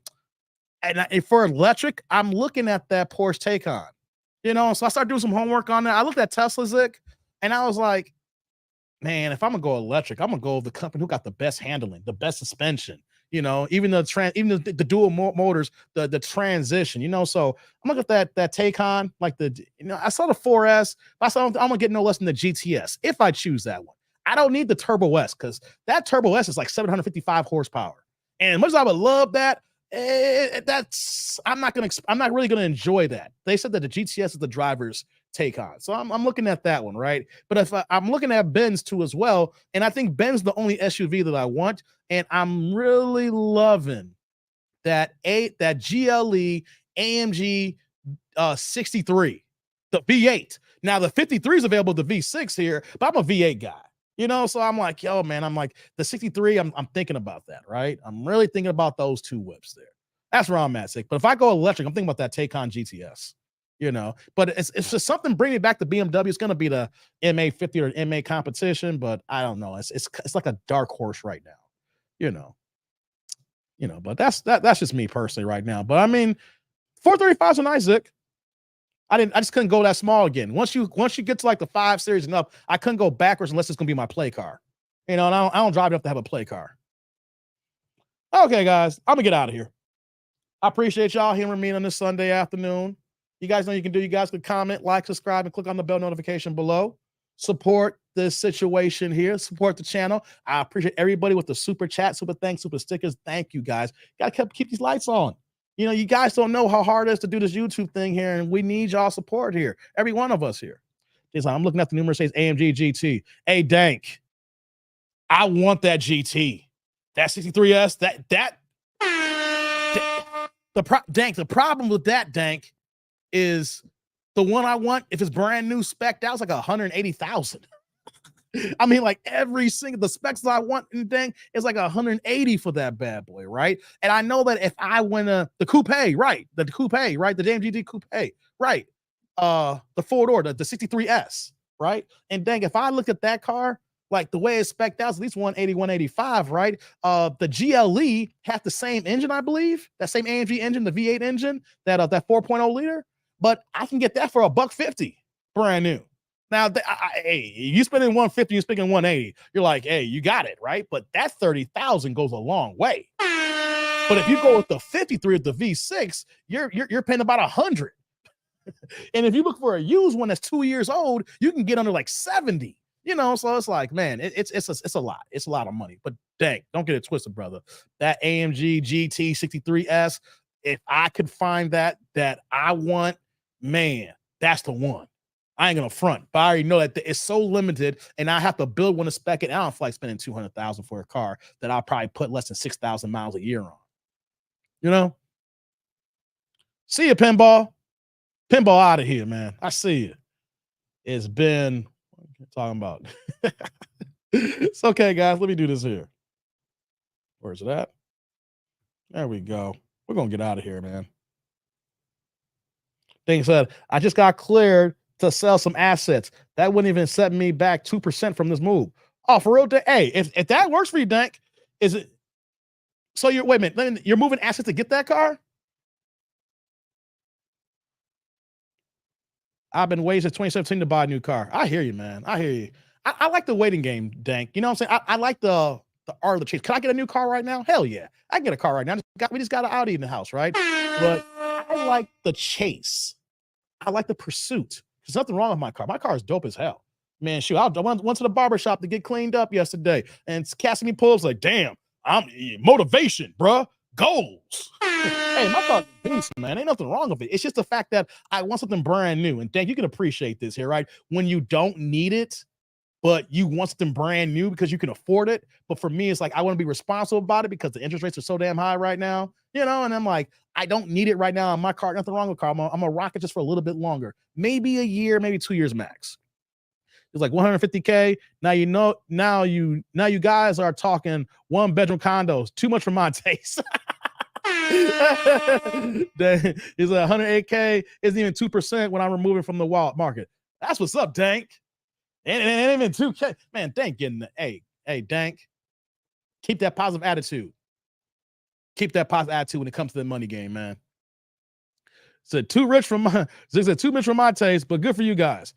and for electric, I'm looking at that Porsche Taycan, So I started doing some homework on that. I looked at Tesla, Zick, and I was like, man, if I'm gonna go electric, I'm gonna go with the company who got the best handling, the best suspension, even the dual motors, the transition, So I'm looking at that Taycan, like I saw the 4S, but I'm gonna get no less than the GTS if I choose that one. I don't need the Turbo S because that Turbo S is like 755 horsepower, and as much as I would love that, I'm not really gonna enjoy that. They said that the GTS is the driver's take on. So I'm looking at that one, right? But if I'm looking at Benz too as well, and I think Benz the only SUV that I want, and I'm really loving that GLE AMG 63, the V8. Now the 53 is available, the V6 here, but I'm a V8 guy, So I'm like, yo, man, I'm like the 63. I'm thinking about that, right? I'm really thinking about those two whips there. That's where I'm at, Sick. But if I go electric, I'm thinking about that Taycan GTS. But it's just something bringing me back to BMW. It's going to be the MA50 or MA competition, but I don't know. It's like a dark horse right now, but that's just me personally right now. But I mean, 435 is a nice Zick. I just couldn't go that small again. Once you get to like the 5 Series and up, I couldn't go backwards unless it's going to be my play car. And I don't drive enough to have a play car. Okay, guys, I'm going to get out of here. I appreciate y'all hearing me on this Sunday afternoon. You guys know you guys can comment, like, subscribe, and click on the bell notification below. Support this situation here. Support the channel. I appreciate everybody with the super chat, super thanks, super stickers. Thank you, guys. Got to keep these lights on. You guys don't know how hard it is to do this YouTube thing here, and we need y'all support here. Every one of us here. I'm looking at the numerous says AMG GT. Hey, Dank, I want that GT. That 63S, the problem with that, Dank, is the one I want, if it's brand new spec, that was like 180,000. I mean, like every single the specs that I want and thing is like 180 for that bad boy, right? And I know that if I win the coupe, right? The damn GT coupe, right? The 4-door, the 63S, right? And dang, if I look at that car, like the way it's spec'd out, at least 180, 185, right? The GLE had the same engine, I believe, that same AMG engine, the V8 engine, that 4.0 liter, but I can get that for $150, brand new. Now, hey, you spending 150, you spending 180. You're like, hey, you got it, right? But that 30,000 goes a long way. But if you go with the 53 of the V6, you're paying about 100. And if you look for a used one that's 2 years old, you can get under like 70. So it's like, man, it's a lot. It's a lot of money. But dang, don't get it twisted, brother. That AMG GT 63S, if I could find that I want, man, that's the one. I ain't gonna front, but I already know that it's so limited, and I have to build one to spec it. I don't feel like spending $200,000 for a car that I'll probably put less than 6,000 miles a year on. See you, Pinball. Pinball out of here, man. I see you. It's been what are you talking about. It's okay, guys. Let me do this here. Where's it at? There we go. We're gonna get out of here, man. Thing said, I just got cleared to sell some assets. That wouldn't even set me back 2% from this move. Oh, for real? Hey, if that works for you, Dank, is it? So wait a minute, you're moving assets to get that car? I've been waiting since 2017 to buy a new car. I hear you, man. I hear you. I like the waiting game, Dank. You know what I'm saying? I like the art of the chase. Can I get a new car right now? Hell yeah. I can get a car right now. We just got an Audi in the house, right? But I like the chase. I like the pursuit. There's nothing wrong with my car. My car is dope as hell. Man, shoot, I went to the barber shop to get cleaned up yesterday, and Cassidy pulls like, damn, I'm motivation, bruh. goals. Hey, my car's a beast, man. Ain't nothing wrong with it. It's just the fact that I want something brand new. And Dan, you can appreciate this here, right? When you don't need it, but you want something brand new because you can afford it. But for me, it's like I want to be responsible about it because the interest rates are so damn high right now, you know. And I'm like, I don't need it right now on my car. Nothing wrong with the car. I'm gonna rock it just for a little bit longer, maybe a year, maybe 2 years max. It's like 150K. Now you guys are talking 1-bedroom condos. Too much for my taste. It's 108K. Isn't even 2% when I'm removing from the wild market. That's what's up, Dank. And even 2K. Man, Dank getting the hey, Dank. Keep that positive attitude. Keep that positive attitude when it comes to the money game, man. So too rich for my taste, but good for you guys.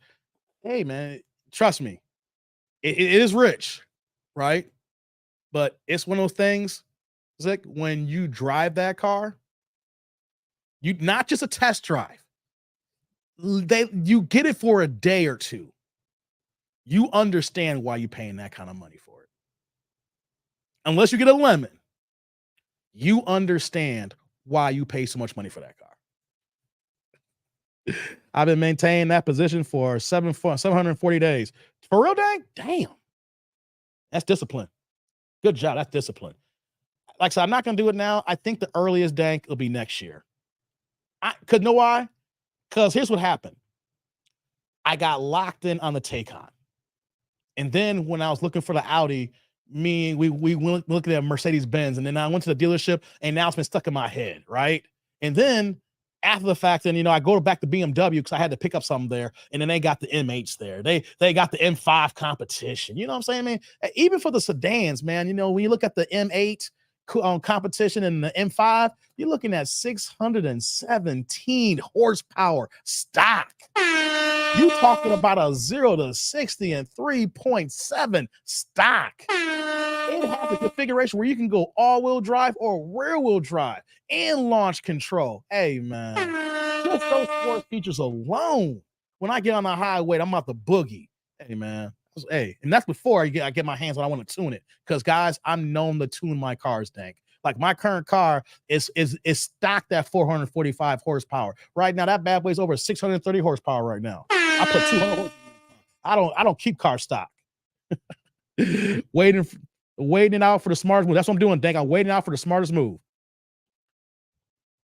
Hey, man, trust me, it is rich, right? But it's one of those things, Zick, when you drive that car, you not just a test drive. You get it for a day or two. You understand why you're paying that kind of money for it. Unless you get a lemon, you understand why you pay so much money for that car. I've been maintaining that position for 740 days. For real, dang? Damn. That's discipline. Good job. That's discipline. Like I said, I'm not going to do it now. I think the earliest dank will be next year. Could know why? Because here's what happened. I got locked in on the Taycan. And then when I was looking for the Audi, we went looking at Mercedes-Benz, and then I went to the dealership, and now it's been stuck in my head, right? And then after the fact, then I go back to BMW because I had to pick up something there, and then they got the M8s there. They got the M5 competition. You know what I'm saying, man? Even for the sedans, man, when you look at the M8 competition and the M5, you're looking at 617 horsepower stock. You talking about a 0 to 60 in 3.7 stock. It has a configuration where you can go all-wheel drive or rear-wheel drive and launch control. Hey, man, just those four features alone. When I get on the highway, I'm about to boogie. Hey, man. Hey, and that's before I get my hands on. I want to tune it because, guys, I'm known to tune my cars, dank. Like my current car is stocked at 445 horsepower. Right now, that bad boy's over 630 horsepower right now. I put 200 horsepower. I don't keep car stock. Waiting out for the smartest move. That's what I'm doing, dank. I'm waiting out for the smartest move.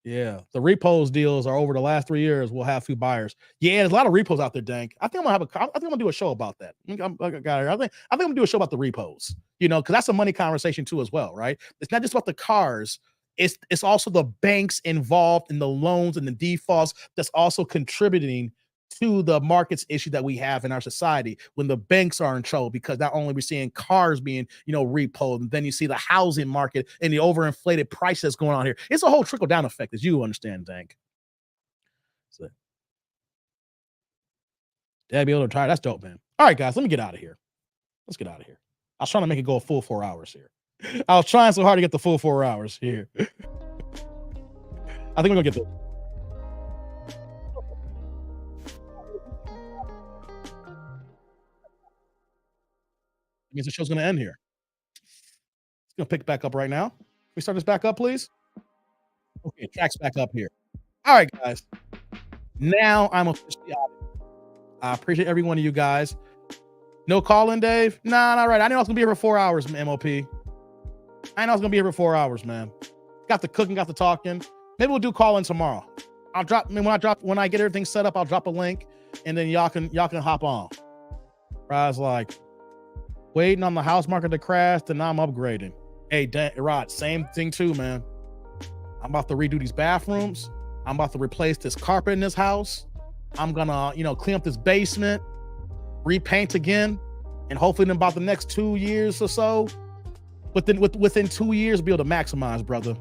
Yeah, the repos deals are over the last 3 years. We'll have few buyers. Yeah, there's a lot of repos out there, dank. I think I'm gonna do a show about that. I think I'm gonna do a show about the repos. Because that's a money conversation too, as well, right? It's not just about the cars. It's also the banks involved in the loans and the defaults that's also contributing to the markets issue that we have in our society when the banks are in trouble, because not only we're seeing cars being, repoed, and then you see the housing market and the overinflated price that's going on here. It's a whole trickle down effect, as you understand, dank. So, yeah, be able to try. That's dope, man. All right, guys, let me get out of here. Let's get out of here. I was trying to make it go a full 4 hours here. I was trying so hard to get the full 4 hours here. I think we're gonna get the. It means the show's gonna end here. It's gonna pick back up right now. Can we start this back up, please? Okay, track's back up here. All right, guys. Now I'm officially out. I appreciate every one of you guys. No calling, Dave? Nah, not right. I knew I was gonna be here for 4 hours, MOP. I know I was gonna be here for 4 hours, man. Got the cooking, got the talking. Maybe we'll do calling tomorrow. When I get everything set up, I'll drop a link, and then y'all can hop on. I was like, waiting on the house market to crash, then I'm upgrading. Hey, Rod, same thing too, man. I'm about to redo these bathrooms. I'm about to replace this carpet in this house. I'm gonna, clean up this basement, repaint again, and hopefully in about the next 2 years or so, within 2 years, be able to maximize, brother.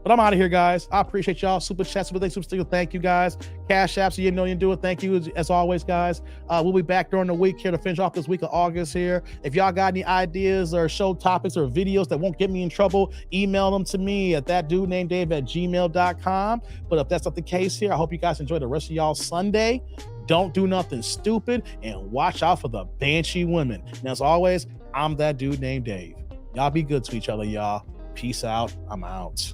But I'm out of here, guys. I appreciate y'all. Super chat, super sticker. Thank you, guys. Cash apps, you do it. Thank you, as always, guys. We'll be back during the week here to finish off this week of August here. If y'all got any ideas or show topics or videos that won't get me in trouble, email them to me at thatdudenamedDave@gmail.com. But if that's not the case here, I hope you guys enjoy the rest of y'all Sunday. Don't do nothing stupid, and watch out for the banshee women. And as always, I'm that dude named Dave. Y'all be good to each other, y'all. Peace out. I'm out.